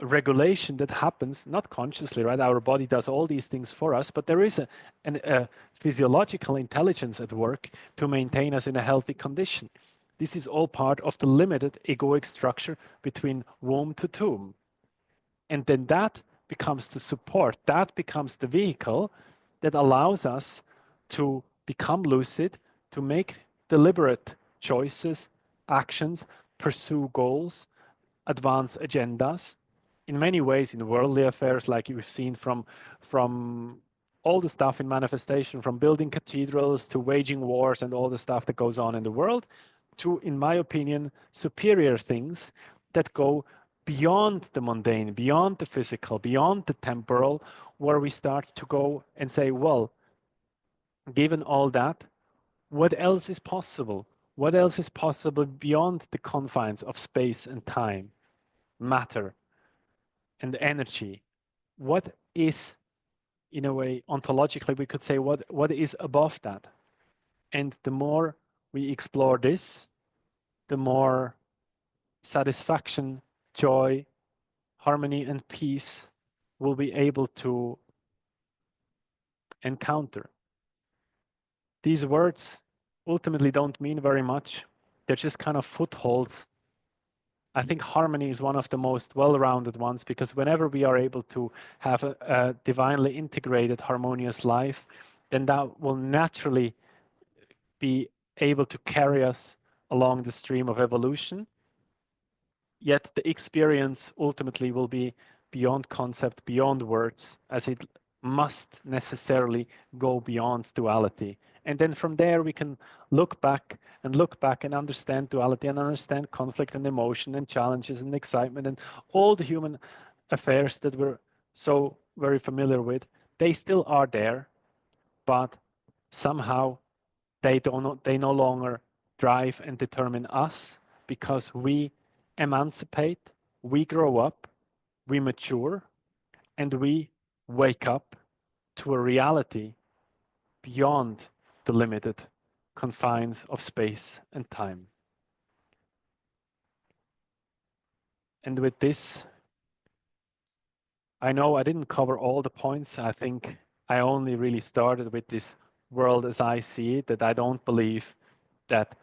regulation that happens not consciously, right? Our body does all these things for us, but there is a physiological intelligence at work to maintain us in a healthy condition. This is all part of the limited egoic structure between womb to tomb. And then that becomes the support, that becomes the vehicle that allows us to become lucid, to make deliberate choices, actions, pursue goals, advance agendas. In many ways, in worldly affairs, like you've seen from all the stuff in manifestation, from building cathedrals to waging wars and all the stuff that goes on in the world, to, in my opinion, superior things that go beyond the mundane, beyond the physical, beyond the temporal, where we start to go and say, well, given all that, what else is possible? What else is possible beyond the confines of space and time, matter and energy? What is, in a way, ontologically, we could say, what is above that? And the more we explore this, the more satisfaction, joy, harmony, and peace we'll be able to encounter. These words ultimately don't mean very much. They're just kind of footholds. I think harmony is one of the most well-rounded ones, because whenever we are able to have a divinely integrated, harmonious life, then that will naturally be able to carry us along the stream of evolution. Yet the experience ultimately will be beyond concept, beyond words, as it must necessarily go beyond duality. And then from there, we can look back and understand duality and understand conflict and emotion and challenges and excitement and all the human affairs that we're so very familiar with. They still are there, but somehow they no longer drive and determine us, because we emancipate, we grow up, we mature, and we wake up to a reality beyond the limited confines of space and time. And with this, I know I didn't cover all the points. I think I only really started with this world as I see it, that I don't believe that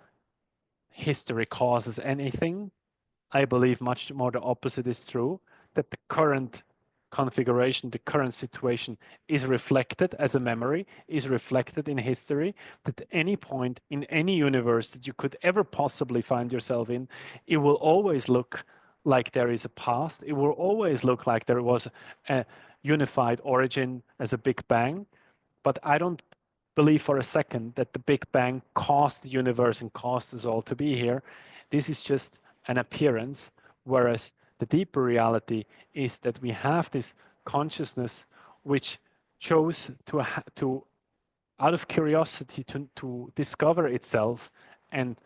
history causes anything. I believe much more the opposite is true, that the current configuration, the current situation is reflected as a memory, is reflected in history, that at any point in any universe that you could ever possibly find yourself in, it will always look like there is a past. It will always look like there was a unified origin as a Big Bang. But I don't believe for a second that the Big Bang caused the universe and caused us all to be here. This is just an appearance, whereas the deeper reality is that we have this consciousness which chose to out of curiosity to discover itself and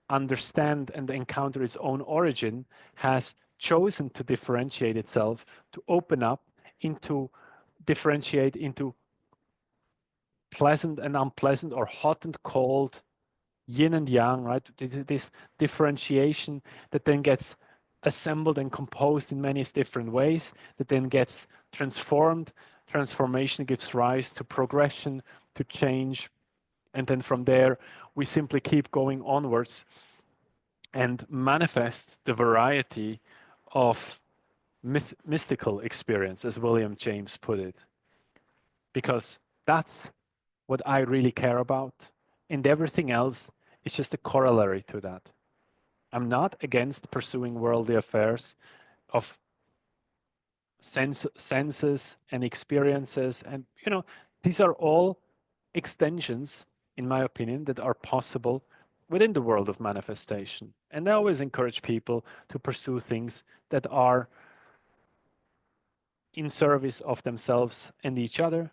understand and encounter its own origin, has chosen to differentiate itself, to open up into differentiate into pleasant and unpleasant, or hot and cold, yin and yang, right? This differentiation that then gets assembled and composed in many different ways, that then gets transformed. Transformation gives rise to progression, to change. And then from there, we simply keep going onwards and manifest the variety of mystical experience, as William James put it. Because that's what I really care about. And everything else is just a corollary to that. I'm not against pursuing worldly affairs of senses and experiences. And, these are all extensions, in my opinion, that are possible within the world of manifestation. And I always encourage people to pursue things that are in service of themselves and each other,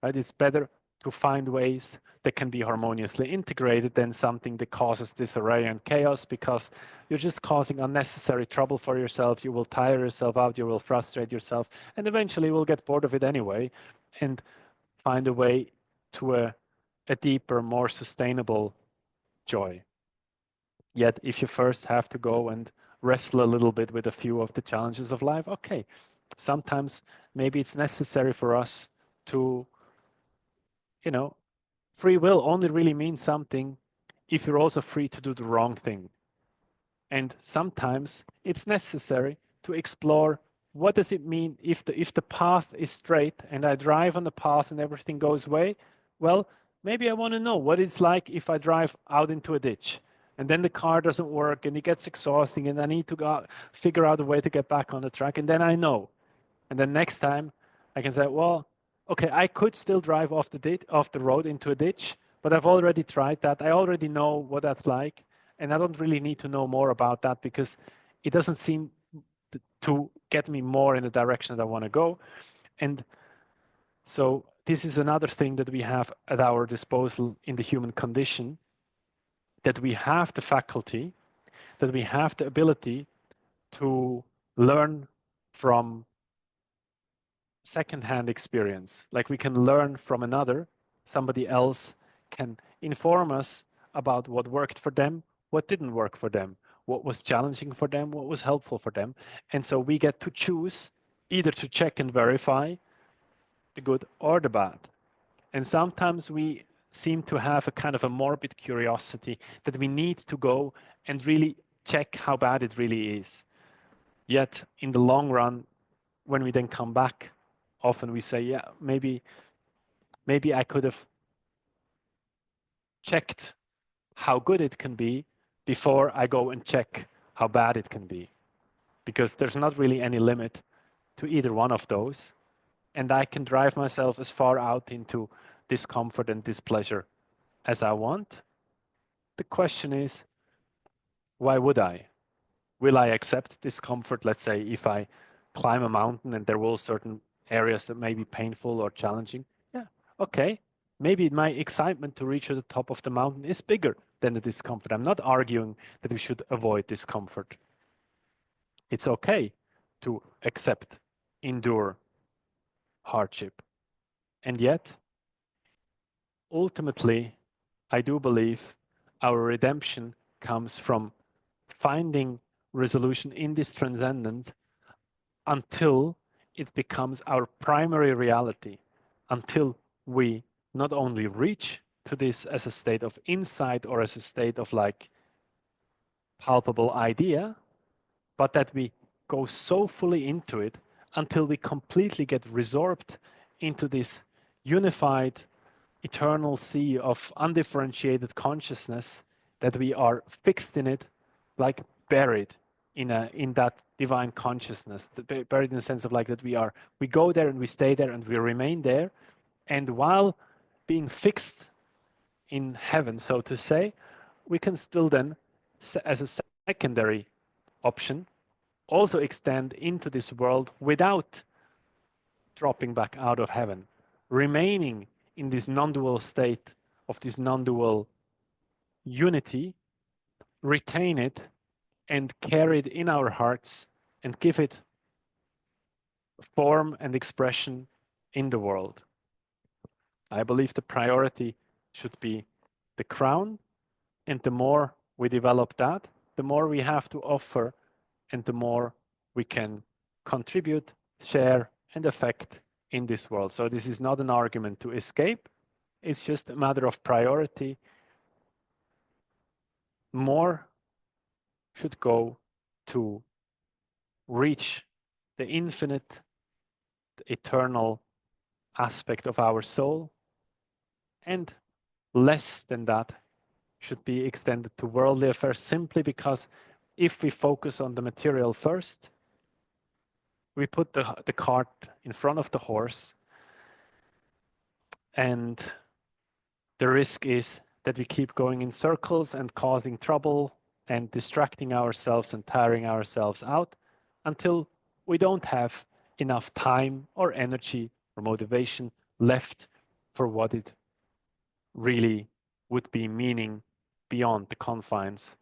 right? It's better to find ways that can be harmoniously integrated than something that causes disarray and chaos, because you're just causing unnecessary trouble for yourself. You will tire yourself out, you will frustrate yourself, and eventually you will get bored of it anyway and find a way to a deeper, more sustainable joy. Yet, if you first have to go and wrestle a little bit with a few of the challenges of life, okay, sometimes maybe it's necessary for us to, free will only really means something if you're also free to do the wrong thing. And sometimes it's necessary to explore what does it mean if the path is straight and I drive on the path and everything goes away. Well, maybe I want to know what it's like if I drive out into a ditch and then the car doesn't work and it gets exhausting and I need to figure out a way to get back on the track, and then I know. And then next time I can say, well, okay, I could still drive off the road into a ditch, but I've already tried that. I already know what that's like, and I don't really need to know more about that because it doesn't seem to get me more in the direction that I want to go. And so this is another thing that we have at our disposal in the human condition, that we have the faculty, that we have the ability to learn from secondhand experience. Like we can learn from somebody else can inform us about what worked for them, what didn't work for them, what was challenging for them, what was helpful for them. And so we get to choose either to check and verify the good or the bad. And sometimes we seem to have a kind of a morbid curiosity that we need to go and really check how bad it really is. Yet in the long run, when we then come back, often we say, yeah, maybe I could have checked how good it can be before I go and check how bad it can be. Because there's not really any limit to either one of those. And I can drive myself as far out into discomfort and displeasure as I want. The question is, why would I? Will I accept discomfort? Let's say if I climb a mountain and there will certain areas that may be painful or challenging. Yeah, okay. Maybe my excitement to reach to the top of the mountain is bigger than the discomfort. I'm not arguing that we should avoid discomfort. It's okay to accept, endure hardship. And yet, ultimately, I do believe our redemption comes from finding resolution in this transcendent until it becomes our primary reality, until we not only reach to this as a state of insight or as a state of like palpable idea, but that we go so fully into it until we completely get resorbed into this unified eternal sea of undifferentiated consciousness, that we are fixed in it, like buried. in that divine consciousness, buried in the sense of like that we go there and we stay there and we remain there, and while being fixed in heaven, so to say, we can still then, as a secondary option, also extend into this world without dropping back out of heaven, remaining in this non-dual state of this non-dual unity, retain it and carry it in our hearts and give it form and expression in the world. I believe the priority should be the crown, and the more we develop that, the more we have to offer and the more we can contribute, share, and affect in this world. So this is not an argument to escape. It's just a matter of priority. More should go to reach the infinite, the eternal aspect of our soul, and less than that should be extended to worldly affairs, simply because if we focus on the material first, we put the cart in front of the horse, and the risk is that we keep going in circles and causing trouble and distracting ourselves and tiring ourselves out until we don't have enough time or energy or motivation left for what it really would be meaning beyond the confines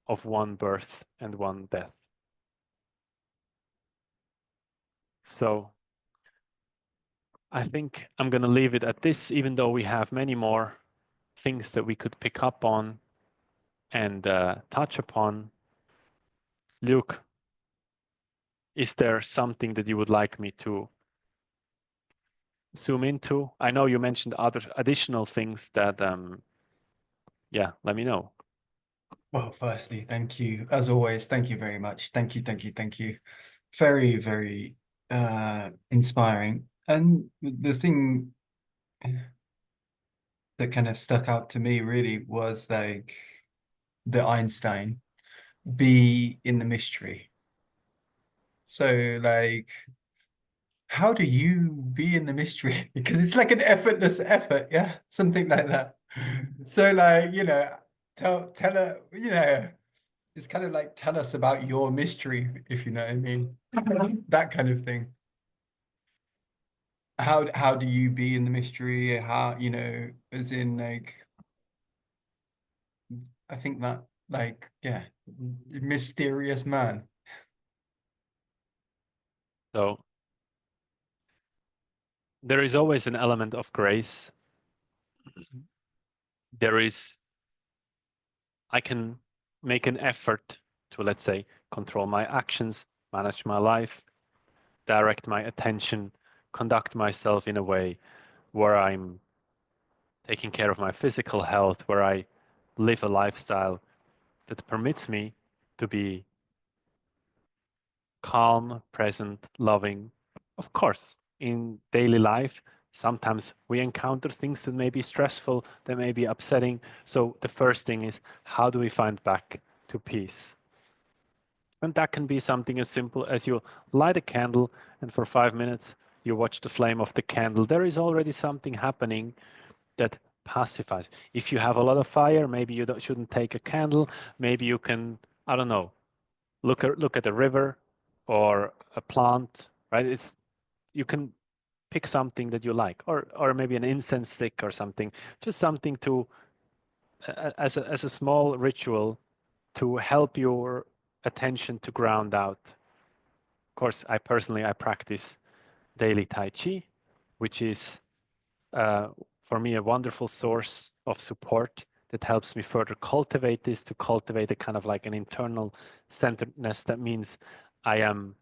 of one birth and one death. So I think I'm going to leave it at this, even though we have many more things that we could pick up on and touch upon. Luke, is there something that you would like me to zoom into? I know you mentioned other additional things that, yeah, let me know. Well, firstly, thank you. As always, thank you very much. Thank you, thank you, thank you. Very, very inspiring. And the thing that kind of stuck out to me really was like the Einstein, be in the mystery. So like, how do you be in the mystery? Because it's like an effortless effort, yeah, something like that. So like, tell her, it's kind of like tell us about your mystery, if you know what I mean. That kind of thing. How do you be in the mystery? How, as in like, I think that like, yeah, mysterious man. So there is always an element of grace. I can make an effort to, let's say, control my actions, manage my life, direct my attention, conduct myself in a way where I'm taking care of my physical health, where I live a lifestyle that permits me to be calm, present, loving. Of course, in daily life, sometimes we encounter things that may be stressful, that may be upsetting. So the first thing is, how do we find back to peace? And that can be something as simple as you light a candle and for 5 minutes you watch the flame of the candle. There is already something happening that pacifies. If you have a lot of fire, maybe you shouldn't take a candle. Maybe you can, I don't know, look at a river or a plant, right? You can pick something that you like, or maybe an incense stick or something, just something to as a small ritual to help your attention to ground out. Of course, I practice daily Tai Chi, which is for me a wonderful source of support that helps me further cultivate this, to cultivate a kind of like an internal centeredness. That means I am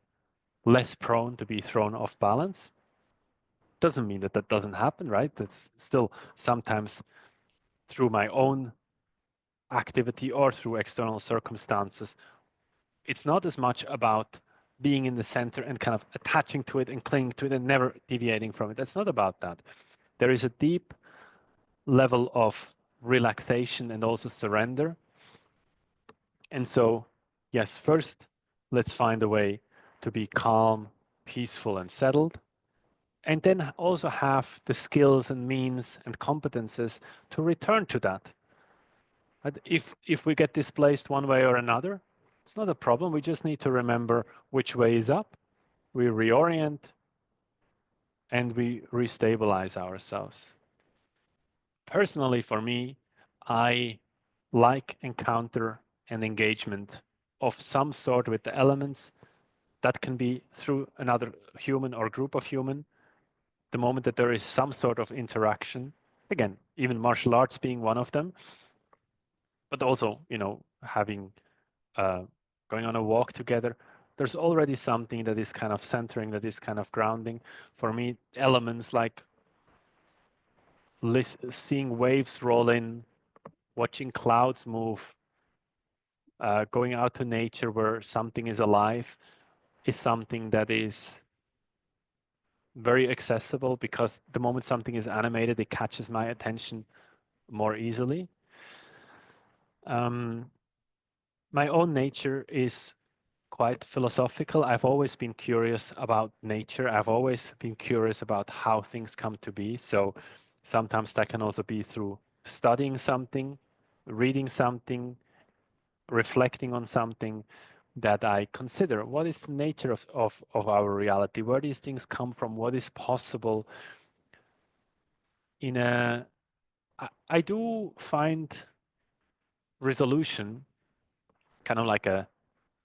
less prone to be thrown off balance. Doesn't mean that that doesn't happen, right? That's still sometimes through my own activity or through external circumstances. It's not as much about being in the center and kind of attaching to it and clinging to it and never deviating from it. That's not about that. There is a deep level of relaxation and also surrender. And so, yes, first Let's find a way to be calm, peaceful, and settled. And then also have the skills and means and competences to return to that. If we get displaced one way or another, it's not a problem. We just need to remember which way is up. We reorient and we restabilize ourselves. Personally, for me, I like encounter and engagement of some sort with the elements. That can be through another human or group of human. The moment that there is some sort of interaction, again, even martial arts being one of them, but also, having uh, going on a walk together, there's already something that is kind of centering, that is kind of grounding. For me, elements like seeing waves roll in, watching clouds move, going out to nature where something is alive is something that is very accessible, because the moment something is animated, it catches my attention more easily. My own nature is quite philosophical. I've always been curious about nature. I've always been curious about how things come to be. So sometimes that can also be through studying something, reading something, reflecting on something that I consider. What is the nature of our reality? Where these things come from? What is possible? In a, I do find resolution kind of like a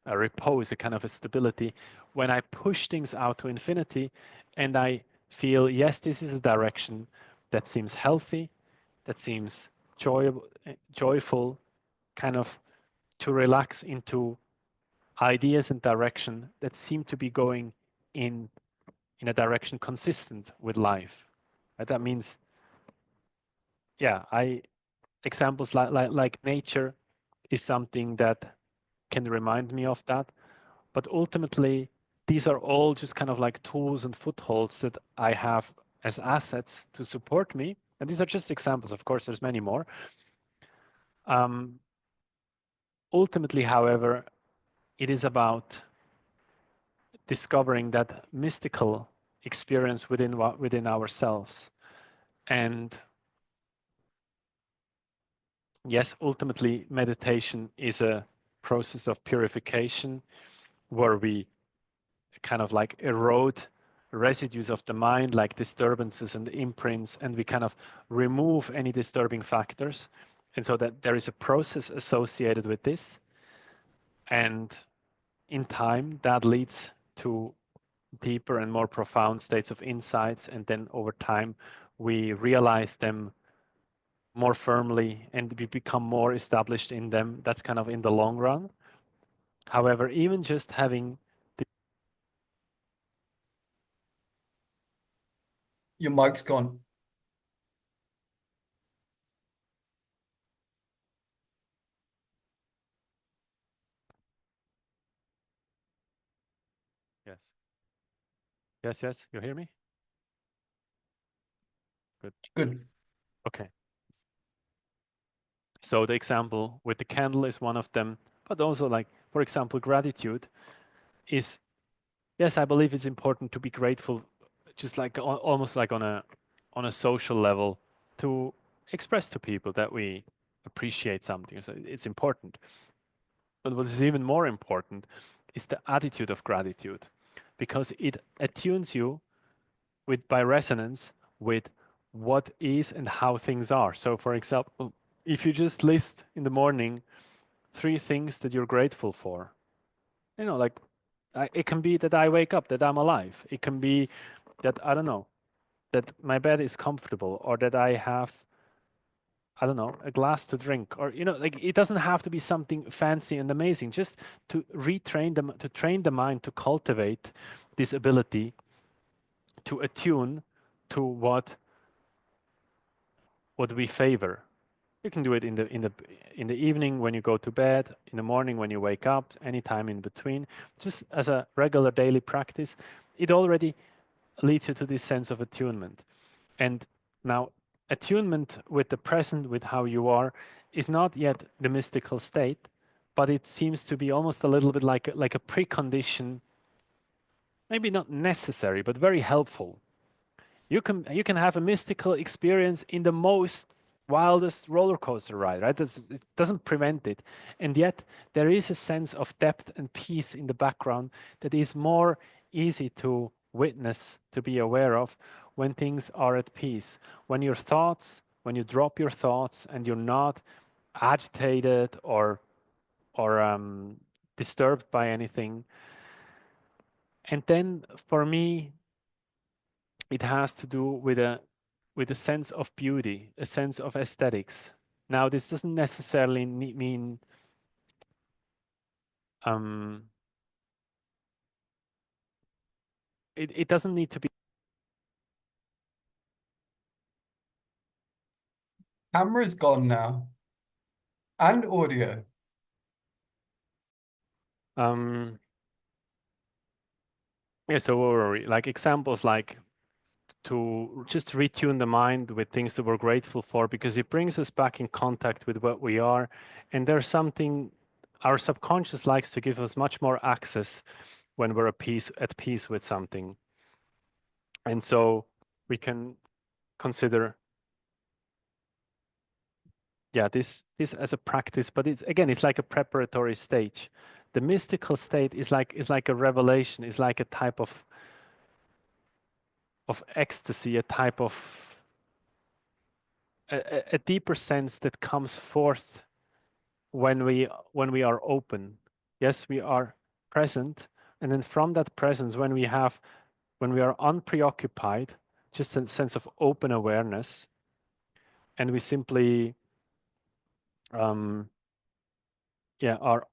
repose, a kind of a stability, when I push things out to infinity and I feel, yes, this is a direction that seems healthy, that seems joyful, kind of to relax into ideas and direction that seem to be going in in a direction consistent with life. Right? That means, yeah, I examples like nature is something that can remind me of that. But ultimately, these are all just kind of like tools and footholds that I have as assets to support me. And these are just examples. Of course, there's many more. Um, Ultimately, however, it is about discovering that mystical experience within ourselves. And yes, ultimately, meditation is a process of purification where we kind of like erode residues of the mind, like disturbances and imprints, and we kind of remove any disturbing factors. And so that there is a process associated with this. And in time, that leads to deeper and more profound states of insights. And then over time, we realize them more firmly and we become more established in them. That's kind of in the long run. However, even just having Your mic's gone. yes, yes, you hear me? Good. Good. Okay. So the example with the candle is one of them, but also like, for example, gratitude is, yes, I believe it's important to be grateful, just like almost like on a social level, to express to people that we appreciate something. So it's important. But what is even more important is the attitude of gratitude, because it attunes you with by resonance with what is and how things are. So for example, if you just list in the morning 3 things that you're grateful for, like it can be that I wake up, that I'm alive. It can be that, I don't know, that my bed is comfortable, or that I have, I don't know, a glass to drink, or like it doesn't have to be something fancy and amazing. Just to retrain them, to train the mind to cultivate this ability to attune to what we favor. You can do it in the evening when you go to bed, in the morning when you wake up, anytime in between, just as a regular daily practice. It already leads you to this sense of attunement. And now, attunement with the present, with how you are, is not yet the mystical state, but it seems to be almost a little bit like a precondition, maybe not necessary, but very helpful. You can have a mystical experience in the most wildest roller coaster ride, right? It doesn't prevent it. And yet there is a sense of depth and peace in the background that is more easy to witness, to be aware of when things are at peace. When you drop your thoughts and you're not agitated or disturbed by anything. And then for me, it has to do with a sense of beauty, a sense of aesthetics. Now, this doesn't necessarily mean um, it doesn't need to be. Camera's gone now. And audio. Um, yeah, so what were we? Like examples like to just retune the mind with things that we're grateful for because it brings us back in contact with what we are. And there's something our subconscious likes to give us much more access when we're at peace with something. And so we can consider, yeah, this as a practice, but it's like a preparatory stage. The mystical state is like a revelation, is like a type of ecstasy, a type of a deeper sense that comes forth when we are open. Yes, we are present, and then from that presence, when we are unpreoccupied, just a sense of open awareness, and we simply um, yeah, are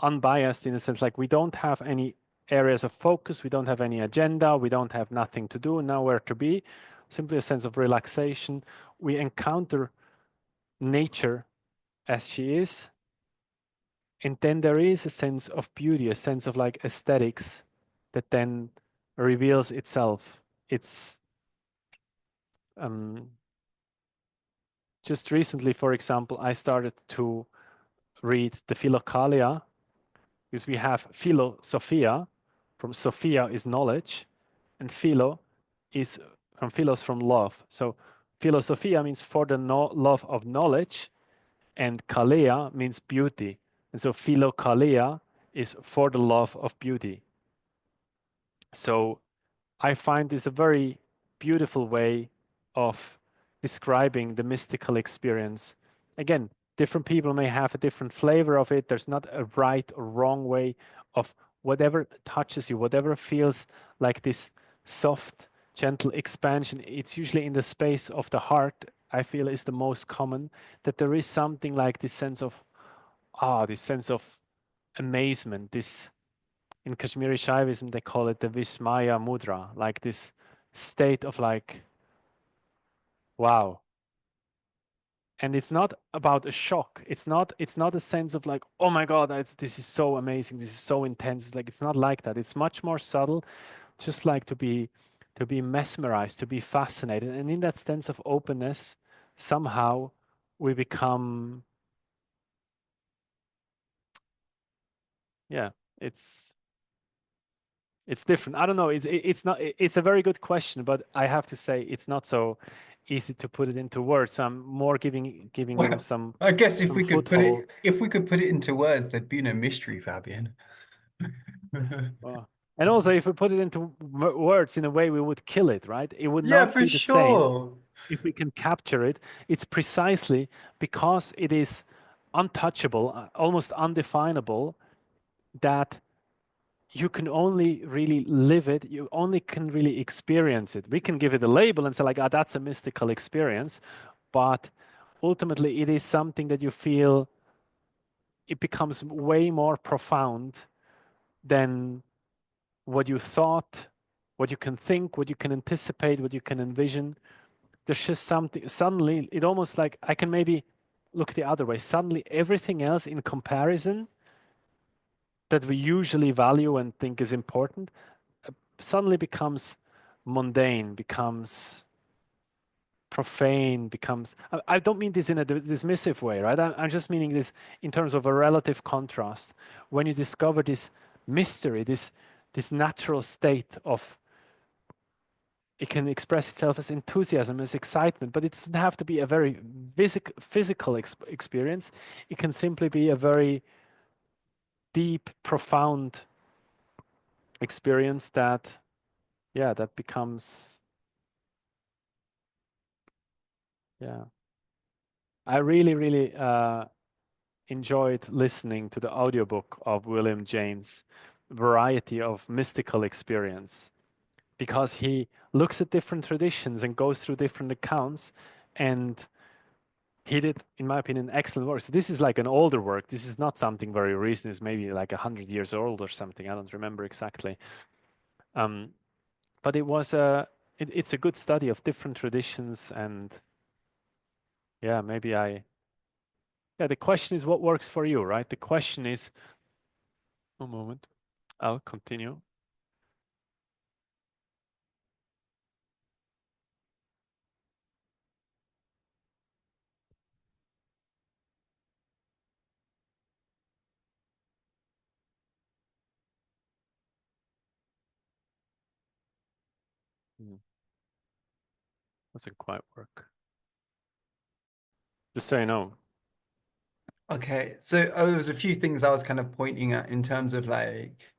unbiased in a sense, like we don't have any areas of focus, we don't have any agenda, we don't have nothing to do, nowhere to be, simply a sense of relaxation. We encounter nature as she is, and then there is a sense of beauty, a sense of like aesthetics that then reveals itself. It's um, just recently, for example, I started to read the Philokalia, because we have philosophia, from Sophia is knowledge, and philo is from philos, from love. So philosophia means for the love of knowledge, and kalea means beauty. And so philokalia is for the love of beauty. So I find this a very beautiful way of describing the mystical experience. Again, different people may have a different flavor of it. There's not a right or wrong way of whatever touches you, whatever feels like this soft, gentle expansion. It's usually in the space of the heart, I feel is the most common, that there is something like this sense of this sense of amazement, this in Kashmiri Shaivism, they call it the Vismaya Mudra, like this state of like, wow. And it's not about a shock. It's not a sense of like, oh my God, this is so amazing. This is so intense. It's like, it's not like that. It's much more subtle, just like to be mesmerized, to be fascinated. And in that sense of openness, somehow we become, yeah, it's it's different. I don't know. It's not. It's a very good question, but I have to say it's not so easy to put it into words. So I'm more giving you Well, some I guess some foothold. if we could put it into words, there'd be no mystery, Fabian. And also, if we put it into words in a way, we would kill it, right? It would Yeah, not for be the same sure. if we can capture it. It's precisely because it is untouchable, almost undefinable, that you can only really live it, you only can really experience it. We can give it a label and say like, that's a mystical experience, but ultimately it is something that you feel, it becomes way more profound than what you thought, what you can think, what you can anticipate, what you can envision. There's just something, suddenly it almost like, I can maybe look the other way. Suddenly everything else in comparison that we usually value and think is important suddenly becomes mundane, becomes profane, becomes, I don't mean this in a dismissive way, right? I'm just meaning this in terms of a relative contrast. When you discover this mystery, this natural state of, it can express itself as enthusiasm, as excitement, but it doesn't have to be a very physical experience. It can simply be a very deep, profound experience that, yeah, that becomes, yeah. I really, really enjoyed listening to the audiobook of William James, Variety of Mystical Experience, because he looks at different traditions and goes through different accounts, and he did, in my opinion, excellent work. So this is like an older work. This is not something very recent. It's maybe like 100 years old or something. I don't remember exactly. Um, but it was it's a good study of different traditions, and yeah, maybe yeah, the question is what works for you, right? The question is, one moment, I'll continue. Hmm, doesn't quite work. Just so you know. Okay, so there was a few things I was kind of pointing at in terms of like,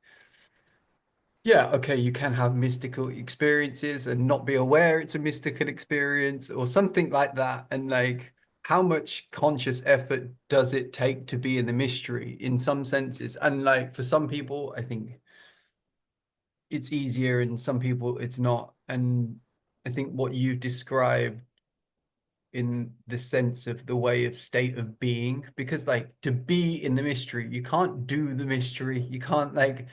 yeah, okay, you can have mystical experiences and not be aware it's a mystical experience or something like that. And like, how much conscious effort does it take to be in the mystery in some senses? And like, for some people, I think it's easier, and some people it's not. And I think what you described in the sense of the way of state of being, because like to be in the mystery, you can't do the mystery, you can't like,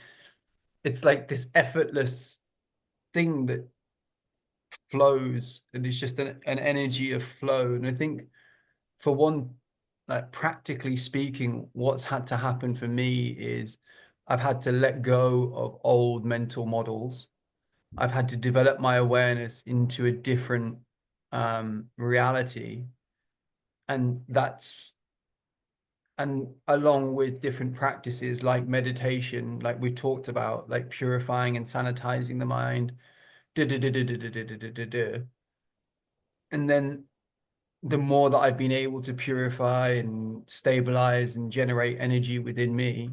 it's like this effortless thing that flows, and it's just an energy of flow. And I think for one, like practically speaking, what's had to happen for me is I've had to let go of old mental models. I've had to develop my awareness into a different reality. And that's, and along with different practices like meditation, like we talked about, like purifying and sanitizing the mind, and then the more that I've been able to purify and stabilize and generate energy within me.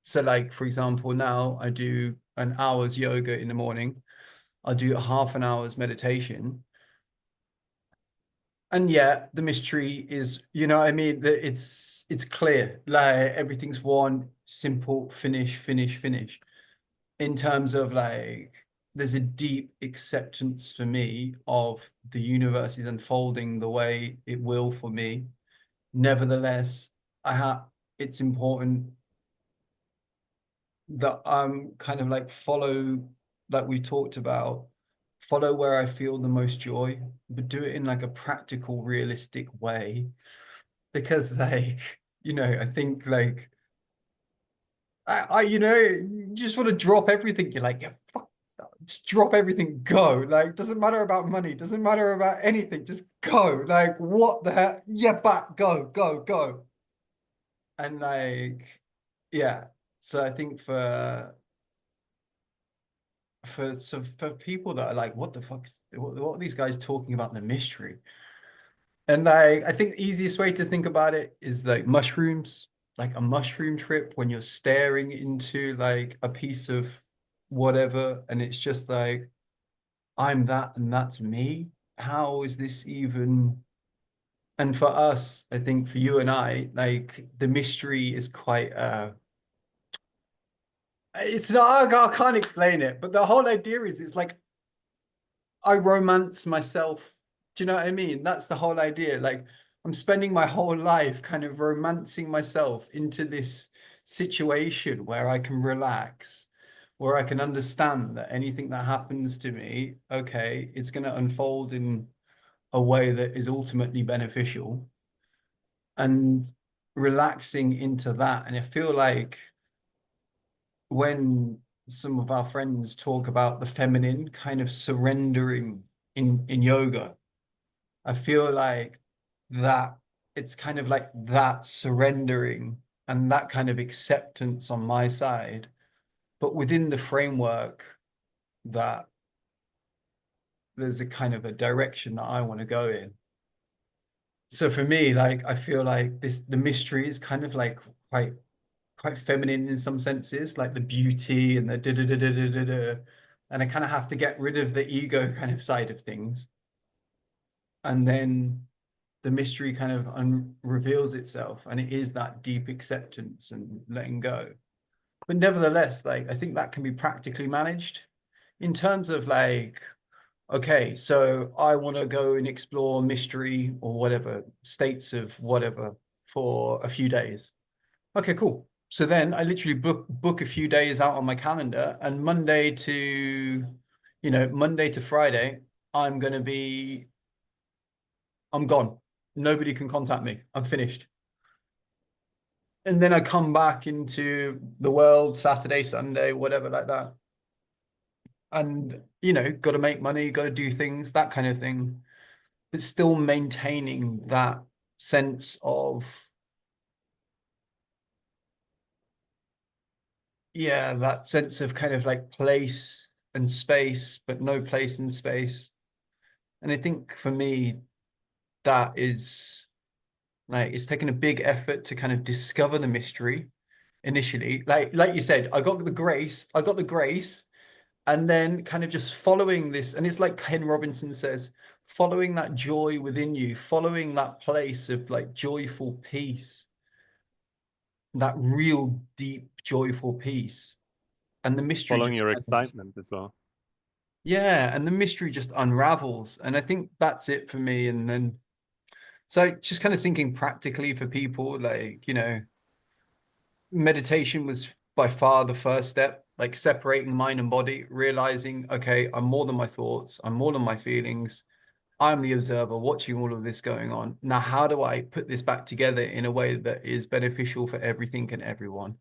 So like, for example, now I do an hour's yoga in the morning. I'll do half an hour's meditation. And yeah, the mystery is, you know what I mean? That it's clear. Like everything's one simple finish, finish, finish. In terms of like, there's a deep acceptance for me of the universe is unfolding the way it will for me. Nevertheless, I have, it's important that I'm kind of like follow, like we talked about, follow where I feel the most joy, but do it in like a practical, realistic way. Because like, you know, I think like you know, you just want to drop everything. You're like, yeah, fuck, just drop everything, go. Like, doesn't matter about money, doesn't matter about anything, just go. Like, what the heck? Yeah, back, go, go, go. And like, yeah. So I think for people that are like, what the fuck's what are these guys talking about in the mystery? And like, I think the easiest way to think about it is like mushrooms, like a mushroom trip when you're staring into like a piece of whatever, and it's just like, I'm that and that's me. How is this even? And for us, I think for you and I, like the mystery is quite it's not, I can't explain it, but the whole idea is it's like I romance myself. Do you know what I mean? That's the whole idea. Like I'm spending my whole life kind of romancing myself into this situation where I can relax, where I can understand that anything that happens to me, okay, it's going to unfold in a way that is ultimately beneficial, and relaxing into that. And I feel like when some of our friends talk about the feminine kind of surrendering in yoga, I feel like that it's kind of like that surrendering and that kind of acceptance on my side, but within the framework that there's a kind of a direction that I want to go in. So for me, like I feel like the mystery is kind of like quite feminine in some senses, like the beauty and the da da da da da da da. And I kind of have to get rid of the ego kind of side of things. And then the mystery kind of reveals itself, and it is that deep acceptance and letting go. But nevertheless, like I think that can be practically managed in terms of like, okay, so I want to go and explore mystery or whatever, states of whatever for a few days. Okay, cool. So then I literally book a few days out on my calendar, and Monday to Friday, I'm gone. Nobody can contact me. I'm finished. And then I come back into the world Saturday, Sunday, whatever like that. And, got to make money, got to do things, that kind of thing, but still maintaining that sense of, yeah, that sense of kind of like place and space, but no place in space. And I think for me, that is like, it's taken a big effort to kind of discover the mystery initially. Like you said, I got the grace, and then kind of just following this. And it's like Ken Robinson says, following that joy within you, following that place of like joyful peace, that real deep joyful peace. And the mystery Following just your kind of, excitement as well. yeah, and the mystery just unravels. And I think that's it for me. And then, so just kind of thinking practically for people, like, meditation was by far the first step, like separating mind and body, realizing, okay, I'm more than my thoughts, I'm more than my feelings. I'm the observer watching all of this going on. Now, how do I put this back together in a way that is beneficial for everything and everyone?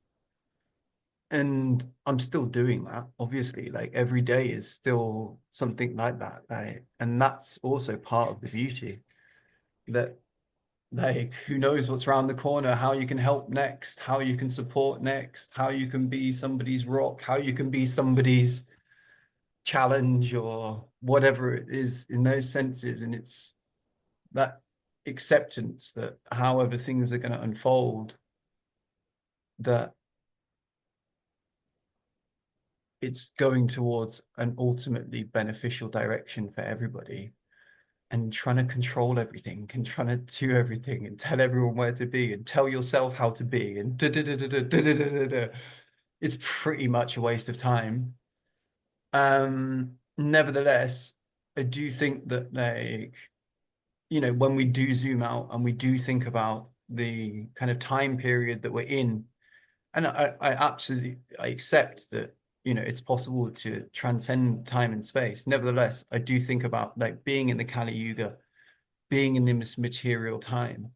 And I'm still doing that, obviously. Like every day is still something like that. And that's also part of the beauty that, like, who knows what's around the corner, how you can help next, how you can support next, how you can be somebody's rock, how you can be somebody's challenge or whatever it is in those senses. And it's that acceptance that however things are going to unfold, that it's going towards an ultimately beneficial direction for everybody. And trying to control everything and trying to do everything and tell everyone where to be and tell yourself how to be and da da da da da da da da da. It's pretty much a waste of time. Nevertheless, I do think that, like, when we do zoom out and we do think about the kind of time period that we're in, and I absolutely I accept that, it's possible to transcend time and space. Nevertheless, I do think about like being in the Kali Yuga, being in this material time.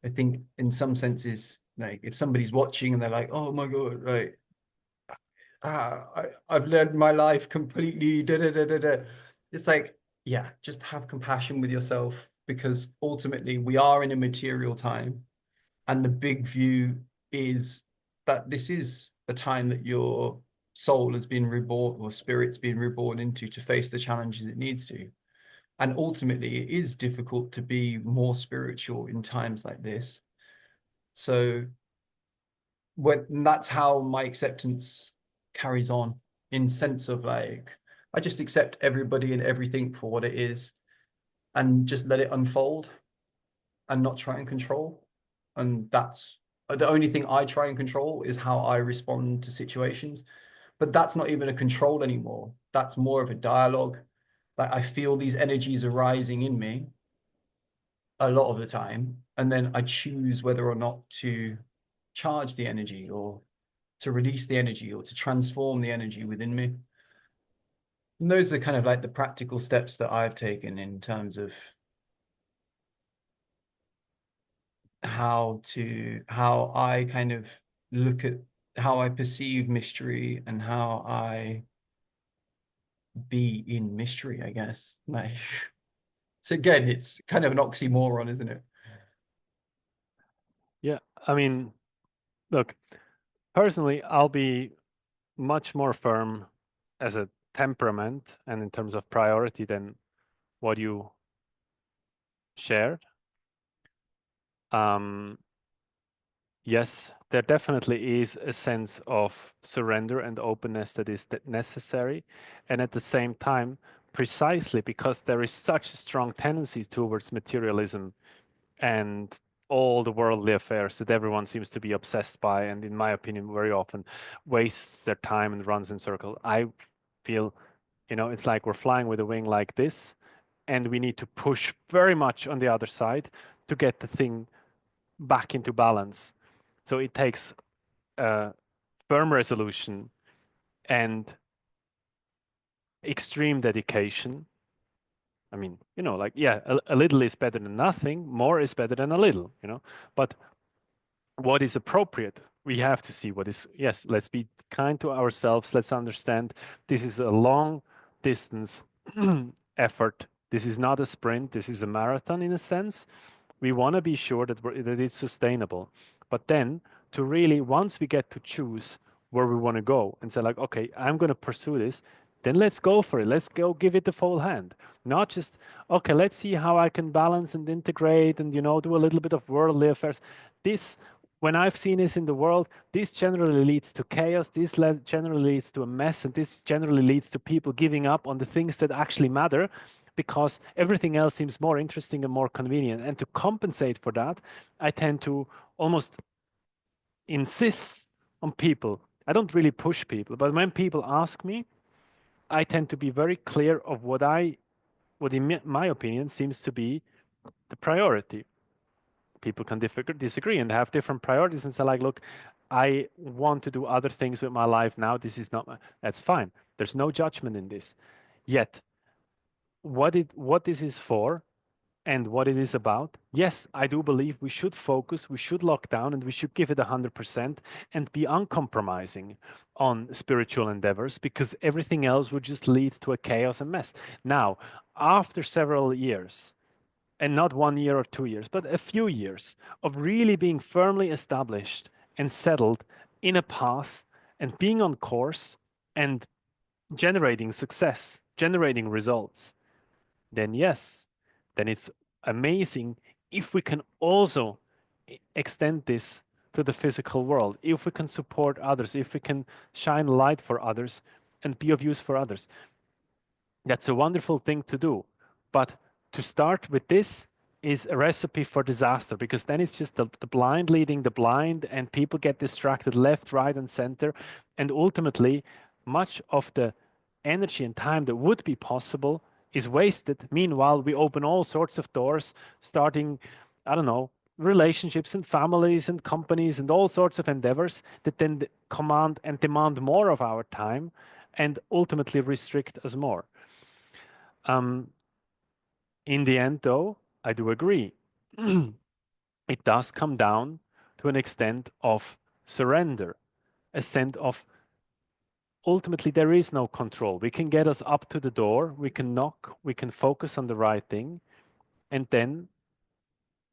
I think in some senses, like if somebody's watching and they're like, oh my God, right, I've led my life completely, da, da, da, da, da. It's like, yeah, just have compassion with yourself, because ultimately we are in a material time. And the big view is that this is a time that your soul has been reborn, or spirit's been reborn into, to face the challenges it needs to. And ultimately, it is difficult to be more spiritual in times like this. So that's how my acceptance carries on, in sense of like, I just accept everybody and everything for what it is, and just let it unfold and not try and control. And that's the only thing I try and control, is how I respond to situations. But that's not even a control anymore. That's more of a dialogue. Like I feel these energies arising in me a lot of the time, and then I choose whether or not to charge the energy, or to release the energy, or to transform the energy within me. And those are kind of like the practical steps that I've taken in terms of how I kind of look at how I perceive mystery, and how I be in mystery, I guess. Like So again, it's kind of an oxymoron, isn't it? Yeah, I mean, look, personally, I'll be much more firm as a temperament and in terms of priority than what you shared. Yes, there definitely is a sense of surrender and openness that is necessary. And at the same time, precisely because there is such a strong tendency towards materialism and all the worldly affairs that everyone seems to be obsessed by, and in my opinion, very often wastes their time and runs in circles. I feel, it's like we're flying with a wing like this, and we need to push very much on the other side to get the thing back into balance. So it takes firm resolution and extreme dedication. I mean, like, yeah, a little is better than nothing, more is better than a little, but what is appropriate? We have to see what is, yes, let's be kind to ourselves. Let's understand this is a long distance effort. This is not a sprint. This is a marathon in a sense. We want to be sure that it's sustainable. But then to really, once we get to choose where we want to go and say like, okay, I'm going to pursue this, then let's go for it. Let's go give it the full hand. Not just, okay, let's see how I can balance and integrate and, do a little bit of worldly affairs. This, when I've seen this in the world, this generally leads to chaos. This generally leads to a mess. And this generally leads to people giving up on the things that actually matter because everything else seems more interesting and more convenient. And to compensate for that, I tend to almost insist on people. I don't really push people, but when people ask me, I tend to be very clear of what in my opinion seems to be the priority. People can disagree and have different priorities and say like, look, I want to do other things with my life now. This is not, that's fine. There's no judgment in this. Yet, what this is for and what it is about, yes, I do believe we should focus, we should lock down, and we should give it 100% and be uncompromising on spiritual endeavors because everything else would just lead to a chaos and mess. Now, after several years, and not 1 year or 2 years, but a few years of really being firmly established and settled in a path and being on course and generating success, generating results, then yes, then it's amazing if we can also extend this to the physical world, if we can support others, if we can shine light for others and be of use for others. That's a wonderful thing to do. But to start with this is a recipe for disaster because then it's just the blind leading the blind and people get distracted left, right, and center. And ultimately, much of the energy and time that would be possible is wasted. Meanwhile, we open all sorts of doors, starting, I don't know, relationships and families and companies and all sorts of endeavors that then command and demand more of our time and ultimately restrict us more. In the end, though, I do agree. It does come down to an extent of surrender, a sense of ultimately there is no control. We can get us up to the door, we can knock, we can focus on the right thing, and then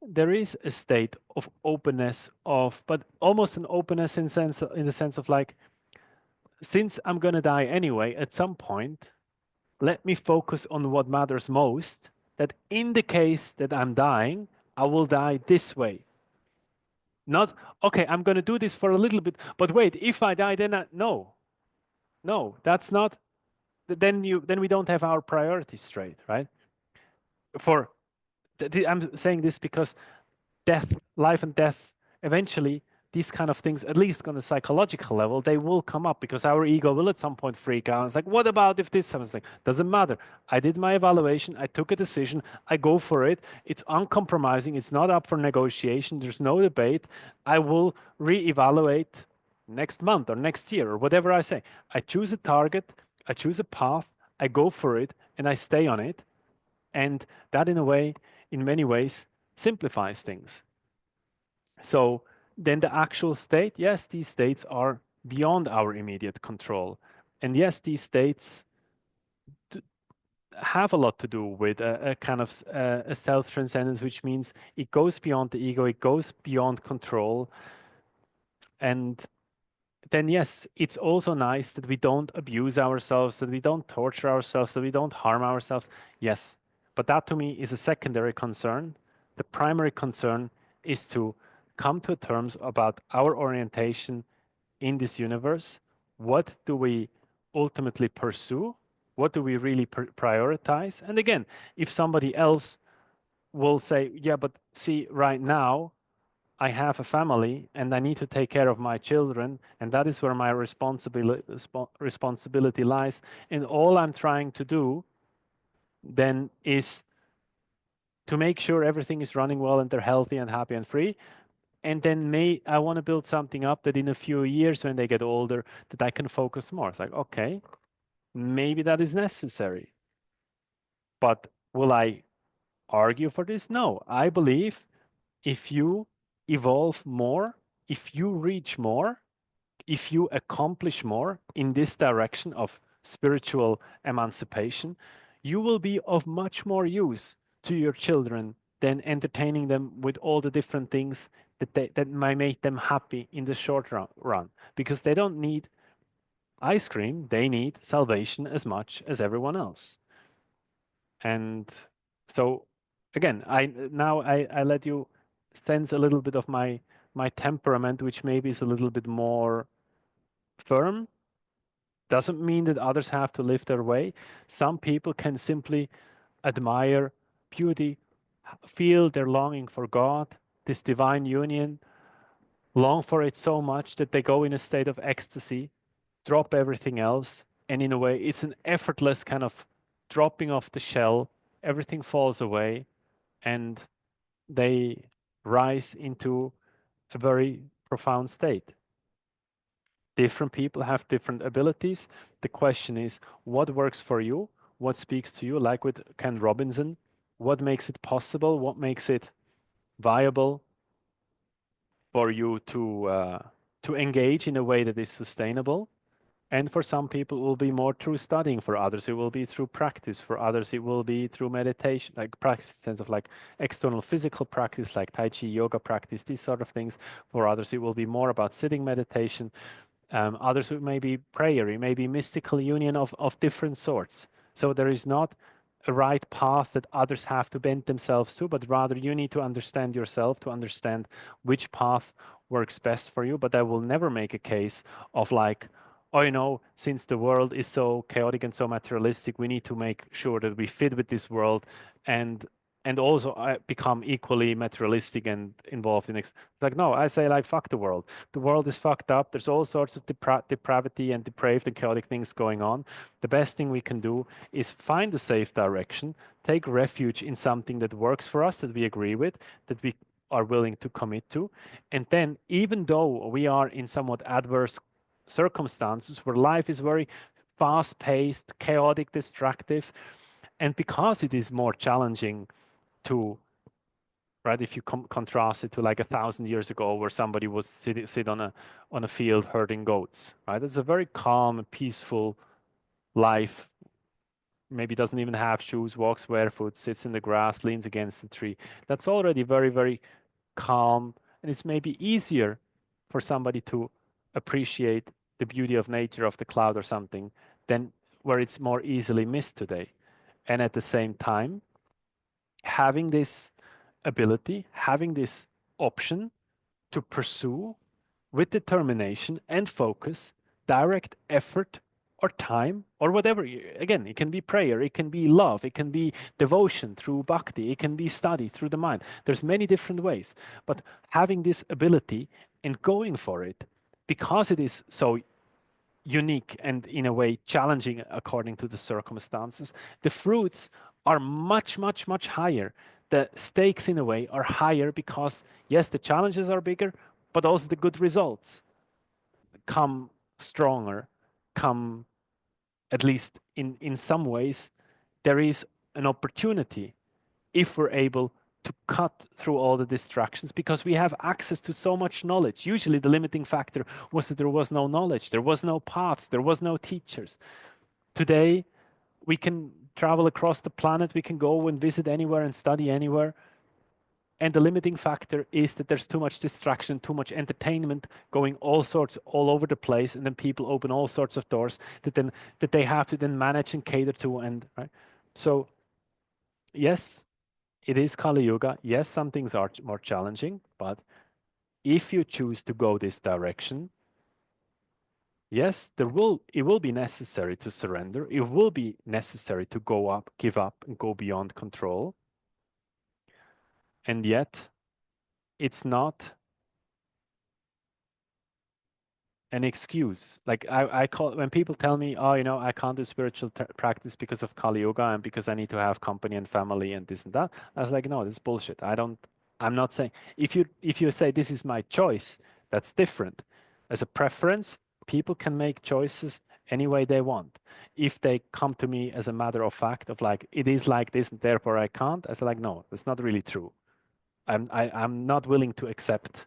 there is a state of openness but almost an openness in the sense of like, since I'm gonna die anyway, at some point, let me focus on what matters most, that in the case that I'm dying, I will die this way. Not, okay, I'm going to do this for a little bit, but wait, if I die, then no, that's not, then we don't have our priorities straight, right? I'm saying this because life and death, eventually, these kind of things, at least on a psychological level, they will come up because our ego will at some point freak out. It's like, what about if this happens? Like, doesn't matter. I did my evaluation. I took a decision. I go for it. It's uncompromising. It's not up for negotiation. There's no debate. I will reevaluate next month or next year or whatever I say. I choose a target. I choose a path. I go for it and I stay on it. And that, in many ways, simplifies things. So then the actual state, yes, these states are beyond our immediate control. And yes, these states have a lot to do with a kind of a self-transcendence, which means it goes beyond the ego, it goes beyond control. And then, yes, it's also nice that we don't abuse ourselves, that we don't torture ourselves, that we don't harm ourselves. Yes, but that to me is a secondary concern. The primary concern is to come to terms about our orientation in this universe. What do we ultimately pursue? What do we really prioritize? And again, if somebody else will say, yeah, but see, right now, I have a family and I need to take care of my children, and that is where my responsibility lies. And all I'm trying to do then is to make sure everything is running well and they're healthy and happy and free. And then I want to build something up that in a few years when they get older, that I can focus more. It's like, okay, maybe that is necessary. But will I argue for this? No. I believe if you evolve more, if you reach more, if you accomplish more in this direction of spiritual emancipation, you will be of much more use to your children than entertaining them with all the different things that might make them happy in the short run. Because they don't need ice cream, they need salvation as much as everyone else. And so again, I let you sense a little bit of my temperament, which maybe is a little bit more firm. Doesn't mean that others have to live their way. Some people can simply admire beauty, feel their longing for God, this divine union, long for it so much that they go in a state of ecstasy, drop everything else, and in a way, it's an effortless kind of dropping off the shell. Everything falls away, and they rise into a very profound state. Different people have different abilities. The question is, what works for you? What speaks to you? Like with Ken Robinson, what makes it possible? What makes it viable for you to engage in a way that is sustainable? And for some people, it will be more through studying. For others, it will be through practice. For others, it will be through meditation, like practice, in the sense of like external physical practice, like Tai Chi, yoga practice, these sort of things. For others, it will be more about sitting meditation. Others it may be prayer, it may be mystical union of different sorts. So there is not a right path that others have to bend themselves to, but rather you need to understand yourself to understand which path works best for you. But I will never make a case of like, oh, since the world is so chaotic and so materialistic, we need to make sure that we fit with this world and and also become equally materialistic and involved in like, no, I say like, fuck the world. The world is fucked up. There's all sorts of depravity and depraved and chaotic things going on. The best thing we can do is find a safe direction, take refuge in something that works for us, that we agree with, that we are willing to commit to. And then, even though we are in somewhat adverse circumstances where life is very fast paced, chaotic, destructive, and because it is more challenging to, right, if you contrast it to like 1,000 years ago where somebody would sit on a field herding goats, right? It's a very calm and peaceful life. Maybe doesn't even have shoes, walks barefoot, sits in the grass, leans against the tree. That's already very, very calm, and it's maybe easier for somebody to appreciate the beauty of nature, of the cloud or something, than where it's more easily missed today. And at the same time, having this ability, having this option to pursue with determination and focus, direct effort or time or whatever. Again, it can be prayer, it can be love, it can be devotion through bhakti, it can be study through the mind. There's many different ways, but having this ability and going for it because it is so unique and in a way challenging according to the circumstances, the fruits are much, much, much higher. The stakes in a way are higher because yes, the challenges are bigger, but also the good results come stronger, come at least in some ways, there is an opportunity if we're able to cut through all the distractions because we have access to so much knowledge. Usually the limiting factor was that there was no knowledge, there was no paths, there was no teachers. Today, we can travel across the planet, we can go and visit anywhere and study anywhere. And the limiting factor is that there's too much distraction, too much entertainment going all over the place, and then people open all sorts of doors that they have to then manage and cater to. And right, so yes, it is Kali Yuga. Yes, some things are more challenging, but if you choose to go this direction, yes, it will be necessary to surrender. It will be necessary to go up, give up, and go beyond control. And yet, it's not an excuse. Like I call when people tell me, oh, I can't do spiritual practice because of Kali Yuga and because I need to have company and family and this and that. I was like, no, this is bullshit. I'm not saying if you say this is my choice, that's different. As a preference, people can make choices any way they want. If they come to me as a matter of fact of like it is like this and therefore I can't, I say like, no, that's not really true. I'm not willing to accept.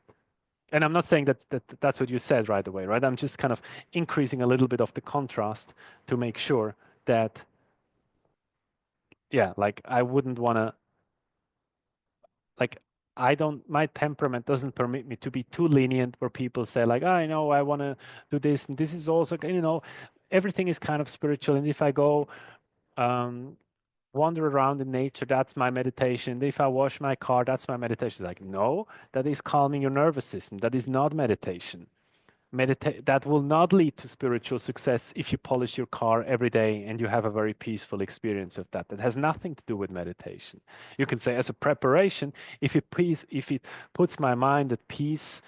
And I'm not saying that's what you said right away, right? I'm just kind of increasing a little bit of the contrast to make sure that, yeah, like I wouldn't want to, like, my temperament doesn't permit me to be too lenient where people say, like, I know I want to do this, and this is also, everything is kind of spiritual. And if I go wander around in nature, that's my meditation. If I wash my car, that's my meditation. Like, no, that is calming your nervous system. That is not meditation. That will not lead to spiritual success if you polish your car every day and you have a very peaceful experience of that. That has nothing to do with meditation. You can say as a preparation, if it puts my mind at peace,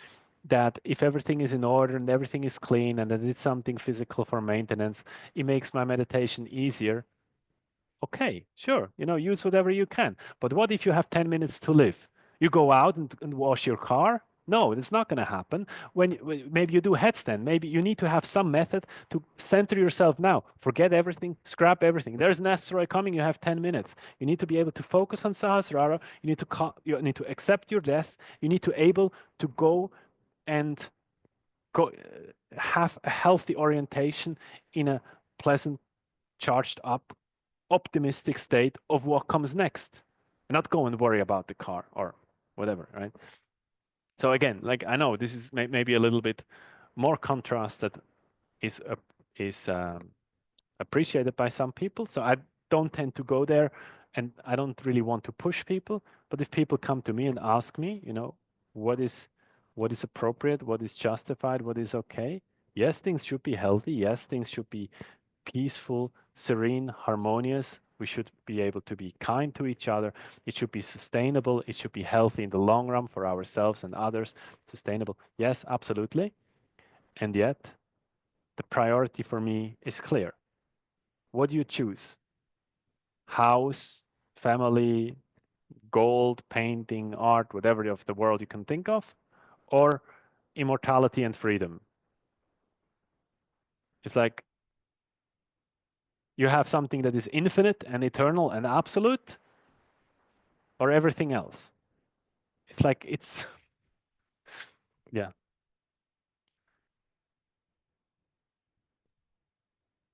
that if everything is in order and everything is clean and I did something physical for maintenance, it makes my meditation easier. Okay, sure, use whatever you can. But what if you have 10 minutes to live? You go out and wash your car? No, it's not going to happen. Maybe you do headstand. Maybe you need to have some method to center yourself now. Forget everything, scrap everything. There's an asteroid coming. You have 10 minutes. You need to be able to focus on Sahasrara. You need to accept your death. You need to able to go and go have a healthy orientation in a pleasant, charged up optimistic state of what comes next and not go and worry about the car or whatever, right? So again, like I know this is maybe a little bit more contrast that is appreciated by some people. So I don't tend to go there and I don't really want to push people. But if people come to me and ask me, what is appropriate, what is justified, what is okay? Yes, things should be healthy. Yes, things should be peaceful, serene, harmonious. We should be able to be kind to each other. It should be sustainable. It should be healthy in the long run for ourselves and others. Sustainable. Yes, absolutely. And yet, the priority for me is clear. What do you choose? House, family, gold, painting, art, whatever of the world you can think of, or immortality and freedom? It's like you have something that is infinite and eternal and absolute, or everything else. It's like yeah.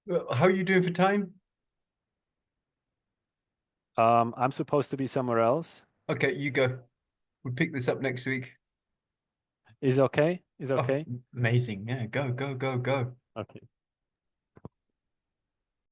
How are you doing for time? I'm supposed to be somewhere else. Okay, you go. We'll pick this up next week. Is okay? Is Oh, okay? amazing. Yeah, go, go, go, go. Okay.